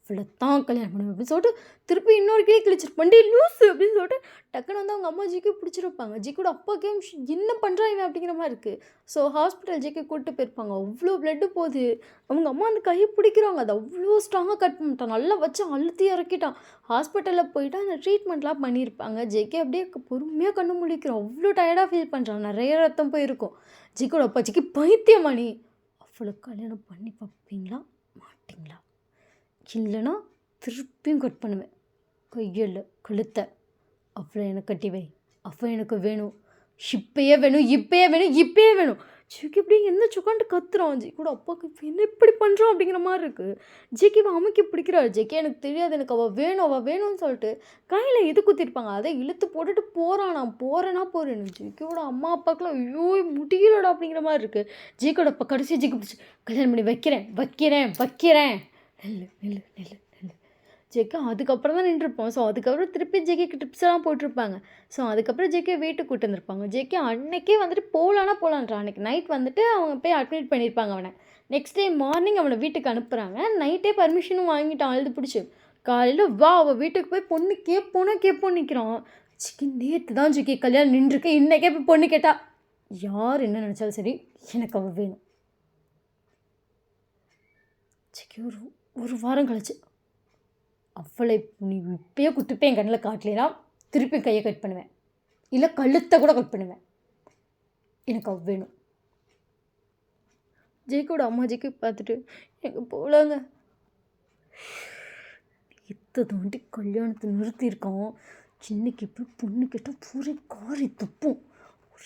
அவளை தான் கல்யாணம் பண்ணுவேன் அப்படின்னு சொல்லிட்டு திருப்பி இன்னொரு கே கிழிச்சிருப்பான். டே லூஸு அப்படின்னு சொல்லிட்டு டக்குன்னு வந்து அவங்க அம்மா ஜிக்கே பிடிச்சிருப்பாங்க. ஜிக்கோட அப்பாக்கே என்ன பண்ணுறான் இவன் அப்படிங்கிற மாதிரி இருக்குது. ஸோ ஹாஸ்பிட்டல் ஜிக்கே கூப்பிட்டு போயிருப்பாங்க. அவ்வளோ பிளட்டு போகுது. அவங்க அம்மா அந்த கையை பிடிக்கிறாங்க, அது அவ்வளோ ஸ்ட்ராங்காக கட் பண்ணிட்டான், நல்லா வச்சு அழுத்தி இறக்கிட்டான். ஹாஸ்பிட்டலில் போயிட்டு அந்த ட்ரீட்மெண்ட்லாம் பண்ணியிருப்பாங்க. ஜிக்கே அப்படியே பொறுமையாக கண்ணு முடிக்கிறான். அவ்வளோ டயர்டாக ஃபீல் பண்ணுறான், நிறைய ரத்தம் போயிருக்கும். ஜிக்கோட அப்பா ஜிக்கி பைத்தியமா நீ, அவளுக்கு கல்யாணம் பண்ணி பார்ப்பீங்களா மாட்டிங்களா? இல்லைனா திருப்பியும் கட் பண்ணுவேன், கையில் கழுத்தை. அவளை எனக்கு கட்டி வை, அவள் எனக்கு வேணும், இப்பயே வேணும். ஜிக்கி இப்படி என்ன சுக்கான்ட்டு கத்துறான். ஜிக்கோட அப்பாவுக்கு என்ன இப்படி பண்ணுறான் அப்படிங்கிற மாதிரி இருக்குது. ஜிக்கிவை அமைக்கி பிடிக்கிறாள். ஜிக்கி எனக்கு தெரியாது, எனக்கு அவள் வேணும்னு சொல்லிட்டு கையில் இது குத்திருப்பாங்க, அதை இழுத்து போட்டுட்டு போகிறான். நான் போகிறேன்னு. ஜிக்கியோட அம்மா அப்பாவுக்குலாம் ஐயோ முடியலடா அப்படிங்கிற மாதிரி இருக்குது. ஜிக்கோட அப்பா கடைசி ஜிக்கி பிடிச்சி கல்யாணம் பண்ணி வைக்கிறேன். நெல்லு. ஜேகே அதுக்கப்புறம் தான் நின்றுருப்போம். ஸோ அதுக்கப்புறம் திருப்பி ஜேகேக்கு ட்ரிப்ஸ்லாம் போட்டிருப்பாங்க. ஸோ அதுக்கப்புறம் ஜேகே வீட்டுக்கு கூட்டு வந்திருப்பாங்க. ஜேகே அன்னைக்கே வந்துட்டு போகலான்றான். அன்றைக்கி நைட் வந்துட்டு அவங்க போய் அட்மிட் பண்ணியிருப்பாங்க அவனை. நெக்ஸ்ட் டே மார்னிங் அவனை வீட்டுக்கு அனுப்புகிறாங்க. நைட்டே பர்மிஷனும் வாங்கிட்டான் அழுது பிடிச்சி. காலையில் வா அவள் வீட்டுக்கு போய் பொண்ணு கேட்போன்னு நிற்கிறான். ஜிக்கி நேற்று தான் ஜிக்கி கல்யாணம் நின்றுருக்கு, இன்றைக்கே போய் பொண்ணு கேட்டா யார் என்ன நினச்சாலும் சரி எனக்கு அவள் வேணும். ஜிக்கி ஒரு வாரம் கழிச்சு, அவளை நீ இப்பயே குத்துப்பே என் கண்ணில் காட்டலைனா திருப்பி கையை கட் பண்ணுவேன், இல்லை கழுத்தை கூட கட் பண்ணுவேன், எனக்கு அவள் வேணும். ஜேக்கோட அம்மா ஜிக்கி பார்த்துட்டு, எங்கள் போகலாங்க, இத்தனை கல்யாணத்தை நிறுத்தியிருக்கோம், இன்னைக்கு போய் பொண்ணு கேட்டால் பூரே காரி துப்பும்,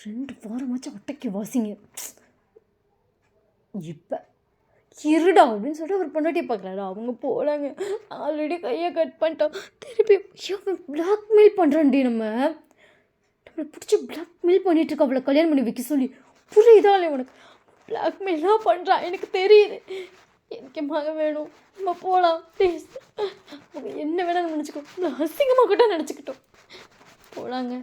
2 வாரமாச்சும் அட்டைக்கு வாசிங்க. இப்போ இருடா அப்படின்னு சொல்லிட்டு அவர் பொண்டாட்டியை பார்க்குறாரு. அவங்க போகலாங்க. ஆல்ரெடி கையை கட் பண்ணிட்டோம். திருப்பி ஐயோ பிளாக்மெயில் பண்ணுறான்டி நம்மளை பிடிச்சி பிளாக்மெயில் பண்ணிட்டு இருக்கோம் அவளை கல்யாணம் பண்ணி வைக்க சொல்லி. புரியுதா இல்லை உனக்கு? பிளாக்மெயிலாக பண்ணுறான் எனக்கு தெரியுது. எனக்கு மகன் வேணும், நம்ம போகலாம் ப்ளீஸ். அவங்க என்ன வேணாலும் நினச்சிக்கோ, அசிங்கமாக கூட நினச்சிக்கிட்டோம். போகலாங்க,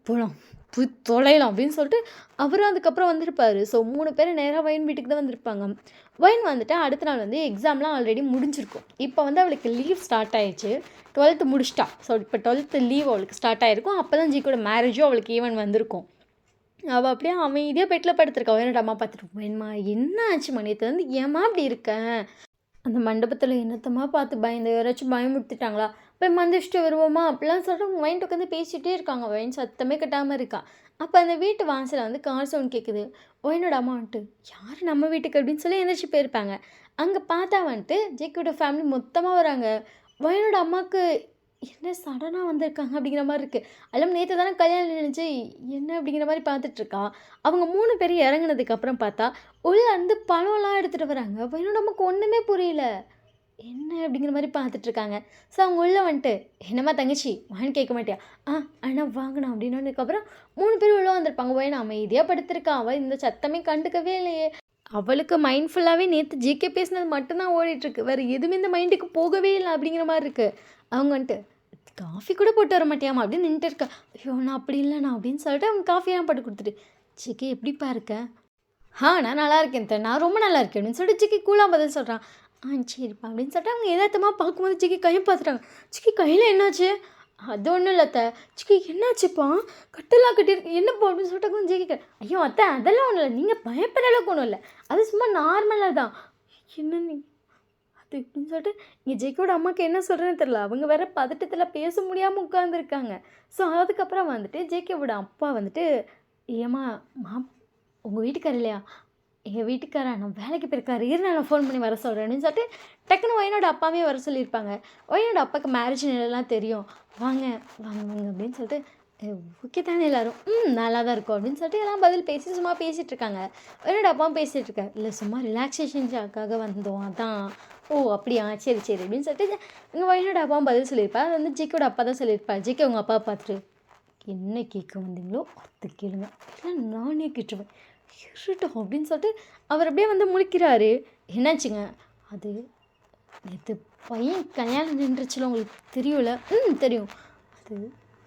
போகலாம், போய் தொலைலாம் அப்படின்னு சொல்லிட்டு அவரும் அதுக்கப்புறம் வந்திருப்பார். ஸோ 3 பேர் நேராக வைன் வீட்டுக்கு தான் வந்திருப்பாங்க. வைன் வந்துட்டு அடுத்த நாள் வந்து எக்ஸாம்லாம் ஆல்ரெடி முடிஞ்சிருக்கும். இப்போ வந்து அவளுக்கு லீவ் ஸ்டார்ட் ஆயிடுச்சு. 12th முடிச்சிட்டா. ஸோ இப்போ 12th லீவ் அவளுக்கு ஸ்டார்ட் ஆகிருக்கும். அப்போ தான் ஜிக்கோட மேரேஜும் அவளுக்கு ஈவன் வந்திருக்கும். அவள் அப்படியே அமைதியாக பெட்டில் படுத்திருக்கா. என்னோட அம்மா பார்த்துட்டு, வேணுமா என்ன ஆச்சுமா, நேற்று வந்து ஏமா அப்படி இருக்கேன், அந்த மண்டபத்தில் என்னத்தம்மா பார்த்து பயந்து யாராச்சும் பயமுறுத்திட்டாங்களா, போய் மந்திரிச்சிட்டு வருவோமா அப்படிலாம் சொல்லிட்டு அவங்க வைன் உட்காந்து பேசிகிட்டே இருக்காங்க. வைன் சத்தமே கட்டாமல் இருக்கா. அப்போ அந்த வீட்டு வாசலில் வந்து கார் சவுண்ட் கேட்குது. ஒயினோட அம்மா வந்துட்டு, யார் நம்ம வீட்டுக்கு அப்படின்னு சொல்லி எந்திரிச்சு போயிருப்பாங்க. அங்கே பார்த்தா வந்துட்டு ஜேக்கியோட ஃபேமிலி மொத்தமாக வராங்க. ஒயினோட அம்மாவுக்கு என்ன சடனாக வந்திருக்காங்க அப்படிங்கிற மாதிரி இருக்குது. எல்லாம் நேற்று தானே கல்யாணம் நினைச்சு என்ன அப்படிங்கிற மாதிரி பார்த்துட்ருக்கா. அவங்க 3 பேர் இறங்குனதுக்கப்புறம் பார்த்தா உள்ளேருந்து பழம்லாம் எடுத்துகிட்டு வராங்க. ஒயினோட அம்மாவுக்கு ஒன்றுமே புரியல, என்ன அப்படிங்கிற மாதிரி பார்த்துட்ருக்காங்க. ஸோ அவங்க உள்ளே வந்துட்டு, என்னம்மா தங்கச்சி வான்னு கேட்க மாட்டியா, அண்ணா வாங்கணும் அப்படின்னதுக்கப்புறம் 3 பேர் உள்ளே வந்திருப்பாங்க. ஒயின் அமைதியாக படுத்திருக்கா. அவள் இந்த சத்தமே கண்டுக்கவே இல்லையே. அவளுக்கு மைண்ட் ஃபுல்லாகவே நேற்று ஜிகே பேசினது மட்டும்தான் ஓடிட்டுருக்கு. வேறு எதுவுமே இந்த மைண்டுக்கு போகவே இல்லை அப்படிங்கிற மாதிரி இருக்குது. அவங்க வந்துட்டு, காஃபி கூட போட்டு வர மாட்டியாமா அப்படின்னு நின்றுட்டு இருக்கா. ஐயோ நான் அப்படி இல்லைண்ணா அப்படின்னு சொல்லிட்டு அவங்க காஃபியெல்லாம் போட்டு கொடுத்துட்டு, ஜிகே எப்படிப்பா இருக்க, நான் நல்லா இருக்கேன், நான் ரொம்ப நல்லா இருக்கேன் அப்படின்னு சொல்லிட்டு ஜிக்கி கூலாக பதில் சொல்கிறான். சரிப்பா அப்படின்னு சொல்லிட்டு அவங்க எதார்த்தமாக பார்க்கும்போது ஜிக்கி கையை பார்த்துட்டாங்க. ஜிக்கி கையில் என்னாச்சு, அது ஒன்றும் இல்லை அத்தை. ஜிக்கி என்னாச்சுப்பா, கட்டெல்லாம் கட்டியிருக்கு என்னப்பா அப்படின்னு சொல்லிட்டு ஜிக்கி, ஐயோ அத்தை அதெல்லாம் ஒன்றும் இல்லை, நீங்கள் பயப்படுற அளவுக்கு ஒன்றும் இல்லை, அது சும்மா நார்மலாக தான். என்ன நீ அது இப்படின்னு சொல்லிட்டு இங்கே ஜெய்க்கோட அம்மாவுக்கு என்ன சொல்கிறேன்னு தெரில. அவங்க வேற பதட்டத்தில் பேச முடியாமல் உட்காந்துருக்காங்க. ஸோ அதுக்கப்புறம் வந்துட்டு ஜேகேவோட அப்பா வந்துட்டு, ஏம்மா உங்கள் வீட்டுக்கார் இல்லையா, எங்கள் வீட்டுக்காரா நான் வேலைக்கு போயிருக்காரு, நான் ஃபோன் பண்ணி வர சொல்கிறேன்னு சொல்லிட்டு டக்குன்னு ஒயினோட அப்பாவே வர சொல்லியிருப்பாங்க. ஒயினோட அப்பாவுக்கு மேரேஜ் நிலைலாம் தெரியும். வாங்க வாங்க வாங்க அப்படின்னு சொல்லிட்டு, ஓகே தானே எல்லோரும், நல்லா தான் இருக்கும் அப்படின்னு சொல்லிட்டு எல்லாம் பதில் பேசி சும்மா பேசிகிட்டு இருக்காங்க. என்னோட அப்பாவும் பேசிகிட்டு இருக்காரு. இல்லை சும்மா ரிலாக்ஸேஷனுக்காக வந்தோம் அதான். ஓ அப்படியா சரி சரி அப்படின்னு சொல்லிட்டு இங்கே ஒயினோட அப்பாவும் பதில் சொல்லியிருப்பா. அது வந்து ஜிக்கோட அப்பா தான் சொல்லியிருப்பா. ஜிக்கே உங்கள் அப்பா பார்த்துட்டு, என்ன கேட்க வந்தீங்களோ அது கேளுங்க, இல்லை நானே கேட்டுருவேன் இருட்டோம் அப்படின்னு சொல்லிட்டு அவர் அப்படியே வந்து முழிக்கிறாரு. என்னாச்சுங்க, அது நேற்று பையன் கல்யாணம் நின்றுச்சுல உங்களுக்கு தெரியும்ல, தெரியும், அது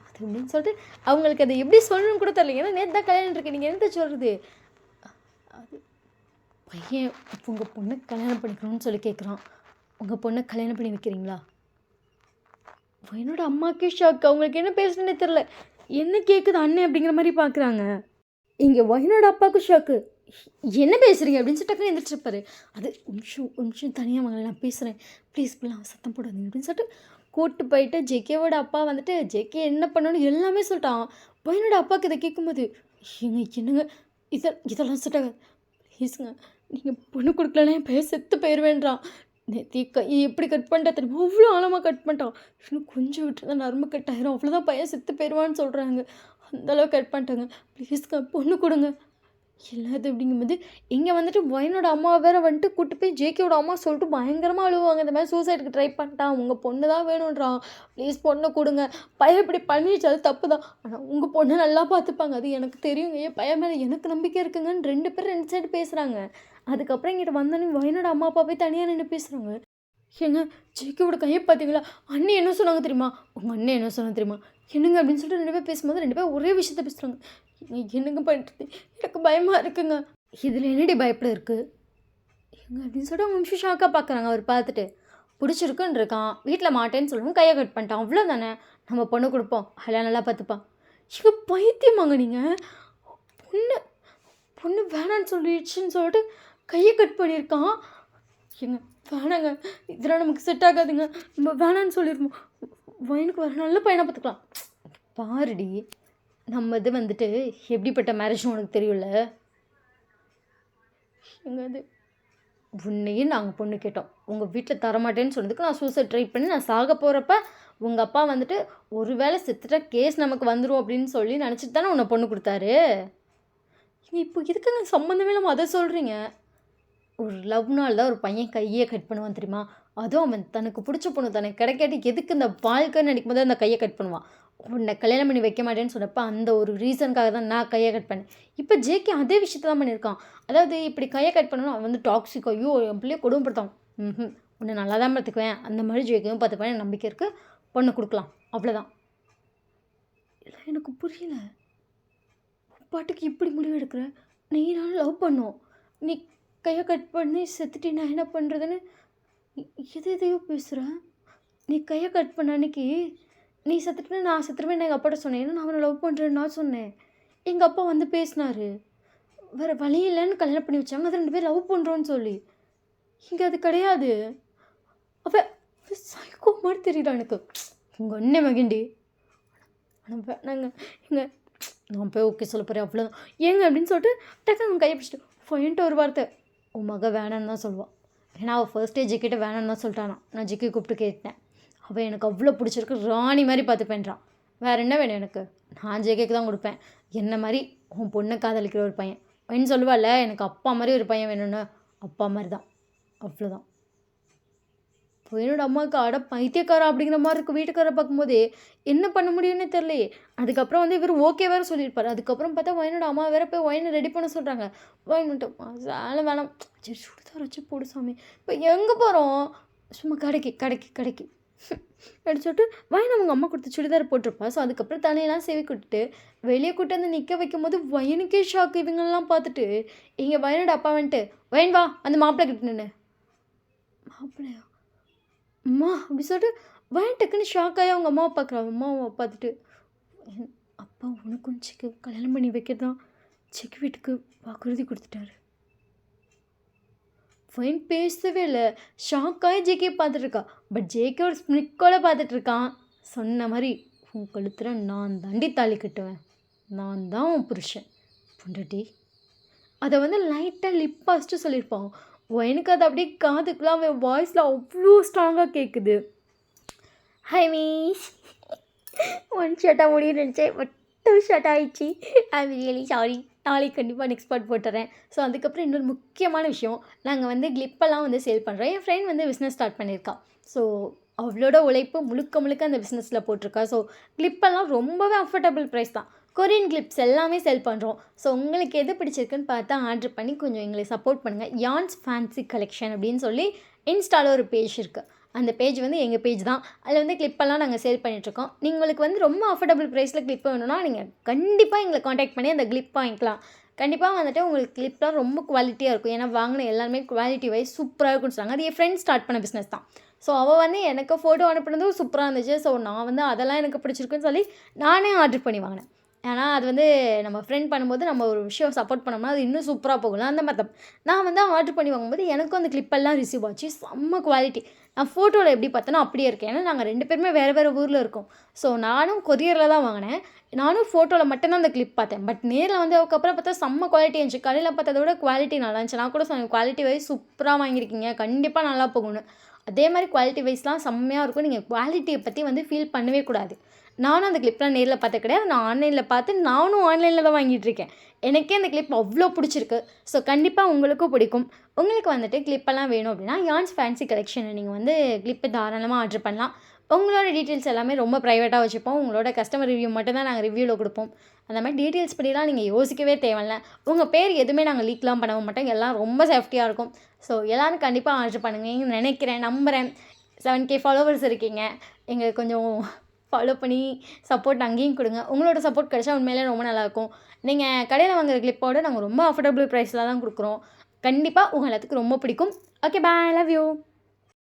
அது அப்படின்னு சொல்லிட்டு அவங்களுக்கு அதை எப்படி சொல்லணும்னு கூட தெரியல. ஏன்னா நேற்று தான் கல்யாணம் இருக்கு, நீங்கள் என்ன சொல்கிறது, அது பையன் உங்கள் பொண்ணை கல்யாணம் பண்ணிக்கணும்னு சொல்லி கேட்குறான், உங்கள் பொண்ணை கல்யாணம் பண்ணி வைக்கிறீங்களா. என்னோட அம்மாக்கே ஷாக், அவங்களுக்கு என்ன பேசுறதுன்னே தெரில, என்ன கேட்குது அண்ணன் அப்படிங்கிற மாதிரி பார்க்குறாங்க. இங்கே ஒயினோட அப்பாவுக்கு ஷாக்கு, என்ன பேசுகிறீங்க அப்படின்னு சொல்லிட்டு டக்குன்னு எந்திரிச்சிருப்பாரு. அது நிமிஷம் தனியாக வாங்க நான் பேசுகிறேன் ப்ளீஸ் இப்பெல்லாம் சத்தம் போடாதீங்க அப்படின்னு சொல்லிட்டு கூப்பிட்டு போயிட்டு ஜேகேவோட அப்பா வந்துட்டு ஜேகே என்ன பண்ணணும்னு எல்லாமே சொல்லிட்டான். ஒயினோட அப்பாவுக்கு இதை கேட்கும்போது, என்னங்க இதெல்லாம் சொல்லிட்டாங்க, ப்ளீஸுங்க நீங்கள் பொண்ணு கொடுக்கலன்னா என் பையன் செத்து போயிடுவேன்றான். நேற்று கையை எப்படி கட் பண்ணிட்டா தெரியுமா, அவ்வளோ ஆழமாக கட் பண்ணிட்டான், இன்னும் கொஞ்சம் விட்டுருந்தா நரம்பு கட் ஆயிரும், அவ்வளோதான் பையன் செத்து போயிடுவான்னு சொல்கிறாங்க, அந்தளவுக்கு கட் பண்ணிட்டாங்க, ப்ளீஸ்ங்க பொண்ணு கொடுங்க எல்லாது அப்படிங்கும்போது இங்கே வந்துட்டு ஒயினோட அம்மா வேறு வந்துட்டு கூப்பிட்டு போய் ஜேகேவோட அம்மா சொல்லிட்டு பயங்கரமாக அழுவாங்க. இந்த மாதிரி சூசைடுக்கு ட்ரை பண்ணிட்டான், உங்கள் பொண்ணு தான் வேணுன்றான், ப்ளீஸ் பொண்ணை கொடுங்க, பையன் இப்படி பண்ணிடுச்சு அது தப்பு தான், ஆனால் உங்கள் பொண்ணை நல்லா பார்த்துப்பாங்க, அது எனக்கு தெரியுங்க, என் பையன் மேலே எனக்கு நம்பிக்கை இருக்குங்கன்னு 2 பேர் 2 சைடு பேசுகிறாங்க. அதுக்கப்புறம் இங்கிட்ட வந்தோன்னே ஒயினோட அம்மா அப்பா போய் தனியாக நின்று பேசுகிறாங்க. ஏங்க ஜேகேவோட கையை பார்த்தீங்களா, அண்ணி என்ன சொன்னாங்க தெரியுமா, உங்கள் அண்ணன் என்ன சொன்னாங்க தெரியுமா, என்னங்க அப்படின்னு சொல்லிட்டு 2 பேர் பேசும்போது 2 பேர் ஒரே விஷயத்த பேசுகிறாங்க. என்னங்க பண்ணுறது, எனக்கு பயமாக இருக்குங்க. இதில் என்னடி பயப்பட இருக்குது எங்க அப்படின்னு சொல்லிட்டு அவங்க நிமிஷம் ஷாக்காக பார்க்குறாங்க. அவர் பார்த்துட்டு, பிடிச்சிருக்குன்னு இருக்கான், வீட்டில் மாட்டேன்னு சொல்லவும் கையை கட் பண்ணிட்டான், அவ்வளோதானே, நம்ம பொண்ணு கொடுப்போம், அதெல்லாம் நல்லா பார்த்துப்பான். இவங்க பைத்தியமாங்க நீங்கள், பொண்ணு பொண்ணு வேணான்னு சொல்லிடுச்சுன்னு சொல்லிட்டு கையை கட் பண்ணியிருக்கான். ஏங்க வேணாங்க, இதெல்லாம் நமக்கு செட் ஆகாதுங்க, நம்ம வேணான்னு சொல்லிடுவோம், வயனுக்கு வர நல்ல பையனாக பார்த்துக்கலாம். பாருடி நம்ம இது வந்துட்டு எப்படிப்பட்ட மேரேஜ்னு உனக்கு தெரியும்ல, எங்க அது உன்னையும் நாங்கள் பொண்ணு கேட்டோம், உங்கள் வீட்டில் தரமாட்டேன்னு சொன்னதுக்கு நான் சூசைட் ட்ரை பண்ணி நான் சாக போகிறப்ப உங்கள் அப்பா வந்துட்டு ஒரு வேளை செத்துட்டா கேஸ் நமக்கு வந்துடும் அப்படின்னு சொல்லி நினச்சிட்டு தானே உன்னை பொண்ணு கொடுத்தாரு. இப்போ எதுக்குங்க சம்மந்தமே இல்லாமல் அதை சொல்கிறீங்க? ஒரு லவ்னால தான் ஒரு பையன் கையே கட் பண்ணுவான் தெரியுமா? அதுவும் அவன் தனக்கு பிடிச்ச பொண்ணு தனக்கு கிடைக்காட்டி எதுக்கு இந்த வாழ்க்கைன்னு நினைக்கும்போது அந்த கையை கட் பண்ணுவான். உன்னை கல்யாணம் பண்ணி வைக்க மாட்டேன்னு சொன்னப்ப அந்த ஒரு ரீசனுக்காக தான் நான் கையை கட் பண்ணேன். இப்போ ஜேகே அதே விஷயத்த தான் பண்ணியிருக்கான். அதாவது இப்படி கையை கட் பண்ணணும் அவன் வந்து டாக்ஸிக் ஐயோ என் பிள்ளைய கொடுமைப்படுத்தான். உன்னை நல்லா தான் பார்த்துக்குவேன் அந்த மாதிரி ஜேகேவும் பார்த்துப்பேன் நம்பிக்கை இருக்குது. பொண்ணை கொடுக்கலாம் அவ்வளோதான். இல்லை எனக்கு புரியல. பாட்டுக்கு இப்படி முடிவு எடுக்கிற? நீ நான் லவ் பண்ணோம். நீ கையை கட் பண்ணி செத்துட்டு நான் என்ன பண்ணுறதுன்னு எது எதையோ பேசுகிற. நீ கையை கட் பண்ண அன்னைக்கு நீ செத்துட்டுனா நான் செத்துருவேன் எங்கள் அப்பாட்ட சொன்னேன். ஏன்னா நான் அவனை லவ் பண்ணுறேன்னு நான் சொன்னேன். எங்கள் அப்பா வந்து பேசினாரு. வேறு வழி இல்லைன்னு கல்யாணம் பண்ணி வச்சாங்க. அது 2 பேர் லவ் பண்ணுறோன்னு சொல்லி. இங்கே அது கிடையாது. அவன் சைக்கோ மாதிரி தெரியுதா எனக்கு. உங்கள் அண்ணன் மகிண்டி. ஆனால் வேணாங்க எங்க நான் போய் ஓகே சொல்ல போகிறேன் அவ்வளோதான். ஏங்க அப்படின்னு சொல்லிட்டு டக்கு அவன் கையை பிடிச்சிட்டு ஃபைன்ட்டு ஒரு வார்த்தை உன் மக வேணான்னு தான் சொல்லுவாள். ஏன்னா அவள் ஃபர்ஸ்டே ஜிக்கிட்ட வேணான்னு தான் சொல்லிட்டானா. நான் ஜிக்கி கூப்பிட்டு கேட்டேன். அவள் எனக்கு அவ்வளோ பிடிச்சிருக்கு ராணி மாதிரி பார்த்துப்பேன்றான். வேறு என்ன வேணும் எனக்கு? நான் ஜேகேக்கு தான் கொடுப்பேன். என்ன மாதிரி உன் பொண்ணை காதலிக்கிற ஒரு பையன் பையன் சொல்லுவாள் எனக்கு அப்பா மாதிரி ஒரு பையன் வேணும்னு. அப்பா மாதிரி தான் அவ்வளோதான். என்னோட அம்மாவுக்கு அட பைத்தியக்காரா அப்படிங்கிற மாதிரி இருக்குது. வீட்டுக்காரரை பார்க்கும்போதே என்ன பண்ண முடியும்னே தெரியலையே. அதுக்கப்புறம் வந்து இவர் ஓகே வேறு சொல்லியிருப்பார். அதுக்கப்புறம் பார்த்தா ஒயினோட அம்மா வேறு போய் ஒயினை ரெடி பண்ண சொல்கிறாங்க. ஒயின் மட்டும் வேலை வேணாம் சரி சுடிதார் வச்சு போடு சாமி. இப்போ எங்கே போகிறோம்? சும்மா கடைக்கு கடைக்கு கடைக்கு அப்படி சொல்லிட்டு வயன் அவங்க அம்மா கொடுத்து சுடிதார் போட்டிருப்பா. ஸோ அதுக்கப்புறம் தலையெல்லாம் சேவி கொடுத்துட்டு வெளியே கூட்டு வந்து நிற்க வைக்கும் போது வயனுக்கே ஷாக்கு. இவங்கெல்லாம் பார்த்துட்டு இங்கே வயனோட அப்பா வந்துட்டு வயன் வா அந்த மாப்பிள்ளை கிட்ட நின்று. மாப்பிள்ளையா அம்மா அப்படி சொல்லிட்டு வயன் டக்குன்னு ஷாக் ஆகி அவங்க அம்மாவை பார்க்குறாங்க. அம்மாவை பார்த்துட்டு அப்பா உனக்கும் சிக்கு கல்யாணம் பண்ணி வைக்கிறதான் சிக்கு வீட்டுக்கு வாக்குறுதி கொடுத்துட்டாரு. ஃபைன் பேசவே இல்லை. ஷாக்காகி ஜேகே பார்த்துட்ருக்கா. பட் ஜேகே ஒரு ஸ்மிக்கோட பார்த்துட்ருக்கான். சொன்ன மாதிரி உன் கழுத்தில் நான் தாண்டி தாலி கட்டுவேன். நான் தான் உன் புருஷன் பொண்டாட்டி. அதை வந்து லைட்டாக லிப் பாஸ்ட்டு சொல்லியிருப்பான். எனக்கு அது அப்படியே காதுக்குலாம் அவன் வாய்ஸில் அவ்வளோ ஸ்ட்ராங்காக கேட்குது. ஹை மீஸ் ஒன் ஷர்ட்டாக முடியும் நினச்சேன். பட் 2 ஷர்ட் ஆகிடுச்சு. I am really sorry. நாளைக்கு கண்டிப்பாக நெக்ஸ்ட் பார்ட் போட்டுறேன். ஸோ அதுக்கப்புறம் இன்னொரு முக்கியமான விஷயம், நாங்கள் வந்து கிளிப்பெல்லாம் வந்து சேல் பண்ணுறோம். என் ஃப்ரெண்ட் வந்து பிஸ்னஸ் ஸ்டார்ட் பண்ணியிருக்கா. ஸோ அவளோட உழைப்பு முழுக்க முழுக்க அந்த பிஸ்னஸில் போட்டிருக்கா. ஸோ கிளிப்பெல்லாம் ரொம்பவே அஃபோர்டபுள் ப்ரைஸ் தான். கொரியன் கிளிப்ஸ் எல்லாமே செல் பண்ணுறோம். ஸோ உங்களுக்கு எது பிடிச்சிருக்குன்னு பார்த்தா ஆர்டர் பண்ணி கொஞ்சம் எங்களை சப்போர்ட் பண்ணுங்கள். யான்ஸ் ஃபேன்சி கலெக்ஷன் அப்படின்னு சொல்லி இன்ஸ்டாவில் ஒரு பேஜ் இருக்குது. அந்த பேஜ் வந்து எங்கள் பேஜ் தான். அதில் வந்து கிளிப்பெல்லாம் நாங்கள் சேல் பண்ணிகிட்ருக்கோம். உங்களுக்கு வந்து ரொம்ப அஃபோர்டபுள் ப்ரைஸில் கிளிப் வேணும்னா நீங்கள் கண்டிப்பாக எங்களை காண்டாக்ட் பண்ணி அந்த கிளிப் வாங்கிக்கலாம். கண்டிப்பாக வந்துட்டு உங்களுக்கு கிளிப்லாம் ரொம்ப குவாலிட்டியாக இருக்கும். ஏன்னா வாங்கின எல்லாருமே குவாலிட்டி வைஸ் சூப்பராக இருக்குன்னு சொன்னாங்க. அது என் ஃப்ரெண்ட் ஸ்டார்ட் பண்ண பிஸ்னஸ் தான். ஸோ அவள் வந்து எனக்கு ஃபோட்டோ அனுப்புனதும் சூப்பராக இருந்துச்சு. ஸோ நான் வந்து அதெல்லாம் எனக்கு பிடிச்சிருக்குன்னு சொல்லி நானே ஆர்டர் பண்ணி வாங்கினேன். ஏன்னா அது வந்து நம்ம ஃப்ரெண்ட் பண்ணும்போது நம்ம ஒரு விஷயம் சப்போர்ட் பண்ணோம்னா அது இன்னும் சூப்பராக போகலாம். அந்த மாதிரி தான் நான் வந்து ஆர்டர் பண்ணி வாங்கும்போது எனக்கும் அந்த கிளிப்பெல்லாம் ரிசீவ் ஆச்சு. செம்ம குவாலிட்டி. நான் ஃபோட்டோவில் எப்படி பார்த்தேனோ அப்படியே இருக்கேன். ஏன்னா நாங்கள் 2 பேருமே வேறு வேறு ஊரில் இருக்கோம். ஸோ நானும் கொரியரில் தான் வாங்கினேன். நானும் ஃபோட்டோவில் மட்டும்தான் அந்த கிளிப் பார்த்தேன். பட் நேரில் வந்து அதுக்கப்புறம் பார்த்தா செம்ம குவாலிட்டி இருந்துச்சு. கடையில் பார்த்ததை விட குவாலிட்டி நல்லா இருந்துச்சு. நான் கூட சொன்னேன் குவாலிட்டி வைஸ் சூப்பராக வாங்கியிருக்கீங்க, கண்டிப்பாக நல்லா போகணும்னு. அதே மாதிரி குவாலிட்டி வைஸ்லாம் செம்மையாக இருக்கும். நீங்கள் குவாலிட்டியை பற்றி வந்து ஃபீல் பண்ணவே கூடாது. நானும் அந்த கிளிப்லாம் நேரில் பார்த்த கிடையாது. நான் ஆன்லைனில் பார்த்து நானும் ஆன்லைனில் தான் வாங்கிட்டுருக்கேன். எனக்கே அந்த கிளிப் அவ்வளோ பிடிச்சிருக்கு. ஸோ கண்டிப்பாக உங்களுக்கும் பிடிக்கும். உங்களுக்கு வந்துட்டு கிளிப்பெல்லாம் வேணும் அப்படின்னா யான்ஸ் ஃபேன்சி கலெக்ஷனை நீங்கள் வந்து கிளிப்பை தாராளமாக ஆர்டர் பண்ணலாம். உங்களோட டீட்டெயில்ஸ் எல்லாமே ரொம்ப ப்ரைவேட்டாக வச்சுப்போம். உங்களோட கஸ்டமர் ரிவ்யூ மட்டும் தான் நாங்கள் ரிவ்யூவில் கொடுப்போம். அந்த மாதிரி டீட்டெயில்ஸ் படிலாம் நீங்கள் யோசிக்கவே தேவையில்ல. உங்கள் பேர் எதுவுமே நாங்கள் லீக்லாம் பண்ண மாட்டோம். எல்லாம் ரொம்ப சேஃப்டியாக இருக்கும். ஸோ எல்லோரும் கண்டிப்பாக ஆர்டர் பண்ணுவீங்கன்னு நினைக்கிறேன், நம்புகிறேன். 7K ஃபாலோவர்ஸ் இருக்கீங்க. எங்களுக்கு கொஞ்சம் ஃபாலோ பண்ணி சப்போர்ட் அங்கேயும் கொடுங்க. உங்களோட சப்போர்ட் கிடைச்சா உண்மையிலே ரொம்ப நல்லாயிருக்கும். நீங்கள் கடையில் வாங்குற கிளிப்போடு நாங்கள் ரொம்ப அஃபோர்டபுள் ப்ரைஸில் தான் கொடுக்குறோம். கண்டிப்பாக உங்கள் எல்லாத்துக்கும் ரொம்ப பிடிக்கும். Okay bye, love you.